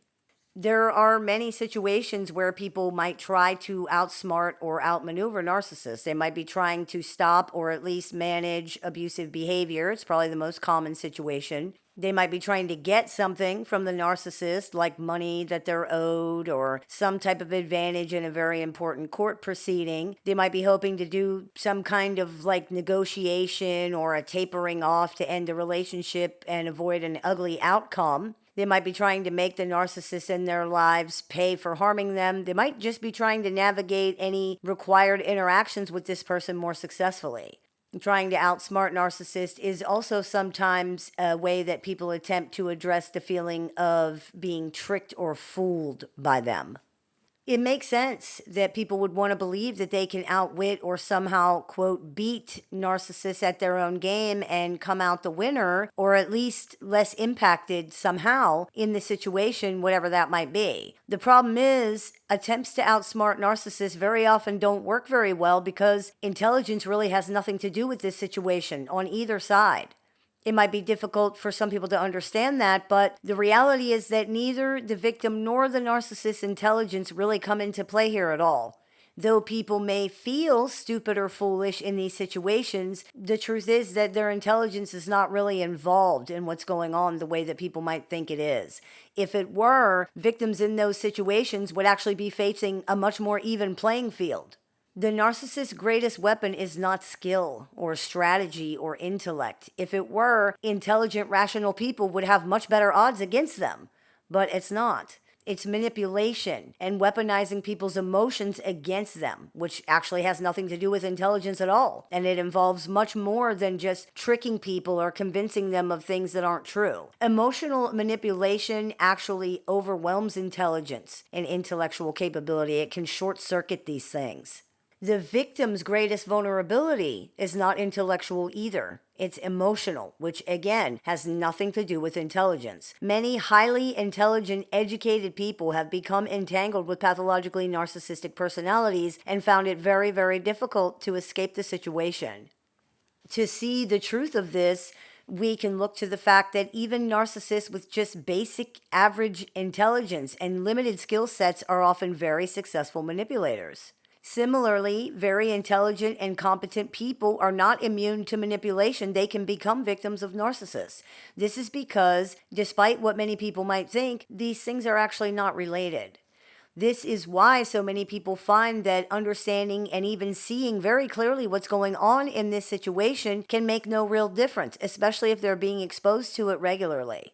There are many situations where people might try to outsmart or outmaneuver narcissists. They might be trying to stop or at least manage abusive behavior. It's probably the most common situation. They might be trying to get something from the narcissist, like money that they're owed or some type of advantage in a very important court proceeding. They might be hoping to do some kind of like negotiation or a tapering off to end the relationship and avoid an ugly outcome. They might be trying to make the narcissist in their lives pay for harming them. They might just be trying to navigate any required interactions with this person more successfully. Trying to outsmart narcissists is also sometimes a way that people attempt to address the feeling of being tricked or fooled by them. It makes sense that people would want to believe that they can outwit or somehow, quote, beat narcissists at their own game and come out the winner, or at least less impacted somehow in the situation, whatever that might be. The problem is, attempts to outsmart narcissists very often don't work very well because intelligence really has nothing to do with this situation on either side. It might be difficult for some people to understand that, but the reality is that neither the victim nor the narcissist's intelligence really come into play here at all. Though people may feel stupid or foolish in these situations, the truth is that their intelligence is not really involved in what's going on the way that people might think it is. If it were, victims in those situations would actually be facing a much more even playing field. The narcissist's greatest weapon is not skill or strategy or intellect. If it were, intelligent, rational people would have much better odds against them. But it's not. It's manipulation and weaponizing people's emotions against them, which actually has nothing to do with intelligence at all. And it involves much more than just tricking people or convincing them of things that aren't true. Emotional manipulation actually overwhelms intelligence and intellectual capability. It can short circuit these things. The victim's greatest vulnerability is not intellectual either. It's emotional, which again has nothing to do with intelligence. Many highly intelligent, educated people have become entangled with pathologically narcissistic personalities and found it very, very difficult to escape the situation. To see the truth of this, we can look to the fact that even narcissists with just basic average intelligence and limited skill sets are often very successful manipulators. Similarly, very intelligent and competent people are not immune to manipulation. They can become victims of narcissists. This is because, despite what many people might think, these things are actually not related. This is why so many people find that understanding and even seeing very clearly what's going on in this situation can make no real difference, especially if they're being exposed to it regularly.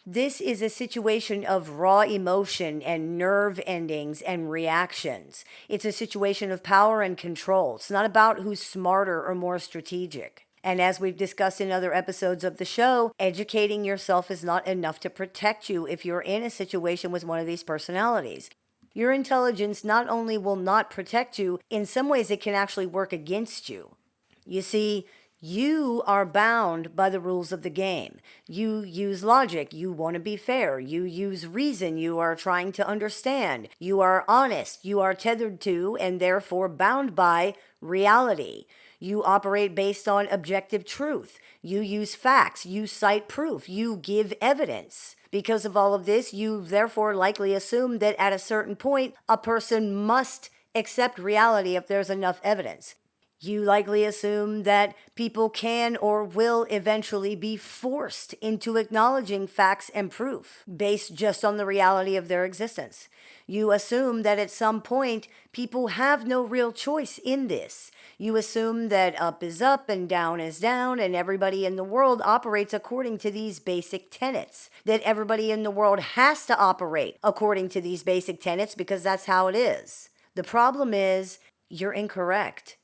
This is a situation of raw emotion and nerve endings and reactions. It's a situation of power and control. It's not about who's smarter or more strategic. And as we've discussed in other episodes of the show, educating yourself is not enough to protect you if you're in a situation with one of these personalities. Your intelligence not only will not protect you, in some ways it can actually work against you. You see, you are bound by the rules of the game. You use logic. You want to be fair. You use reason. You are trying to understand. You are honest. You are tethered to and therefore bound by reality. You operate based on objective truth. You use facts. You cite proof. You give evidence. Because of all of this, you therefore likely assume that at a certain point, a person must accept reality if there's enough evidence. You likely assume that people can or will eventually be forced into acknowledging facts and proof based just on the reality of their existence. You assume that at some point people have no real choice in this. You assume that up is up and down is down, and everybody in the world operates according to these basic tenets. That everybody in the world has to operate according to these basic tenets because that's how it is. The problem is, you're incorrect.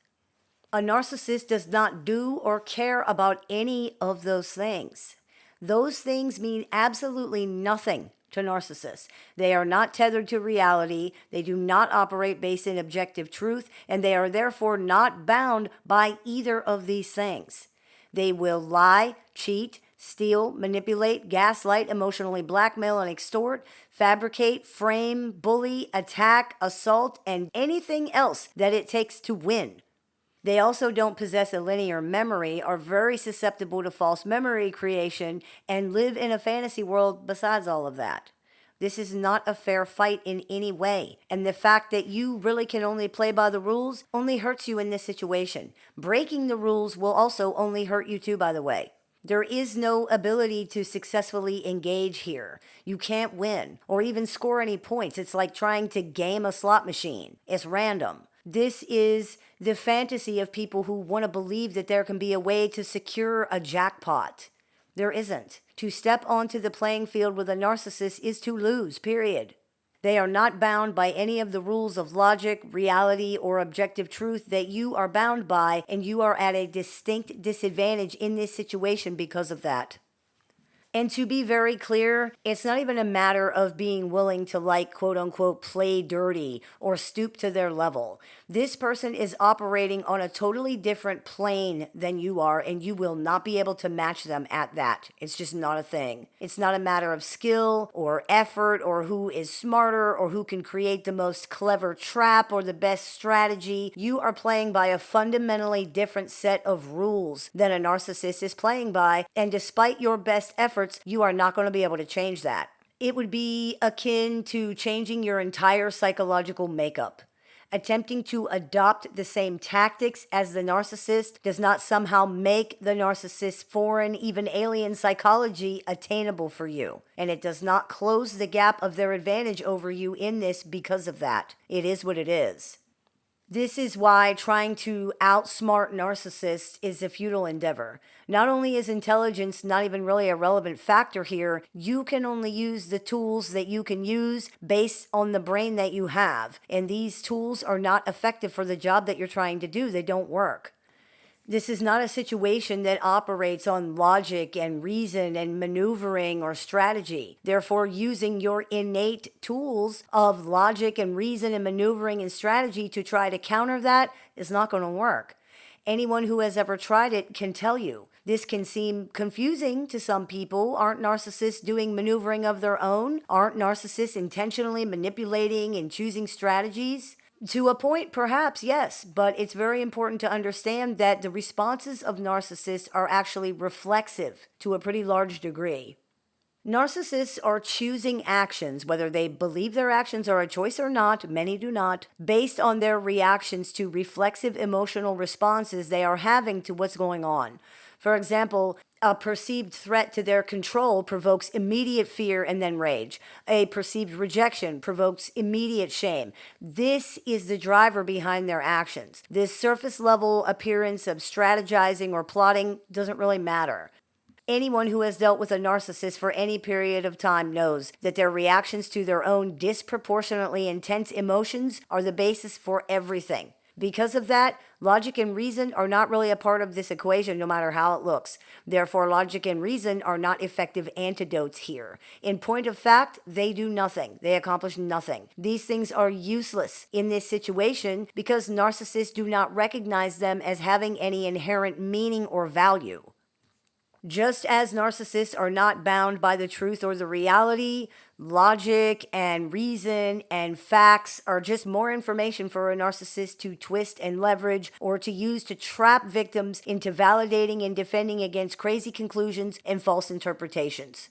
A narcissist does not do or care about any of those things. Those things mean absolutely nothing to narcissists. They are not tethered to reality. They do not operate based in objective truth, and they are therefore not bound by either of these things. They will lie, cheat, steal, manipulate, gaslight, emotionally blackmail and extort, fabricate, frame, bully, attack, assault, and anything else that it takes to win. They also don't possess a linear memory, are very susceptible to false memory creation, and live in a fantasy world besides all of that. This is not a fair fight in any way, and the fact that you really can only play by the rules only hurts you in this situation. Breaking the rules will also only hurt you too, by the way. There is no ability to successfully engage here. You can't win or even score any points. It's like trying to game a slot machine. It's random. This is the fantasy of people who want to believe that there can be a way to secure a jackpot. There isn't. To step onto the playing field with a narcissist is to lose, period. They are not bound by any of the rules of logic, reality, or objective truth that you are bound by, and you are at a distinct disadvantage in this situation because of that. And to be very clear, it's not even a matter of being willing to, like, quote unquote, play dirty or stoop to their level. This person is operating on a totally different plane than you are, and you will not be able to match them at that. It's just not a thing. It's not a matter of skill or effort or who is smarter or who can create the most clever trap or the best strategy. You are playing by a fundamentally different set of rules than a narcissist is playing by, and despite your best efforts, you are not going to be able to change that. It would be akin to changing your entire psychological makeup. Attempting to adopt the same tactics as the narcissist does not somehow make the narcissist's foreign, even alien psychology attainable for you. And it does not close the gap of their advantage over you in this because of that. It is what it is. This is why trying to outsmart narcissists is a futile endeavor. Not only is intelligence not even really a relevant factor here, you can only use the tools that you can use based on the brain that you have. And these tools are not effective for the job that you're trying to do. They don't work. This is not a situation that operates on logic and reason and maneuvering or strategy. Therefore, using your innate tools of logic and reason and maneuvering and strategy to try to counter that is not going to work. Anyone who has ever tried it can tell you. This can seem confusing to some people. Aren't narcissists doing maneuvering of their own? Aren't narcissists intentionally manipulating and choosing strategies? To a point, perhaps, yes, but it's very important to understand that the responses of narcissists are actually reflexive to a pretty large degree. Narcissists are choosing actions, whether they believe their actions are a choice or not, many do not, based on their reactions to reflexive emotional responses they are having to what's going on. For example, a perceived threat to their control provokes immediate fear and then rage. A perceived rejection provokes immediate shame. This is the driver behind their actions. This surface level appearance of strategizing or plotting doesn't really matter. Anyone who has dealt with a narcissist for any period of time knows that their reactions to their own disproportionately intense emotions are the basis for everything. Because of that, logic and reason are not really a part of this equation, no matter how it looks. Therefore, logic and reason are not effective antidotes here. In point of fact, they do nothing. They accomplish nothing. These things are useless in this situation because narcissists do not recognize them as having any inherent meaning or value. Just as narcissists are not bound by the truth or the reality, logic and reason and facts are just more information for a narcissist to twist and leverage or to use to trap victims into validating and defending against crazy conclusions and false interpretations.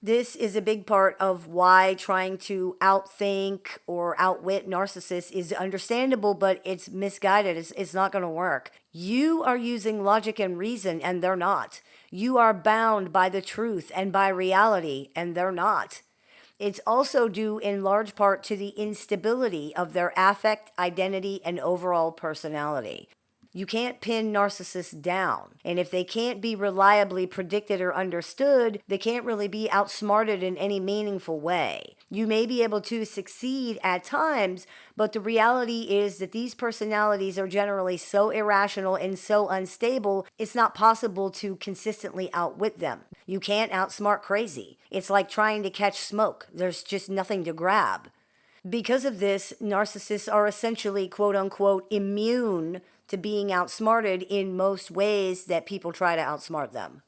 This is a big part of why trying to outthink or outwit narcissists is understandable, but it's misguided. It's not going to work. You are using logic and reason, and they're not. You are bound by the truth and by reality, and they're not. It's also due in large part to the instability of their affect, identity, and overall personality. You can't pin narcissists down. And if they can't be reliably predicted or understood, they can't really be outsmarted in any meaningful way. You may be able to succeed at times, but the reality is that these personalities are generally so irrational and so unstable, it's not possible to consistently outwit them. You can't outsmart crazy. It's like trying to catch smoke. There's just nothing to grab. Because of this, narcissists are essentially, quote unquote, immune to being outsmarted in most ways that people try to outsmart them.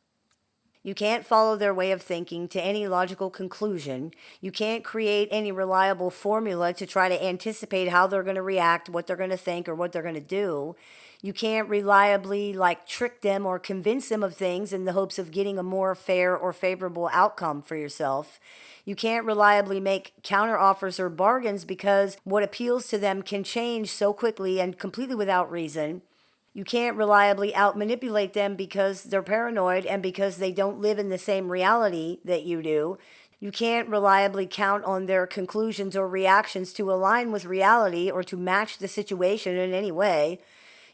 You can't follow their way of thinking to any logical conclusion. You can't create any reliable formula to try to anticipate how they're going to react, what they're going to think, or what they're going to do. You can't reliably trick them or convince them of things in the hopes of getting a more fair or favorable outcome for yourself. You can't reliably make counteroffers or bargains because what appeals to them can change so quickly and completely without reason. You can't reliably outmanipulate them because they're paranoid and because they don't live in the same reality that you do. You can't reliably count on their conclusions or reactions to align with reality or to match the situation in any way.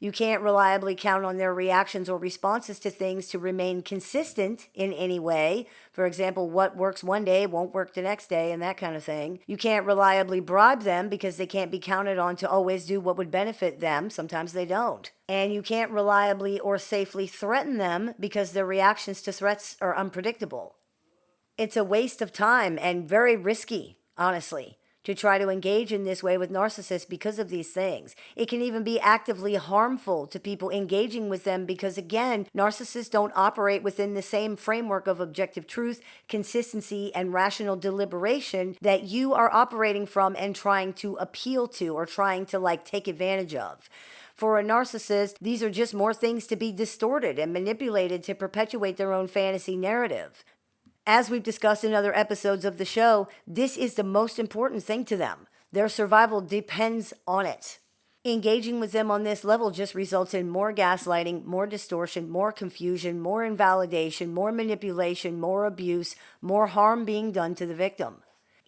You can't reliably count on their reactions or responses to things to remain consistent in any way. For example, what works one day won't work the next day and that kind of thing. You can't reliably bribe them because they can't be counted on to always do what would benefit them. Sometimes they don't. And you can't reliably or safely threaten them because their reactions to threats are unpredictable. It's a waste of time and very risky, honestly, to try to engage in this way with narcissists because of these things. It can even be actively harmful to people engaging with them because, again, narcissists don't operate within the same framework of objective truth, consistency, and rational deliberation that you are operating from and trying to appeal to or trying to take advantage of. For a narcissist, these are just more things to be distorted and manipulated to perpetuate their own fantasy narrative. As we've discussed in other episodes of the show, this is the most important thing to them. Their survival depends on it. Engaging with them on this level just results in more gaslighting, more distortion, more confusion, more invalidation, more manipulation, more abuse, more harm being done to the victim.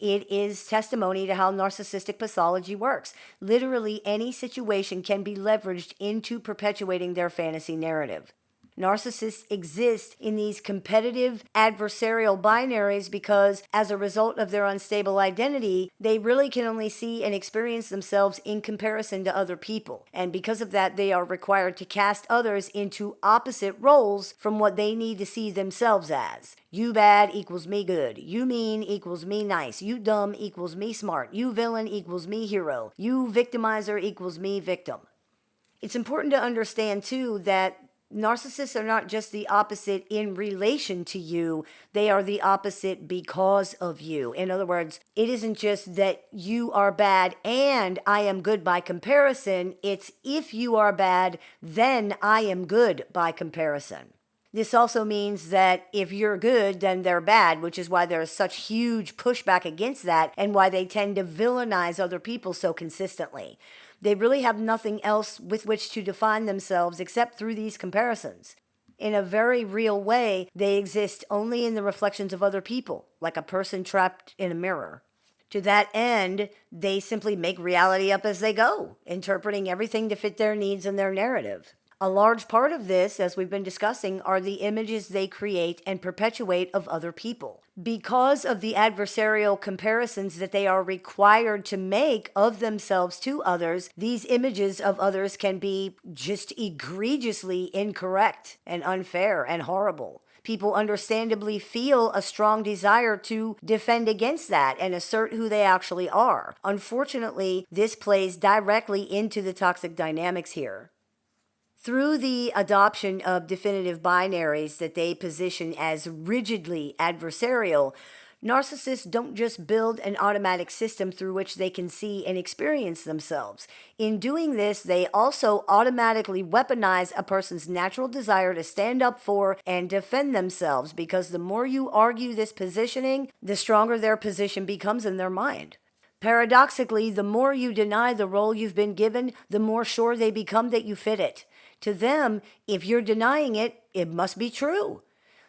It is testimony to how narcissistic pathology works. Literally, any situation can be leveraged into perpetuating their fantasy narrative. Narcissists exist in these competitive adversarial binaries because, as a result of their unstable identity, they really can only see and experience themselves in comparison to other people. And because of that, they are required to cast others into opposite roles from what they need to see themselves as. You bad equals me good. You mean equals me nice. You dumb equals me smart. You villain equals me hero. You victimizer equals me victim. It's important to understand, too, that narcissists are not just the opposite in relation to you, they are the opposite because of you. In other words, it isn't just that you are bad and I am good by comparison, it's if you are bad, then I am good by comparison. This also means that if you're good, then they're bad, which is why there's such huge pushback against that and why they tend to villainize other people so consistently. They really have nothing else with which to define themselves except through these comparisons. In a very real way, they exist only in the reflections of other people, like a person trapped in a mirror. To that end, they simply make reality up as they go, interpreting everything to fit their needs and their narrative. A large part of this, as we've been discussing, are the images they create and perpetuate of other people. Because of the adversarial comparisons that they are required to make of themselves to others, these images of others can be just egregiously incorrect and unfair and horrible. People understandably feel a strong desire to defend against that and assert who they actually are. Unfortunately, this plays directly into the toxic dynamics here. Through the adoption of definitive binaries that they position as rigidly adversarial, narcissists don't just build an automatic system through which they can see and experience themselves. In doing this, they also automatically weaponize a person's natural desire to stand up for and defend themselves, because the more you argue this positioning, the stronger their position becomes in their mind. Paradoxically, the more you deny the role you've been given, the more sure they become that you fit it. To them, if you're denying it, it must be true.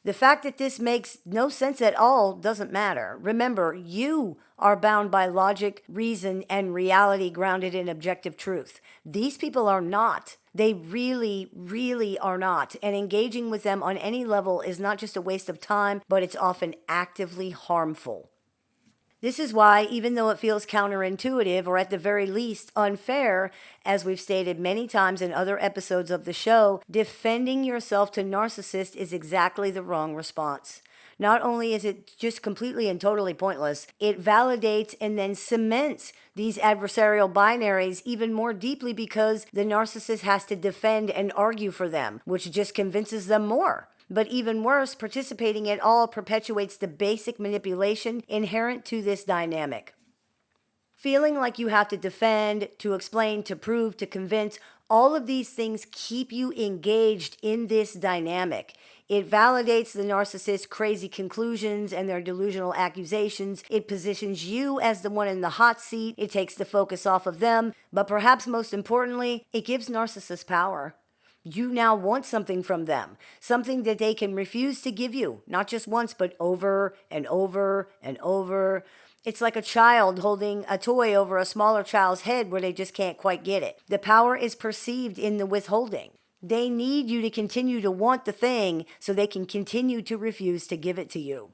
The fact that this makes no sense at all doesn't matter. Remember, you are bound by logic, reason, and reality grounded in objective truth. These people are not. They really, really are not. And engaging with them on any level is not just a waste of time, but it's often actively harmful. This is why, even though it feels counterintuitive or at the very least unfair, as we've stated many times in other episodes of the show, defending yourself to narcissists is exactly the wrong response. Not only is it just completely and totally pointless, it validates and then cements these adversarial binaries even more deeply, because the narcissist has to defend and argue for them, which just convinces them more. But even worse, participating at all perpetuates the basic manipulation inherent to this dynamic. Feeling like you have to defend, to explain, to prove, to convince, all of these things keep you engaged in this dynamic. It validates the narcissist's crazy conclusions and their delusional accusations. It positions you as the one in the hot seat. It takes the focus off of them. But perhaps most importantly, it gives narcissists power. You now want something from them, something that they can refuse to give you, not just once, but over and over and over. It's like a child holding a toy over a smaller child's head where they just can't quite get it. The power is perceived in the withholding. They need you to continue to want the thing so they can continue to refuse to give it to you.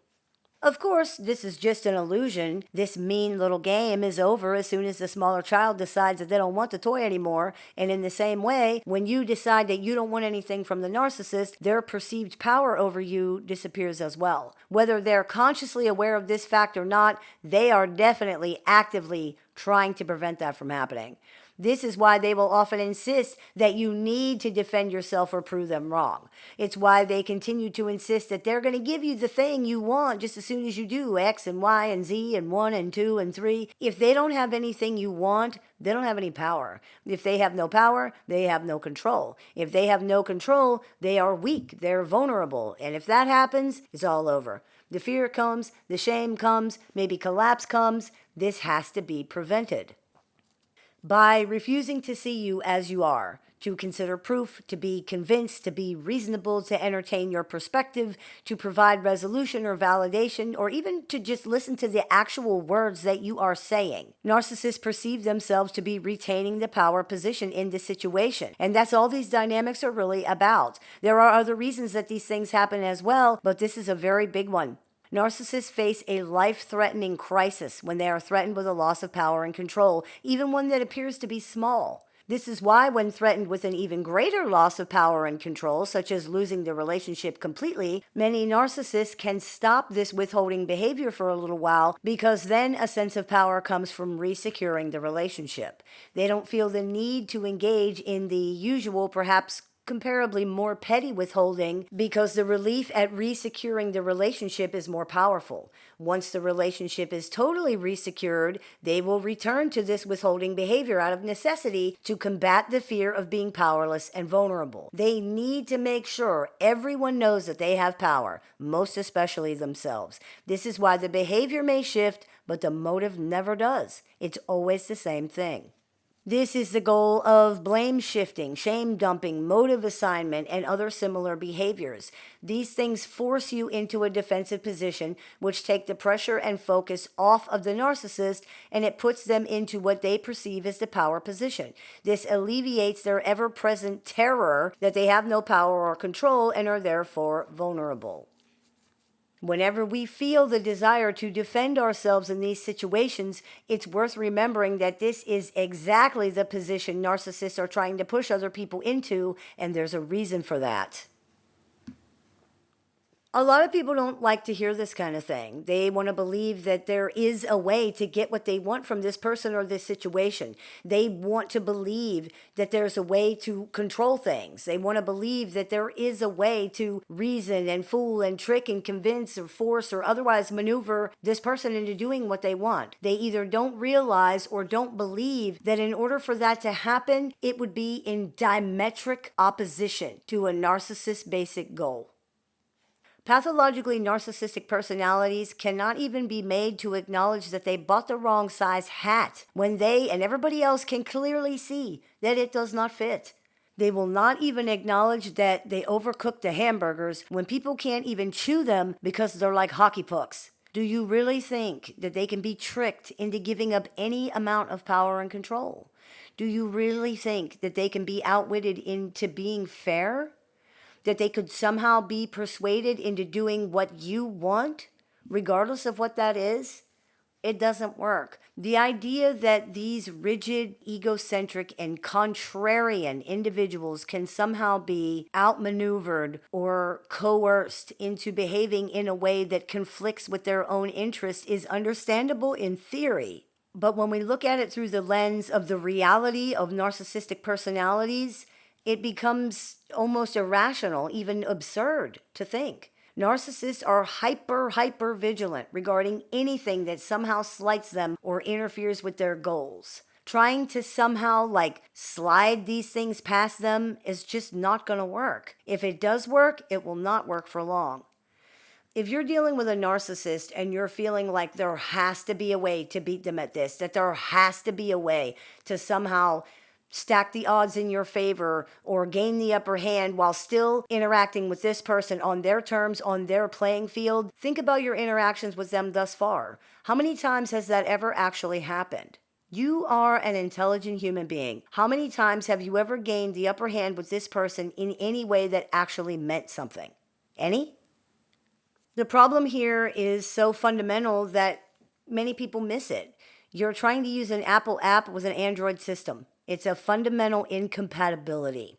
Of course, this is just an illusion. This mean little game is over as soon as the smaller child decides that they don't want the toy anymore. And in the same way, when you decide that you don't want anything from the narcissist, their perceived power over you disappears as well. Whether they're consciously aware of this fact or not, they are definitely actively trying to prevent that from happening. This is why they will often insist that you need to defend yourself or prove them wrong. It's why they continue to insist that they're going to give you the thing you want just as soon as you do X and Y and Z and 1 and 2 and 3. If they don't have anything you want, they don't have any power. If they have no power, they have no control. If they have no control, they are weak, they're vulnerable. And if that happens, it's all over. The fear comes, the shame comes, maybe collapse comes. This has to be prevented. By refusing to see you as you are, to consider proof, to be convinced, to be reasonable, to entertain your perspective, to provide resolution or validation, or even to just listen to the actual words that you are saying. Narcissists perceive themselves to be retaining the power position in this situation, and that's all these dynamics are really about. There are other reasons that these things happen as well, but this is a very big one. Narcissists face a life-threatening crisis when they are threatened with a loss of power and control, even one that appears to be small. This is why when threatened with an even greater loss of power and control, such as losing the relationship completely, many narcissists can stop this withholding behavior for a little while, because then a sense of power comes from resecuring the relationship. They don't feel the need to engage in the usual, perhaps comparably more petty withholding, because the relief at resecuring the relationship is more powerful. Once the relationship is totally resecured, they will return to this withholding behavior out of necessity to combat the fear of being powerless and vulnerable. They need to make sure everyone knows that they have power, most especially themselves. This is why the behavior may shift, but the motive never does. It's always the same thing. This is the goal of blame shifting, shame dumping, motive assignment, and other similar behaviors. These things force you into a defensive position, which take the pressure and focus off of the narcissist, and it puts them into what they perceive as the power position. This alleviates their ever-present terror that they have no power or control and are therefore vulnerable. Whenever we feel the desire to defend ourselves in these situations, it's worth remembering that this is exactly the position narcissists are trying to push other people into, and there's a reason for that. A lot of people don't like to hear this kind of thing. They want to believe that there is a way to get what they want from this person or this situation. They want to believe that there's a way to control things. They want to believe that there is a way to reason and fool and trick and convince or force or otherwise maneuver this person into doing what they want. They either don't realize or don't believe that in order for that to happen, it would be in diametric opposition to a narcissist's basic goal. Pathologically narcissistic personalities cannot even be made to acknowledge that they bought the wrong size hat when they and everybody else can clearly see that it does not fit. They will not even acknowledge that they overcooked the hamburgers when people can't even chew them because they're like hockey pucks. Do you really think that they can be tricked into giving up any amount of power and control? Do you really think that they can be outwitted into being fair? That they could somehow be persuaded into doing what you want, regardless of what that is? It doesn't work. The idea that these rigid, egocentric, and contrarian individuals can somehow be outmaneuvered or coerced into behaving in a way that conflicts with their own interest is understandable in theory. But when we look at it through the lens of the reality of narcissistic personalities, it becomes almost irrational, even absurd to think. Narcissists are hyper vigilant regarding anything that somehow slights them or interferes with their goals. Trying to somehow slide these things past them is just not going to work. If it does work, it will not work for long. If you're dealing with a narcissist and you're feeling like there has to be a way to beat them at this, that there has to be a way to somehow stack the odds in your favor or gain the upper hand while still interacting with this person on their terms, on their playing field, think about your interactions with them thus far. How many times has that ever actually happened? You are an intelligent human being. How many times have you ever gained the upper hand with this person in any way that actually meant something? Any? The problem here is so fundamental that many people miss it. You're trying to use an Apple app with an Android system. It's a fundamental incompatibility.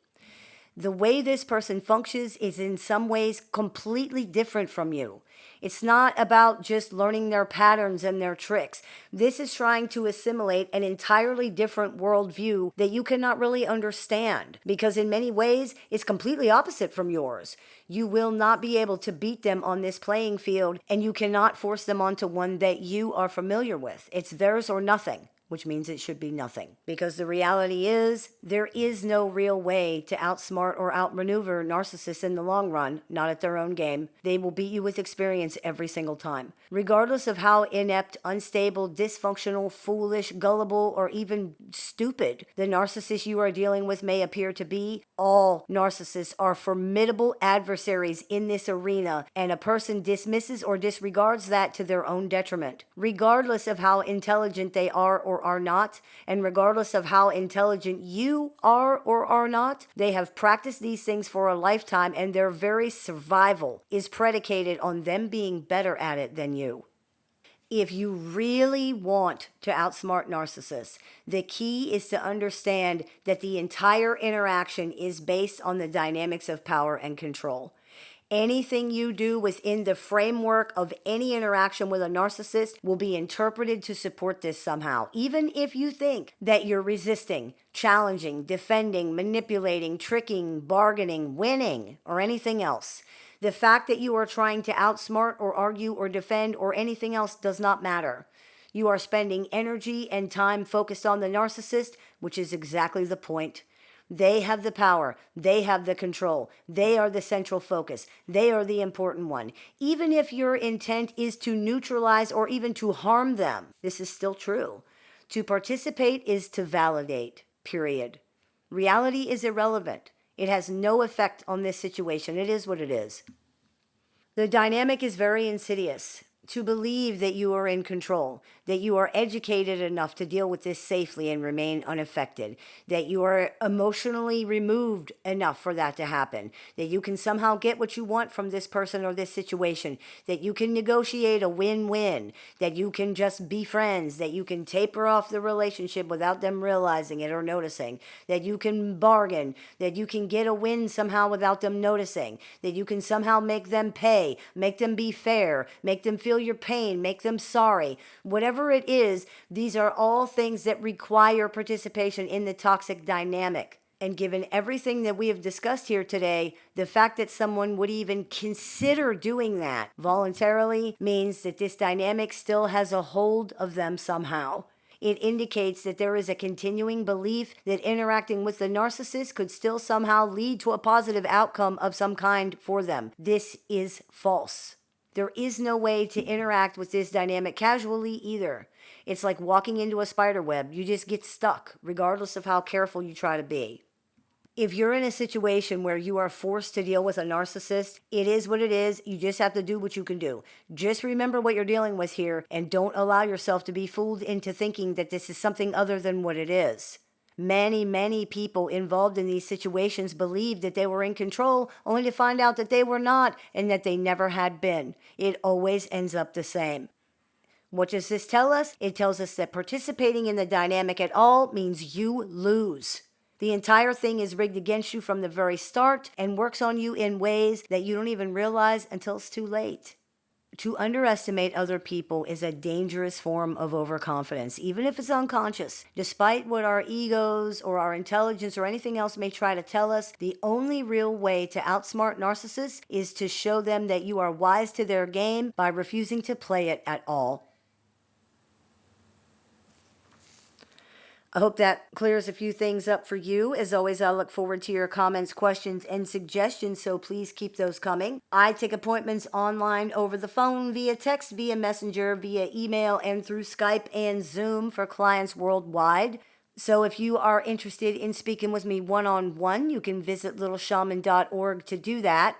The way this person functions is in some ways completely different from you. It's not about just learning their patterns and their tricks. This is trying to assimilate an entirely different worldview that you cannot really understand, because in many ways it's completely opposite from yours. You will not be able to beat them on this playing field, and you cannot force them onto one that you are familiar with. It's theirs or nothing. which means it should be nothing. Because the reality is, there is no real way to outsmart or outmaneuver narcissists in the long run, not at their own game. They will beat you with experience every single time. Regardless of how inept, unstable, dysfunctional, foolish, gullible, or even stupid the narcissist you are dealing with may appear to be, all narcissists are formidable adversaries in this arena, and a person dismisses or disregards that to their own detriment. Regardless of how intelligent they are or are not, and regardless of how intelligent you are or are not, they have practiced these things for a lifetime, and their very survival is predicated on them being better at it than you. If you really want to outsmart narcissists, the key is to understand that the entire interaction is based on the dynamics of power and control. Anything you do within the framework of any interaction with a narcissist will be interpreted to support this somehow, even if you think that you're resisting, challenging, defending, manipulating, tricking, bargaining, winning, or anything else. The fact that you are trying to outsmart or argue or defend or anything else does not matter. You are spending energy and time focused on the narcissist, which is exactly the point. They have the power. They have the control. They are the central focus. They are the important one. Even if your intent is to neutralize or even to harm them, this is still true. To participate is to validate, period. Reality is irrelevant. It has no effect on this situation. It is what it is. The dynamic is very insidious. To believe that you are in control, that you are educated enough to deal with this safely and remain unaffected, that you are emotionally removed enough for that to happen, that you can somehow get what you want from this person or this situation, that you can negotiate a win-win, that you can just be friends, that you can taper off the relationship without them realizing it or noticing, that you can bargain, that you can get a win somehow without them noticing, that you can somehow make them pay, make them be fair, make them feel your pain, make them sorry. Whatever it is, these are all things that require participation in the toxic dynamic. And given everything that we have discussed here today, the fact that someone would even consider doing that voluntarily means that this dynamic still has a hold of them somehow. It indicates that there is a continuing belief that interacting with the narcissist could still somehow lead to a positive outcome of some kind for them. This is false. There is no way to interact with this dynamic casually either. It's like walking into a spider web. You just get stuck, regardless of how careful you try to be. If you're in a situation where you are forced to deal with a narcissist, it is what it is. You just have to do what you can do. Just remember what you're dealing with here, and don't allow yourself to be fooled into thinking that this is something other than what it is. Many people involved in these situations believed that they were in control, only to find out that they were not and that they never had been. It always ends up the same. What does this tell us? It tells us that participating in the dynamic at all means you lose. The entire thing is rigged against you from the very start and works on you in ways that you don't even realize until it's too late. To underestimate other people is a dangerous form of overconfidence, even if it's unconscious. Despite what our egos or our intelligence or anything else may try to tell us, the only real way to outsmart narcissists is to show them that you are wise to their game by refusing to play it at all. I hope that clears a few things up for you. As always, I look forward to your comments, questions, and suggestions, so please keep those coming. I take appointments online, over the phone, via text, via messenger, via email, and through Skype and Zoom for clients worldwide. So if you are interested in speaking with me one-on-one, you can visit littleshaman.org to do that.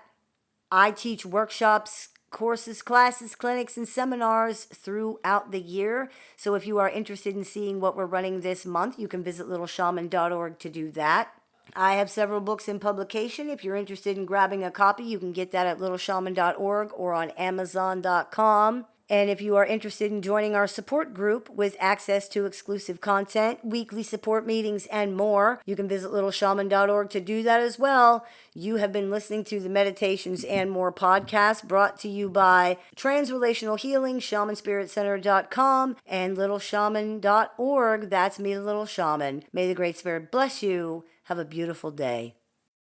I teach workshops, courses, classes, clinics, and seminars throughout the year. So if you are interested in seeing what we're running this month, you can visit littleshaman.org to do that. I have several books in publication. If you're interested in grabbing a copy, you can get that at littleshaman.org or on amazon.com. And if you are interested in joining our support group with access to exclusive content, weekly support meetings, and more, you can visit littleshaman.org to do that as well. You have been listening to the Meditations and More podcast brought to you by Transrelational Healing, ShamanSpiritCenter.com, and littleshaman.org. That's me, the Little Shaman. May the Great Spirit bless you. Have a beautiful day.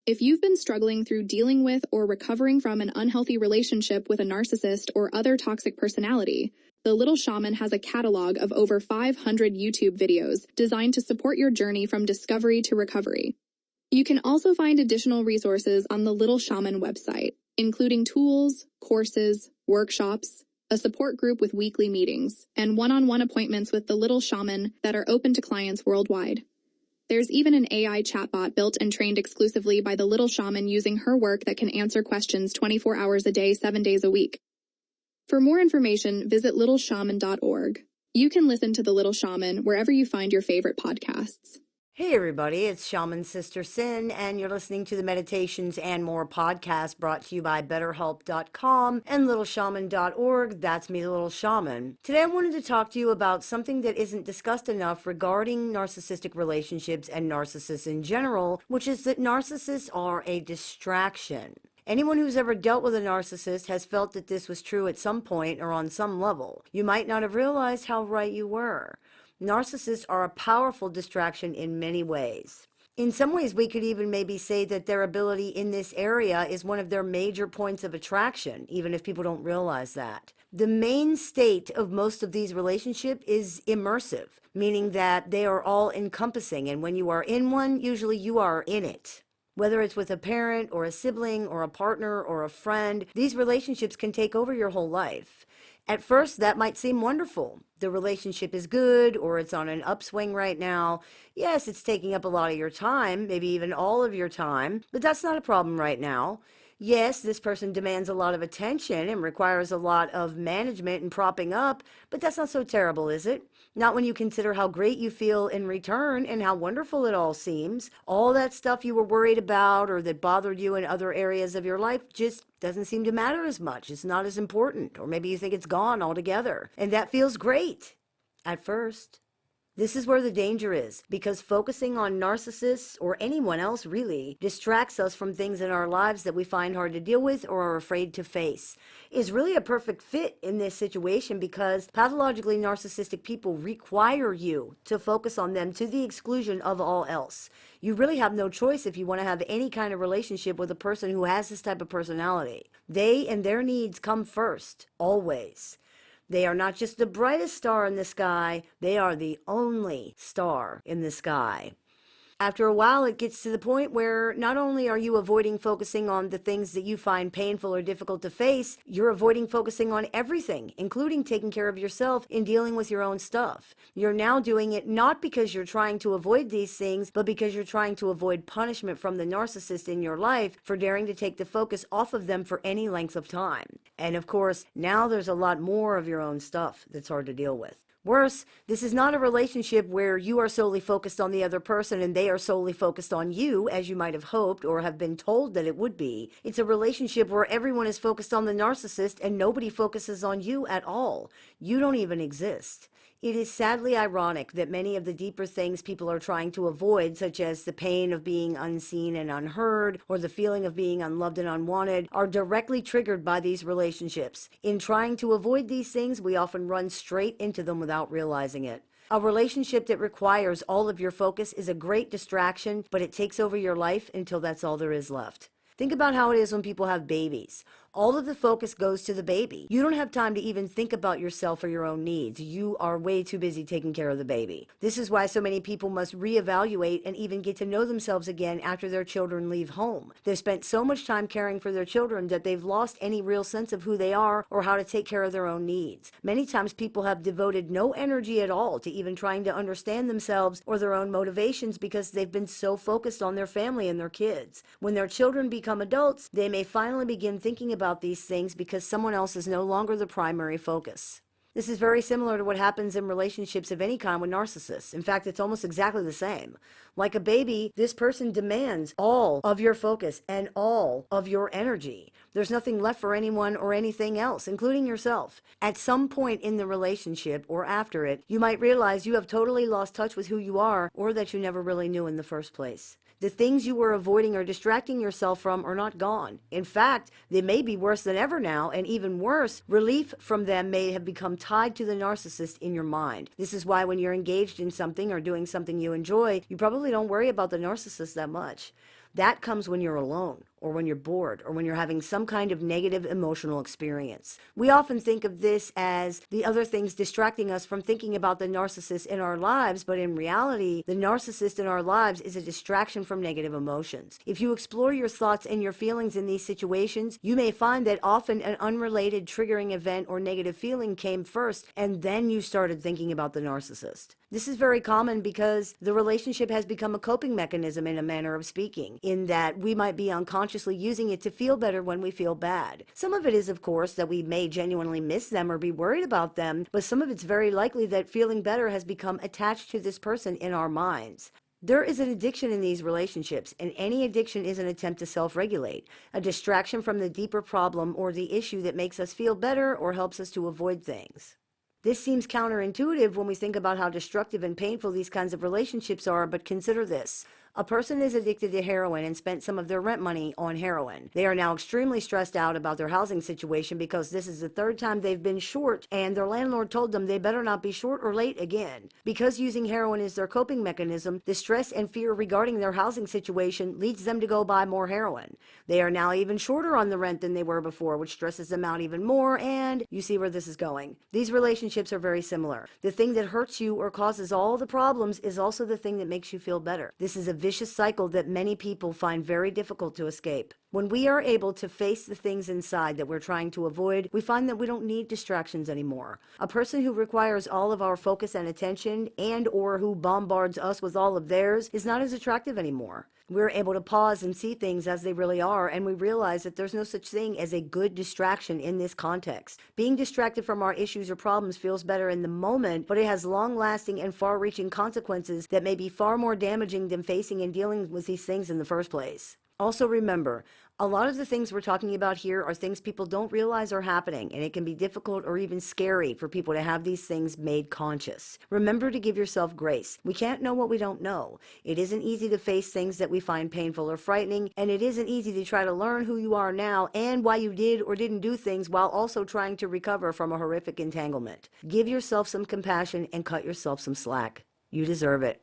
If you've been struggling through dealing with or recovering from an unhealthy relationship with a narcissist or other toxic personality, The Little Shaman has a catalog of over 500 YouTube videos designed to support your journey from discovery to recovery. You can also find additional resources on the Little Shaman website, including tools, courses, workshops, a support group with weekly meetings, and one-on-one appointments with the Little Shaman that are open to clients worldwide. There's even an AI chatbot built and trained exclusively by the Little Shaman using her work that can answer questions 24 hours a day, 7 days a week. For more information, visit littleshaman.org. You can listen to The Little Shaman wherever you find your favorite podcasts. Hey everybody, it's Shaman Sister Sin, and you're listening to the Meditations and More podcast brought to you by BetterHelp.com and LittleShaman.org. That's me, the Little Shaman. Today I wanted to talk to you about something that isn't discussed enough regarding narcissistic relationships and narcissists in general, which is that narcissists are a distraction. Anyone who's ever dealt with a narcissist has felt that this was true at some point or on some level. You might not have realized how right you were. Narcissists are a powerful distraction in many ways. In some ways, we could even maybe say that their ability in this area is one of their major points of attraction, even if people don't realize that. The main state of most of these relationships is immersive, meaning that they are all encompassing, and when you are in one, usually you are in it. Whether it's with a parent or a sibling or a partner or a friend, these relationships can take over your whole life. At first, that might seem wonderful. The relationship is good, or it's on an upswing right now. Yes, it's taking up a lot of your time, maybe even all of your time, but that's not a problem right now. Yes, this person demands a lot of attention and requires a lot of management and propping up, but that's not so terrible, is it? Not when you consider how great you feel in return and how wonderful it all seems. All that stuff you were worried about or that bothered you in other areas of your life just doesn't seem to matter as much. It's not as important, or maybe you think it's gone altogether, and that feels great at first. This is where the danger is, because focusing on narcissists, or anyone else really, distracts us from things in our lives that we find hard to deal with or are afraid to face. Is really a perfect fit in this situation because pathologically narcissistic people require you to focus on them to the exclusion of all else. You really have no choice if you want to have any kind of relationship with a person who has this type of personality. They and their needs come first, always. They are not just the brightest star in the sky, they are the only star in the sky. After a while, it gets to the point where not only are you avoiding focusing on the things that you find painful or difficult to face, you're avoiding focusing on everything, including taking care of yourself in dealing with your own stuff. You're now doing it not because you're trying to avoid these things, but because you're trying to avoid punishment from the narcissist in your life for daring to take the focus off of them for any length of time. And of course, now there's a lot more of your own stuff that's hard to deal with. Worse, this is not a relationship where you are solely focused on the other person and they are solely focused on you, as you might have hoped or have been told that it would be. It's a relationship where everyone is focused on the narcissist and nobody focuses on you at all. You don't even exist. It is sadly ironic that many of the deeper things people are trying to avoid, such as the pain of being unseen and unheard, or the feeling of being unloved and unwanted, are directly triggered by these relationships. In trying to avoid these things, we often run straight into them without realizing it. A relationship that requires all of your focus is a great distraction, but it takes over your life until that's all there is left. Think about how it is when people have babies. All of the focus goes to the baby. You don't have time to even think about yourself or your own needs. You are way too busy taking care of the baby. This is why so many people must reevaluate and even get to know themselves again after their children leave home. They've spent so much time caring for their children that they've lost any real sense of who they are or how to take care of their own needs. Many times people have devoted no energy at all to even trying to understand themselves or their own motivations because they've been so focused on their family and their kids. When their children become adults, they may finally begin thinking about these things because someone else is no longer the primary focus. This is very similar to what happens in relationships of any kind with narcissists. In fact, it's almost exactly the same. Like a baby, this person demands all of your focus and all of your energy. There's nothing left for anyone or anything else, including yourself. At some point in the relationship or after it, you might realize you have totally lost touch with who you are or that you never really knew in the first place. The things you were avoiding or distracting yourself from are not gone. In fact, they may be worse than ever now, and even worse, relief from them may have become tied to the narcissist in your mind. This is why when you're engaged in something or doing something you enjoy, you probably don't worry about the narcissist that much. That comes when you're alone or when you're bored, or when you're having some kind of negative emotional experience. We often think of this as the other things distracting us from thinking about the narcissist in our lives, but in reality, the narcissist in our lives is a distraction from negative emotions. If you explore your thoughts and your feelings in these situations, you may find that often an unrelated triggering event or negative feeling came first, and then you started thinking about the narcissist. This is very common because the relationship has become a coping mechanism in a manner of speaking, in that we might be unconsciously using it to feel better when we feel bad. Some of it is, of course, that we may genuinely miss them or be worried about them, but some of it's very likely that feeling better has become attached to this person in our minds. There is an addiction in these relationships, and any addiction is an attempt to self-regulate, a distraction from the deeper problem or the issue that makes us feel better or helps us to avoid things. This seems counterintuitive when we think about how destructive and painful these kinds of relationships are, but consider this. A person is addicted to heroin and spent some of their rent money on heroin. They are now extremely stressed out about their housing situation because this is the third time they've been short, and their landlord told them they better not be short or late again. Because using heroin is their coping mechanism, the stress and fear regarding their housing situation leads them to go buy more heroin. They are now even shorter on the rent than they were before, which stresses them out even more, and you see where this is going. These relationships are very similar. The thing that hurts you or causes all the problems is also the thing that makes you feel better. This is a vicious cycle that many people find very difficult to escape. When we are able to face the things inside that we're trying to avoid, we find that we don't need distractions anymore. A person who requires all of our focus and attention and or who bombards us with all of theirs is not as attractive anymore. We're able to pause and see things as they really are, and we realize that there's no such thing as a good distraction in this context. Being distracted from our issues or problems feels better in the moment, but it has long-lasting and far-reaching consequences that may be far more damaging than facing and dealing with these things in the first place. Also remember, a lot of the things we're talking about here are things people don't realize are happening, and it can be difficult or even scary for people to have these things made conscious. Remember to give yourself grace. We can't know what we don't know. It isn't easy to face things that we find painful or frightening, and it isn't easy to try to learn who you are now and why you did or didn't do things while also trying to recover from a horrific entanglement. Give yourself some compassion and cut yourself some slack. You deserve it.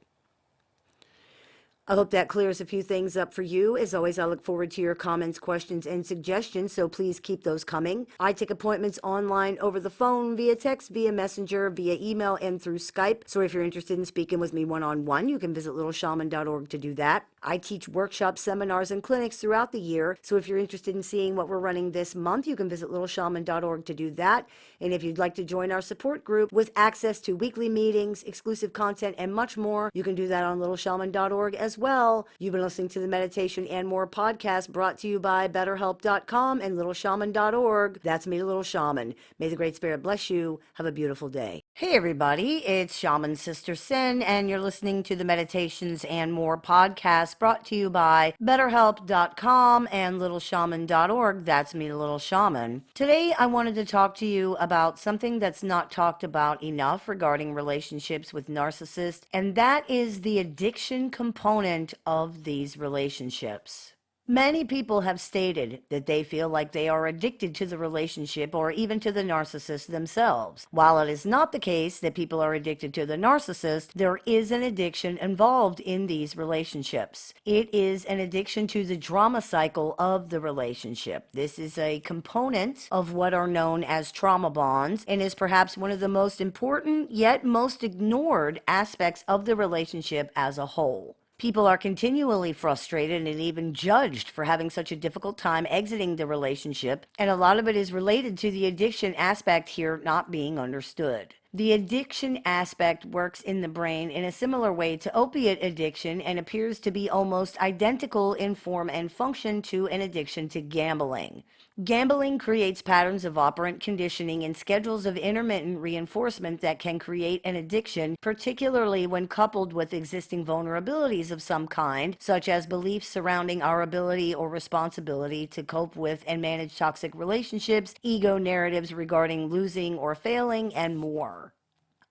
I hope that clears a few things up for you. As always, I look forward to your comments, questions, and suggestions, so please keep those coming. I take appointments online, over the phone, via text, via messenger, via email, and through Skype. So if you're interested in speaking with me one-on-one, you can visit littleshaman.org to do that. I teach workshops, seminars, and clinics throughout the year. So if you're interested in seeing what we're running this month, you can visit littleshaman.org to do that. And if you'd like to join our support group with access to weekly meetings, exclusive content, and much more, you can do that on littleshaman.org as well. You've been listening to the Meditation and More podcast brought to you by BetterHelp.com and littleshaman.org. That's me, Little Shaman. May the Great Spirit bless you. Have a beautiful day. Hey everybody, it's Shaman Sister Sin, and you're listening to the Meditations and More podcast brought to you by BetterHelp.com and littleshaman.org. That's me, Little Shaman. Today I wanted to talk to you about something that's not talked about enough regarding relationships with narcissists, and that is the addiction component of these relationships. Many people have stated that they feel like they are addicted to the relationship or even to the narcissist themselves. While it is not the case that people are addicted to the narcissist, there is an addiction involved in these relationships. It is an addiction to the drama cycle of the relationship. This is a component of what are known as trauma bonds and is perhaps one of the most important yet most ignored aspects of the relationship as a whole. People are continually frustrated and even judged for having such a difficult time exiting the relationship, and a lot of it is related to the addiction aspect here not being understood. The addiction aspect works in the brain in a similar way to opiate addiction and appears to be almost identical in form and function to an addiction to gambling. Gambling creates patterns of operant conditioning and schedules of intermittent reinforcement that can create an addiction, particularly when coupled with existing vulnerabilities of some kind, such as beliefs surrounding our ability or responsibility to cope with and manage toxic relationships, ego narratives regarding losing or failing, and more.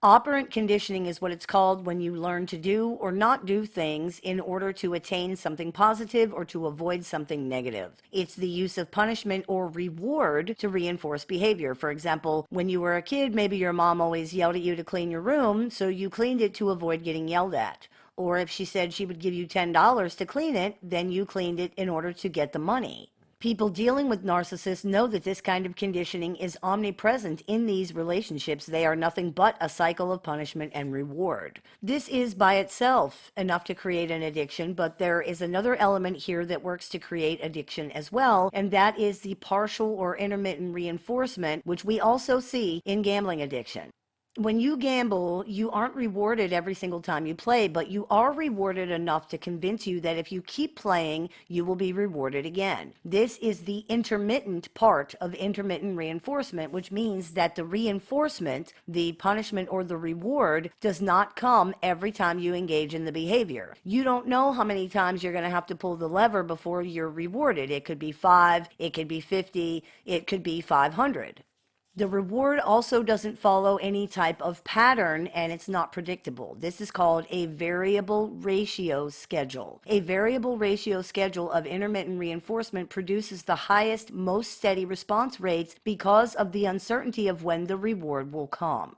Operant conditioning is what it's called when you learn to do or not do things in order to attain something positive or to avoid something negative. It's the use of punishment or reward to reinforce behavior. For example, when you were a kid, maybe your mom always yelled at you to clean your room, so you cleaned it to avoid getting yelled at. Or if she said she would give you $10 to clean it, then you cleaned it in order to get the money. People dealing with narcissists know that this kind of conditioning is omnipresent in these relationships. They are nothing but a cycle of punishment and reward. This is by itself enough to create an addiction, but there is another element here that works to create addiction as well, and that is the partial or intermittent reinforcement, which we also see in gambling addiction. When you gamble, you aren't rewarded every single time you play, but you are rewarded enough to convince you that if you keep playing, you will be rewarded again. This is the intermittent part of intermittent reinforcement, which means that the reinforcement, the punishment or the reward, does not come every time you engage in the behavior. You don't know how many times you're going to have to pull the lever before you're rewarded. It could be 5, it could be 50, it could be 500. The reward also doesn't follow any type of pattern, and it's not predictable. This is called a variable ratio schedule. A variable ratio schedule of intermittent reinforcement produces the highest, most steady response rates because of the uncertainty of when the reward will come.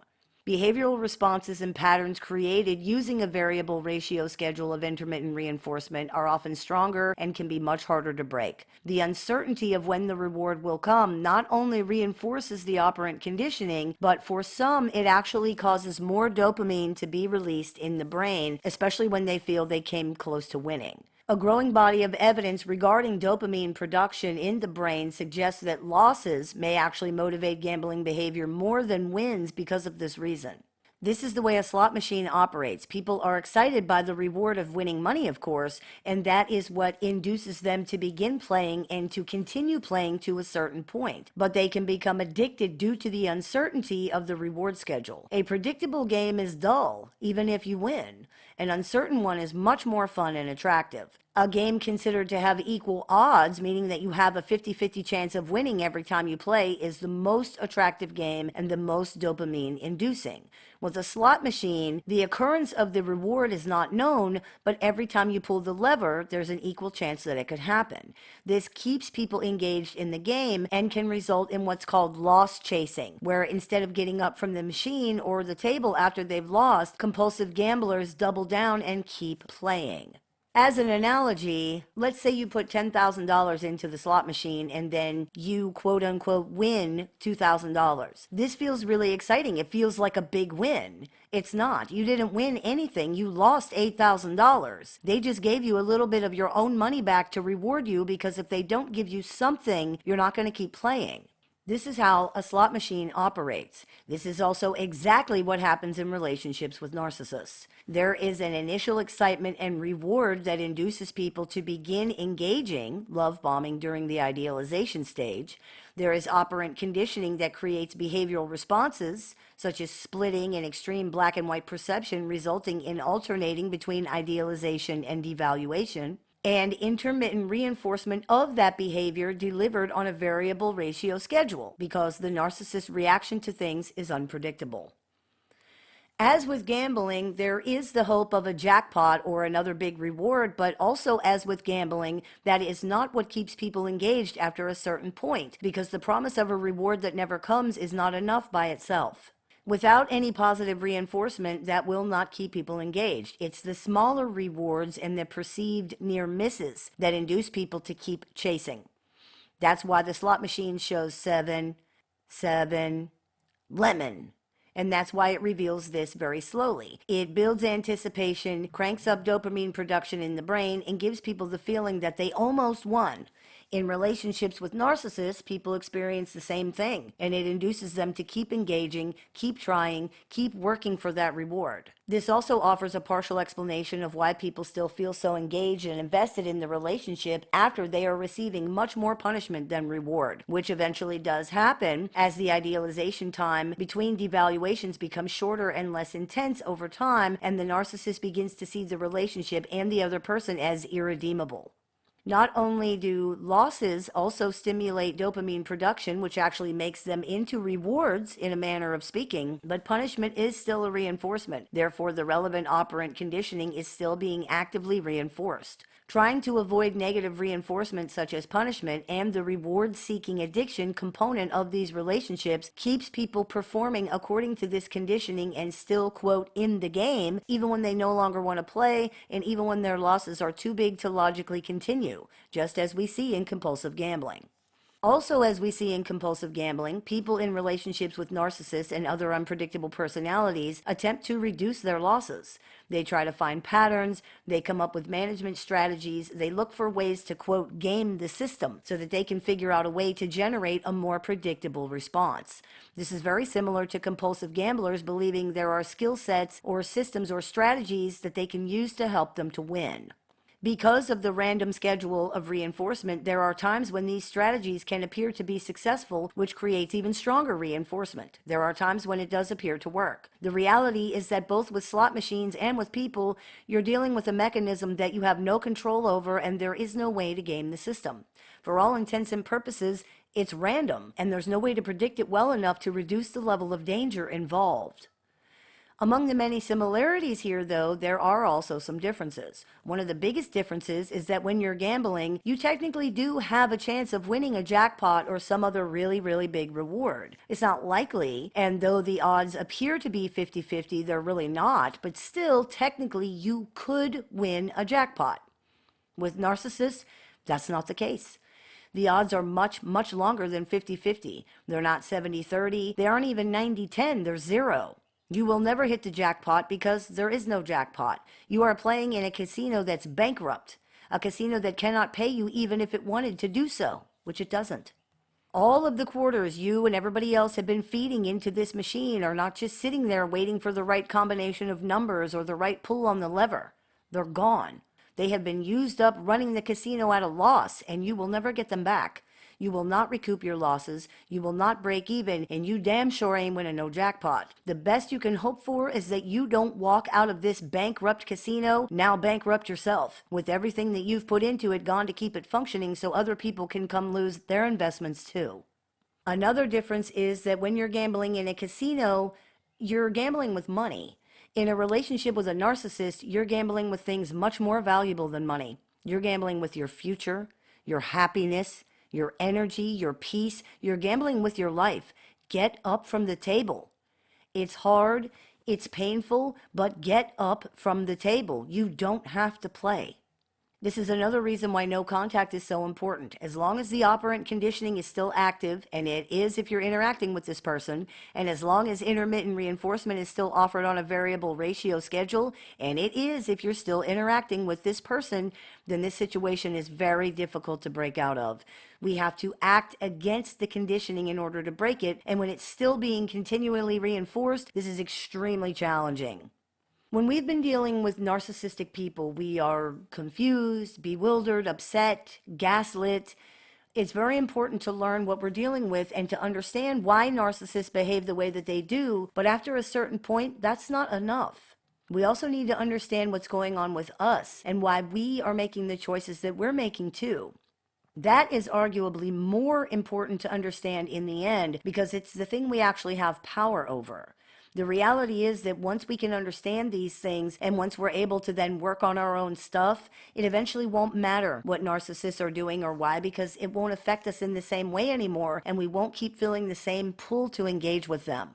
Behavioral responses and patterns created using a variable ratio schedule of intermittent reinforcement are often stronger and can be much harder to break. The uncertainty of when the reward will come not only reinforces the operant conditioning, but for some, it actually causes more dopamine to be released in the brain, especially when they feel they came close to winning. A growing body of evidence regarding dopamine production in the brain suggests that losses may actually motivate gambling behavior more than wins because of this reason. This is the way a slot machine operates. People are excited by the reward of winning money, of course, and that is what induces them to begin playing and to continue playing to a certain point. But they can become addicted due to the uncertainty of the reward schedule. A predictable game is dull, even if you win. An uncertain one is much more fun and attractive. A game considered to have equal odds, meaning that you have a 50-50 chance of winning every time you play, is the most attractive game and the most dopamine inducing. With a slot machine, the occurrence of the reward is not known, but every time you pull the lever, there's an equal chance that it could happen. This keeps people engaged in the game and can result in what's called loss chasing, where instead of getting up from the machine or the table after they've lost, compulsive gamblers double down and keep playing. As an analogy, let's say you put $10,000 into the slot machine and then you quote unquote win $2,000. This feels really exciting. It feels like a big win. It's not. You didn't win anything. You lost $8,000. They just gave you a little bit of your own money back to reward you, because if they don't give you something, you're not going to keep playing. This is how a slot machine operates. This is also exactly what happens in relationships with narcissists. There is an initial excitement and reward that induces people to begin engaging, love bombing during the idealization stage. There is operant conditioning that creates behavioral responses, such as splitting and extreme black and white perception, resulting in alternating between idealization and devaluation, and intermittent reinforcement of that behavior delivered on a variable ratio schedule, because the narcissist's reaction to things is unpredictable. As with gambling, there is the hope of a jackpot or another big reward, but also as with gambling, that is not what keeps people engaged after a certain point, because the promise of a reward that never comes is not enough by itself. Without any positive reinforcement, that will not keep people engaged. It's the smaller rewards and the perceived near misses that induce people to keep chasing. That's why the slot machine shows 7, 7, lemon. And that's why it reveals this very slowly. It builds anticipation, cranks up dopamine production in the brain, and gives people the feeling that they almost won. In relationships with narcissists, people experience the same thing, and it induces them to keep engaging, keep trying, keep working for that reward. This also offers a partial explanation of why people still feel so engaged and invested in the relationship after they are receiving much more punishment than reward, which eventually does happen as the idealization time between devaluations becomes shorter and less intense over time, and the narcissist begins to see the relationship and the other person as irredeemable. Not only do losses also stimulate dopamine production, which actually makes them into rewards in a manner of speaking, but punishment is still a reinforcement. Therefore, the relevant operant conditioning is still being actively reinforced. Trying to avoid negative reinforcement such as punishment and the reward-seeking addiction component of these relationships keeps people performing according to this conditioning and still, quote, in the game, even when they no longer want to play and even when their losses are too big to logically continue, just as we see in compulsive gambling. Also, as we see in compulsive gambling, people in relationships with narcissists and other unpredictable personalities attempt to reduce their losses. They try to find patterns, they come up with management strategies, they look for ways to, quote, game the system so that they can figure out a way to generate a more predictable response. This is very similar to compulsive gamblers believing there are skill sets or systems or strategies that they can use to help them to win. Because of the random schedule of reinforcement, there are times when these strategies can appear to be successful, which creates even stronger reinforcement. There are times when it does appear to work. The reality is that both with slot machines and with people, you're dealing with a mechanism that you have no control over, and there is no way to game the system. For all intents and purposes, it's random, and there's no way to predict it well enough to reduce the level of danger involved. Among the many similarities here, though, there are also some differences. One of the biggest differences is that when you're gambling, you technically do have a chance of winning a jackpot or some other really, really big reward. It's not likely, and though the odds appear to be 50-50, they're really not, but still, technically, you could win a jackpot. With narcissists, that's not the case. The odds are much, much longer than 50-50. They're not 70-30. They aren't even 90-10. They're zero. You will never hit the jackpot because there is no jackpot. You are playing in a casino that's bankrupt, a casino that cannot pay you even if it wanted to do so, which it doesn't. All of the quarters you and everybody else have been feeding into this machine are not just sitting there waiting for the right combination of numbers or the right pull on the lever. They're gone. They have been used up running the casino at a loss, and you will never get them back. You will not recoup your losses, you will not break even, and you damn sure ain't winning no jackpot. The best you can hope for is that you don't walk out of this bankrupt casino, now bankrupt yourself, with everything that you've put into it gone to keep it functioning so other people can come lose their investments too. Another difference is that when you're gambling in a casino, you're gambling with money. In a relationship with a narcissist, you're gambling with things much more valuable than money. You're gambling with your future, your happiness, your energy, your peace. You're gambling with your life. Get up from the table. It's hard, it's painful, but get up from the table. You don't have to play. This is another reason why no contact is so important. As long as the operant conditioning is still active, and it is if you're interacting with this person, and as long as intermittent reinforcement is still offered on a variable ratio schedule, and it is if you're still interacting with this person, then this situation is very difficult to break out of. We have to act against the conditioning in order to break it, and when it's still being continually reinforced, this is extremely challenging. When we've been dealing with narcissistic people, we are confused, bewildered, upset, gaslit. It's very important to learn what we're dealing with and to understand why narcissists behave the way that they do, but after a certain point, that's not enough. We also need to understand what's going on with us and why we are making the choices that we're making too. That is arguably more important to understand in the end because it's the thing we actually have power over. The reality is that once we can understand these things and once we're able to then work on our own stuff, it eventually won't matter what narcissists are doing or why because it won't affect us in the same way anymore and we won't keep feeling the same pull to engage with them.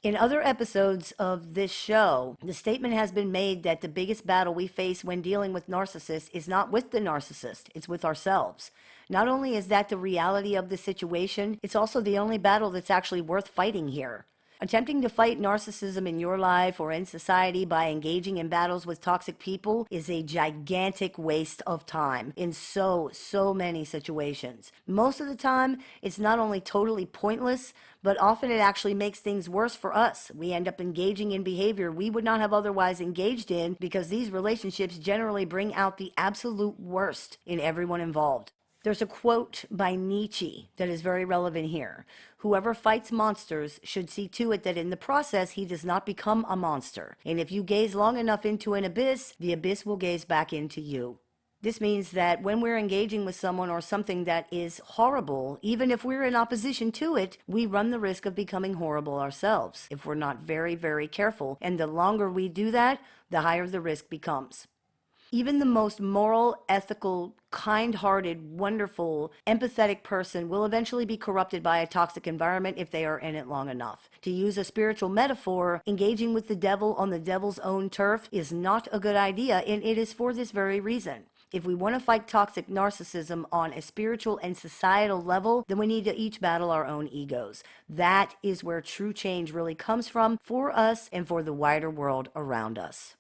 In other episodes of this show, the statement has been made that the biggest battle we face when dealing with narcissists is not with the narcissist, it's with ourselves. Not only is that the reality of the situation, it's also the only battle that's actually worth fighting here. Attempting to fight narcissism in your life or in society by engaging in battles with toxic people is a gigantic waste of time in so many situations. Most of the time, it's not only totally pointless, but often it actually makes things worse for us. We end up engaging in behavior we would not have otherwise engaged in because these relationships generally bring out the absolute worst in everyone involved. There's a quote by Nietzsche that is very relevant here. Whoever fights monsters should see to it that in the process he does not become a monster. And if you gaze long enough into an abyss, the abyss will gaze back into you. This means that when we're engaging with someone or something that is horrible, even if we're in opposition to it, we run the risk of becoming horrible ourselves if we're not very, very careful. And the longer we do that, the higher the risk becomes. Even the most moral, ethical, kind-hearted, wonderful, empathetic person will eventually be corrupted by a toxic environment if they are in it long enough. To use a spiritual metaphor, engaging with the devil on the devil's own turf is not a good idea, and it is for this very reason. If we want to fight toxic narcissism on a spiritual and societal level, then we need to each battle our own egos. That is where true change really comes from for us and for the wider world around us.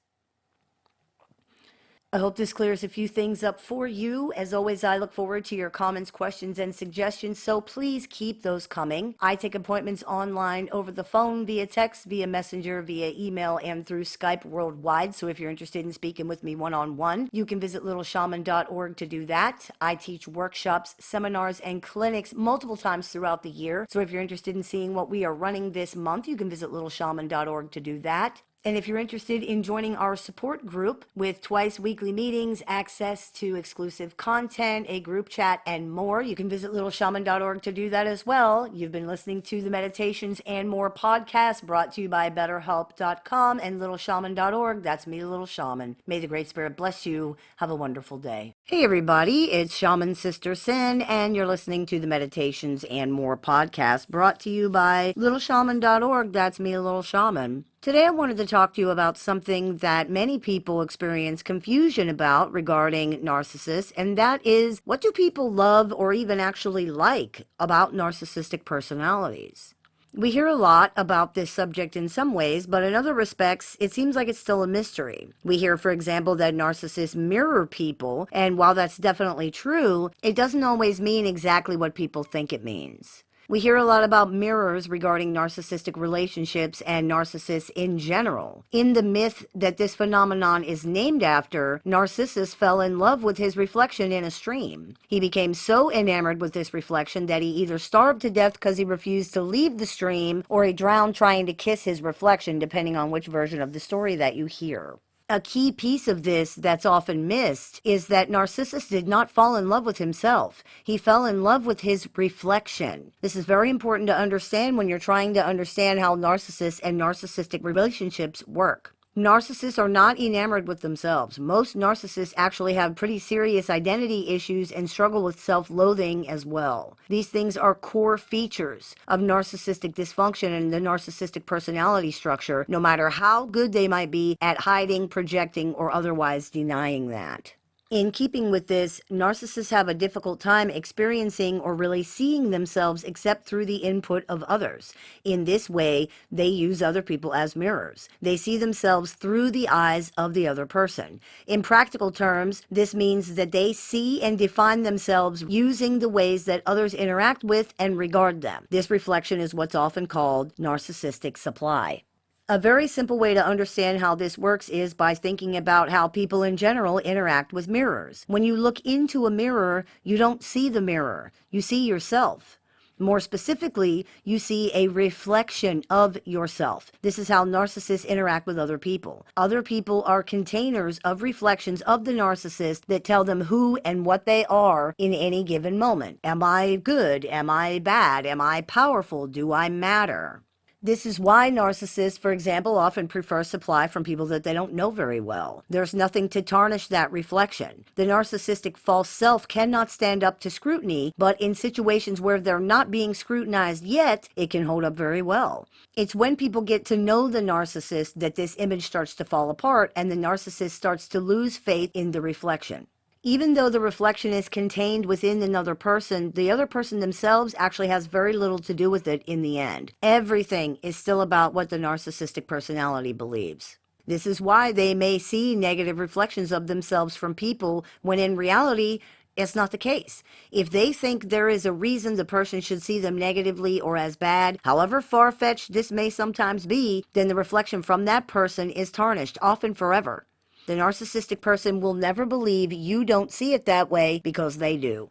I hope this clears a few things up for you. As always, I look forward to your comments, questions, and suggestions, so please keep those coming. I take appointments online, over the phone, via text, via messenger, via email, and through Skype worldwide. So if you're interested in speaking with me one-on-one, you can visit littleshaman.org to do that. I teach workshops, seminars, and clinics multiple times throughout the year. So if you're interested in seeing what we are running this month, you can visit littleshaman.org to do that. And if you're interested in joining our support group with twice weekly meetings, access to exclusive content, a group chat, and more, you can visit littleshaman.org to do that as well. You've been listening to the Meditations and More podcast brought to you by BetterHelp.com and littleshaman.org. That's me, Little Shaman. May the Great Spirit bless you. Have a wonderful day. Hey everybody, it's Shaman Sister Sin, and you're listening to the Meditations and More podcast brought to you by littleshaman.org. That's me, Little Shaman. Today I wanted to talk to you about something that many people experience confusion about regarding narcissists, and that is, what do people love or even actually like about narcissistic personalities? We hear a lot about this subject in some ways, but in other respects, it seems like it's still a mystery. We hear, for example, that narcissists mirror people, and while that's definitely true, it doesn't always mean exactly what people think it means. We hear a lot about mirrors regarding narcissistic relationships and narcissists in general. In the myth that this phenomenon is named after, Narcissus fell in love with his reflection in a stream. He became so enamored with this reflection that he either starved to death because he refused to leave the stream, or he drowned trying to kiss his reflection, depending on which version of the story that you hear. A key piece of this that's often missed is that Narcissus did not fall in love with himself. He fell in love with his reflection. This is very important to understand when you're trying to understand how narcissists and narcissistic relationships work. Narcissists are not enamored with themselves. Most narcissists actually have pretty serious identity issues and struggle with self-loathing as well. These things are core features of narcissistic dysfunction and the narcissistic personality structure, no matter how good they might be at hiding, projecting, or otherwise denying that. In keeping with this, narcissists have a difficult time experiencing or really seeing themselves except through the input of others. In this way, they use other people as mirrors. They see themselves through the eyes of the other person. In practical terms, this means that they see and define themselves using the ways that others interact with and regard them. This reflection is what's often called narcissistic supply. A very simple way to understand how this works is by thinking about how people in general interact with mirrors. When you look into a mirror, you don't see the mirror. You see yourself. More specifically, you see a reflection of yourself. This is how narcissists interact with other people. Other people are containers of reflections of the narcissist that tell them who and what they are in any given moment. Am I good? Am I bad? Am I powerful? Do I matter? This is why narcissists, for example, often prefer supply from people that they don't know very well. There's nothing to tarnish that reflection. The narcissistic false self cannot stand up to scrutiny, but in situations where they're not being scrutinized yet, it can hold up very well. It's when people get to know the narcissist that this image starts to fall apart and the narcissist starts to lose faith in the reflection. Even though the reflection is contained within another person, the other person themselves actually has very little to do with it in the end. Everything is still about what the narcissistic personality believes. This is why they may see negative reflections of themselves from people when in reality, it's not the case. If they think there is a reason the person should see them negatively or as bad, however far-fetched this may sometimes be, then the reflection from that person is tarnished, often forever. The narcissistic person will never believe you don't see it that way because they do.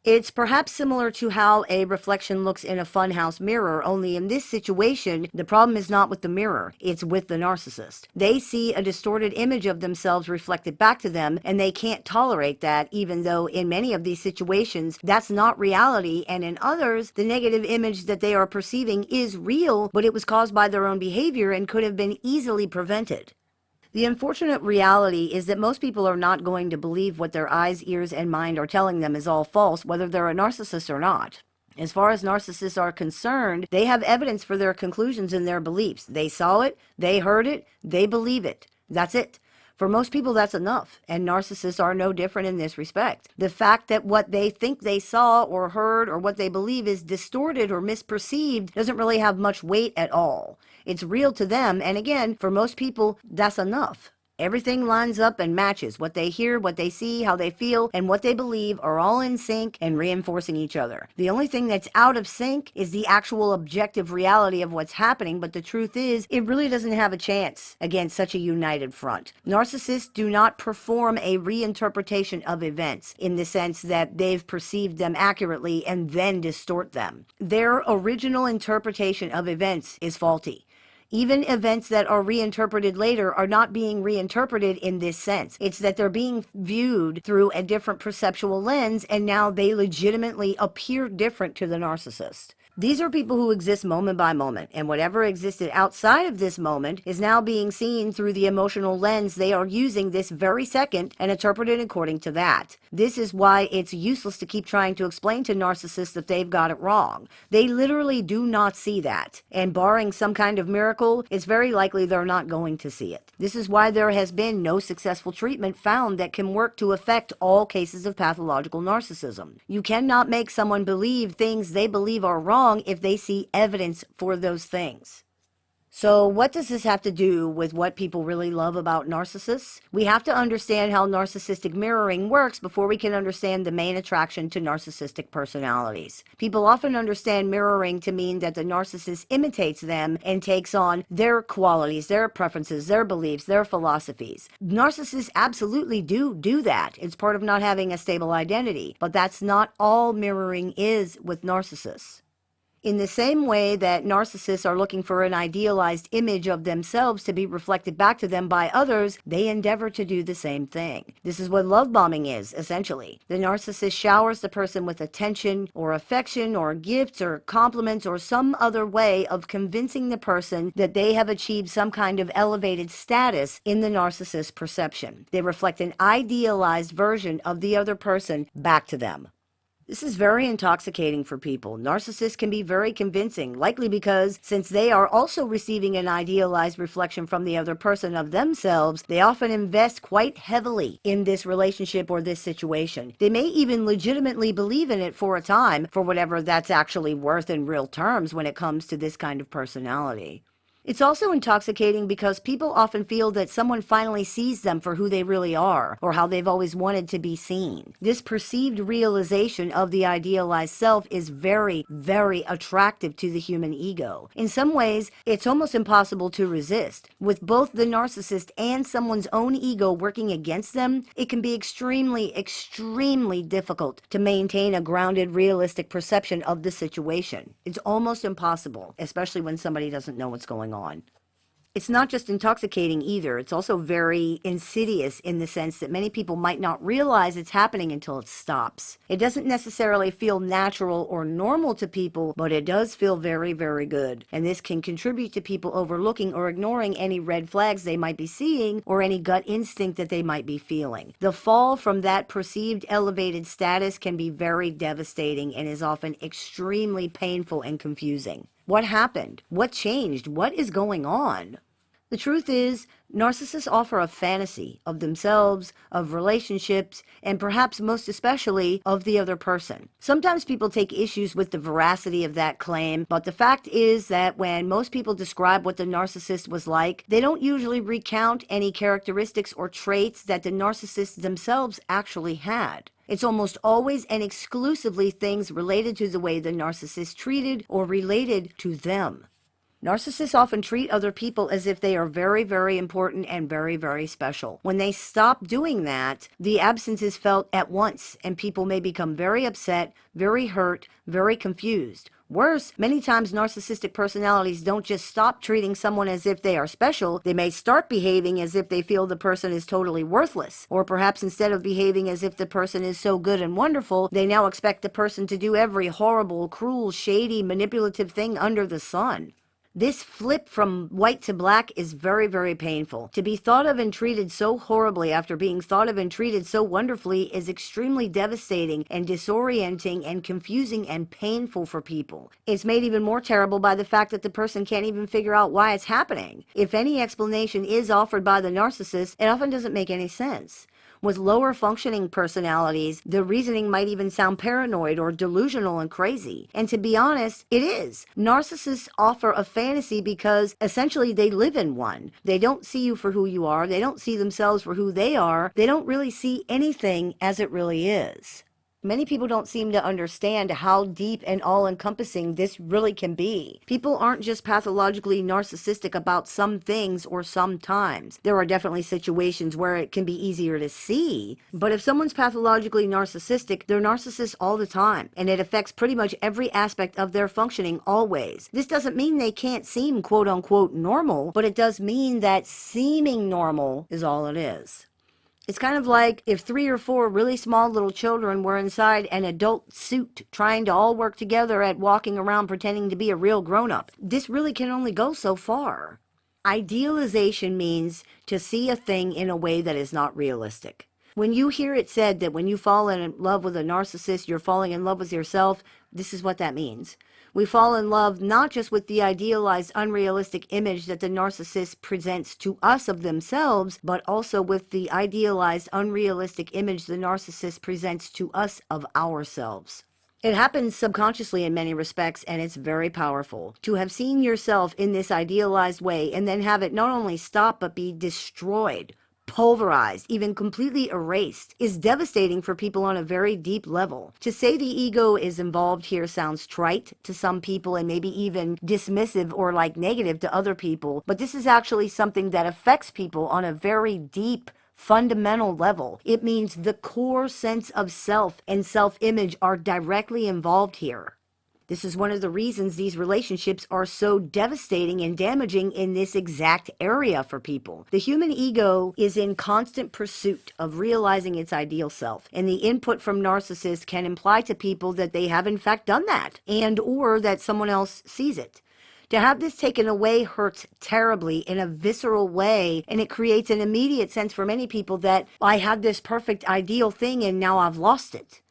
It's perhaps similar to how a reflection looks in a funhouse mirror, only in this situation, the problem is not with the mirror, it's with the narcissist. They see a distorted image of themselves reflected back to them, and they can't tolerate that, even though in many of these situations, that's not reality, and in others, the negative image that they are perceiving is real, but it was caused by their own behavior and could have been easily prevented. The unfortunate reality is that most people are not going to believe what their eyes, ears, and mind are telling them is all false, whether they're a narcissist or not. As far as narcissists are concerned, they have evidence for their conclusions and their beliefs. They saw it, they heard it, they believe it. That's it. For most people, that's enough, and narcissists are no different in this respect. The fact that what they think they saw or heard or what they believe is distorted or misperceived doesn't really have much weight at all. It's real to them, and again, for most people, that's enough. Everything lines up and matches. What they hear, what they see, how they feel, and what they believe are all in sync and reinforcing each other. The only thing that's out of sync is the actual objective reality of what's happening, but the truth is, it really doesn't have a chance against such a united front. Narcissists do not perform a reinterpretation of events in the sense that they've perceived them accurately and then distort them. Their original interpretation of events is faulty. Even events that are reinterpreted later are not being reinterpreted in this sense. It's that they're being viewed through a different perceptual lens, and now they legitimately appear different to the narcissist. These are people who exist moment by moment, and whatever existed outside of this moment is now being seen through the emotional lens they are using this very second and interpreted according to that. This is why it's useless to keep trying to explain to narcissists that they've got it wrong. They literally do not see that, and barring some kind of miracle, it's very likely they're not going to see it. This is why there has been no successful treatment found that can work to affect all cases of pathological narcissism. You cannot make someone believe things they believe are wrong if they see evidence for those things. So what does this have to do with what people really love about narcissists? We have to understand how narcissistic mirroring works before we can understand the main attraction to narcissistic personalities. People often understand mirroring to mean that the narcissist imitates them and takes on their qualities, their preferences, their beliefs, their philosophies. Narcissists absolutely do that. It's part of not having a stable identity, but that's not all mirroring is with narcissists. In the same way that narcissists are looking for an idealized image of themselves to be reflected back to them by others, they endeavor to do the same thing. This is what love bombing is, essentially. The narcissist showers the person with attention or affection or gifts or compliments or some other way of convincing the person that they have achieved some kind of elevated status in the narcissist's perception. They reflect an idealized version of the other person back to them. This is very intoxicating for people. Narcissists can be very convincing, likely because since they are also receiving an idealized reflection from the other person of themselves, they often invest quite heavily in this relationship or this situation. They may even legitimately believe in it for a time, for whatever that's actually worth in real terms when it comes to this kind of personality. It's also intoxicating because people often feel that someone finally sees them for who they really are, or how they've always wanted to be seen. This perceived realization of the idealized self is very, very attractive to the human ego. In some ways, it's almost impossible to resist. With both the narcissist and someone's own ego working against them, it can be extremely, extremely difficult to maintain a grounded, realistic perception of the situation. It's almost impossible, especially when somebody doesn't know what's going on. It's not just intoxicating either, it's also very insidious in the sense that many people might not realize it's happening until it stops. It doesn't necessarily feel natural or normal to people, but it does feel very, very good. And this can contribute to people overlooking or ignoring any red flags they might be seeing or any gut instinct that they might be feeling. The fall from that perceived elevated status can be very devastating and is often extremely painful and confusing. What happened? What changed? What is going on? The truth is, narcissists offer a fantasy of themselves, of relationships, and perhaps most especially of the other person. Sometimes people take issues with the veracity of that claim, but the fact is that when most people describe what the narcissist was like, they don't usually recount any characteristics or traits that the narcissists themselves actually had. It's almost always and exclusively things related to the way the narcissist treated or related to them. Narcissists often treat other people as if they are very, very important and very, very special. When they stop doing that, the absence is felt at once, and people may become very upset, very hurt, very confused. Worse, many times narcissistic personalities don't just stop treating someone as if they are special, they may start behaving as if they feel the person is totally worthless. Or perhaps instead of behaving as if the person is so good and wonderful, they now expect the person to do every horrible, cruel, shady, manipulative thing under the sun. This flip from white to black is very, very painful. To be thought of and treated so horribly after being thought of and treated so wonderfully is extremely devastating and disorienting and confusing and painful for people. It's made even more terrible by the fact that the person can't even figure out why it's happening. If any explanation is offered by the narcissist, it often doesn't make any sense. With lower functioning personalities, the reasoning might even sound paranoid or delusional and crazy. And to be honest, it is. Narcissists offer a fantasy because essentially they live in one. They don't see you for who you are. They don't see themselves for who they are. They don't really see anything as it really is. Many people don't seem to understand how deep and all-encompassing this really can be. People aren't just pathologically narcissistic about some things or sometimes. There are definitely situations where it can be easier to see, but if someone's pathologically narcissistic, they're narcissists all the time, and it affects pretty much every aspect of their functioning always. This doesn't mean they can't seem quote-unquote normal, but it does mean that seeming normal is all it is. It's kind of like if 3 or 4 really small little children were inside an adult suit trying to all work together at walking around pretending to be a real grown-up. This really can only go so far. Idealization means to see a thing in a way that is not realistic. When you hear it said that when you fall in love with a narcissist, you're falling in love with yourself, this is what that means. We fall in love not just with the idealized, unrealistic image that the narcissist presents to us of themselves, but also with the idealized, unrealistic image the narcissist presents to us of ourselves. It happens subconsciously in many respects, and it's very powerful. To have seen yourself in this idealized way and then have it not only stop but be destroyed, pulverized, even completely erased, is devastating for people on a very deep level. To say the ego is involved here sounds trite to some people and maybe even dismissive or like negative to other people, but this is actually something that affects people on a very deep, fundamental level. It means the core sense of self and self-image are directly involved here. This is one of the reasons these relationships are so devastating and damaging in this exact area for people. The human ego is in constant pursuit of realizing its ideal self, and the input from narcissists can imply to people that they have in fact done that, and or that someone else sees it. To have this taken away hurts terribly in a visceral way, and it creates an immediate sense for many people that I had this perfect ideal thing and now I've lost it.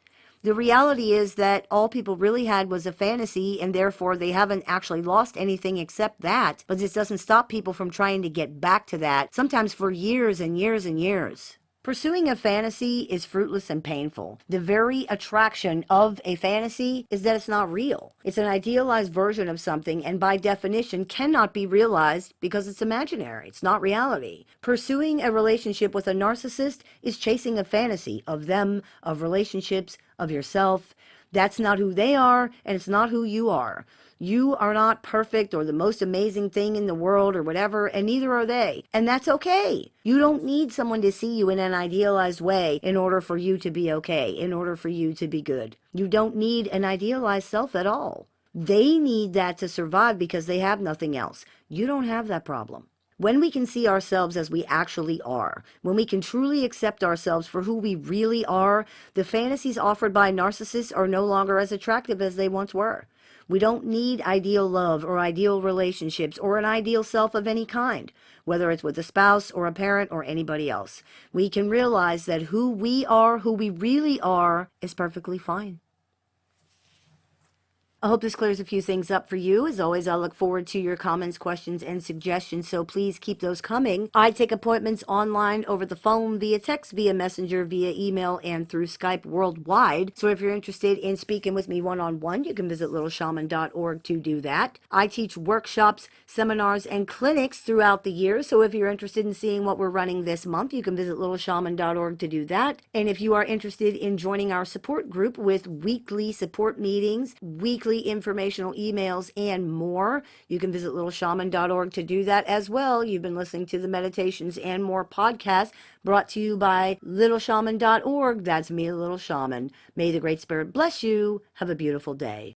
The reality is that all people really had was a fantasy, and therefore they haven't actually lost anything except that. But this doesn't stop people from trying to get back to that, sometimes for years and years and years. Pursuing a fantasy is fruitless and painful. The very attraction of a fantasy is that it's not real. It's an idealized version of something, and by definition cannot be realized because it's imaginary. It's not reality. Pursuing a relationship with a narcissist is chasing a fantasy of them, of relationships, of yourself. That's not who they are, and it's not who you are. You are not perfect or the most amazing thing in the world or whatever, and neither are they. And that's okay. You don't need someone to see you in an idealized way in order for you to be okay, in order for you to be good. You don't need an idealized self at all. They need that to survive because they have nothing else. You don't have that problem. When we can see ourselves as we actually are, when we can truly accept ourselves for who we really are, the fantasies offered by narcissists are no longer as attractive as they once were. We don't need ideal love or ideal relationships or an ideal self of any kind, whether it's with a spouse or a parent or anybody else. We can realize that who we are, who we really are, is perfectly fine. I hope this clears a few things up for you. As always, I look forward to your comments, questions, and suggestions, so please keep those coming. I take appointments online, over the phone, via text, via messenger, via email, and through Skype worldwide. So if you're interested in speaking with me one-on-one, you can visit littleshaman.org to do that. I teach workshops, seminars, and clinics throughout the year, so if you're interested in seeing what we're running this month, you can visit littleshaman.org to do that. And if you are interested in joining our support group with weekly support meetings, weekly weekly informational emails, and more. You can visit littleshaman.org to do that as well. You've been listening to the Meditations and More podcast brought to you by littleshaman.org. That's me, Little Shaman. May the Great Spirit bless you. Have a beautiful day.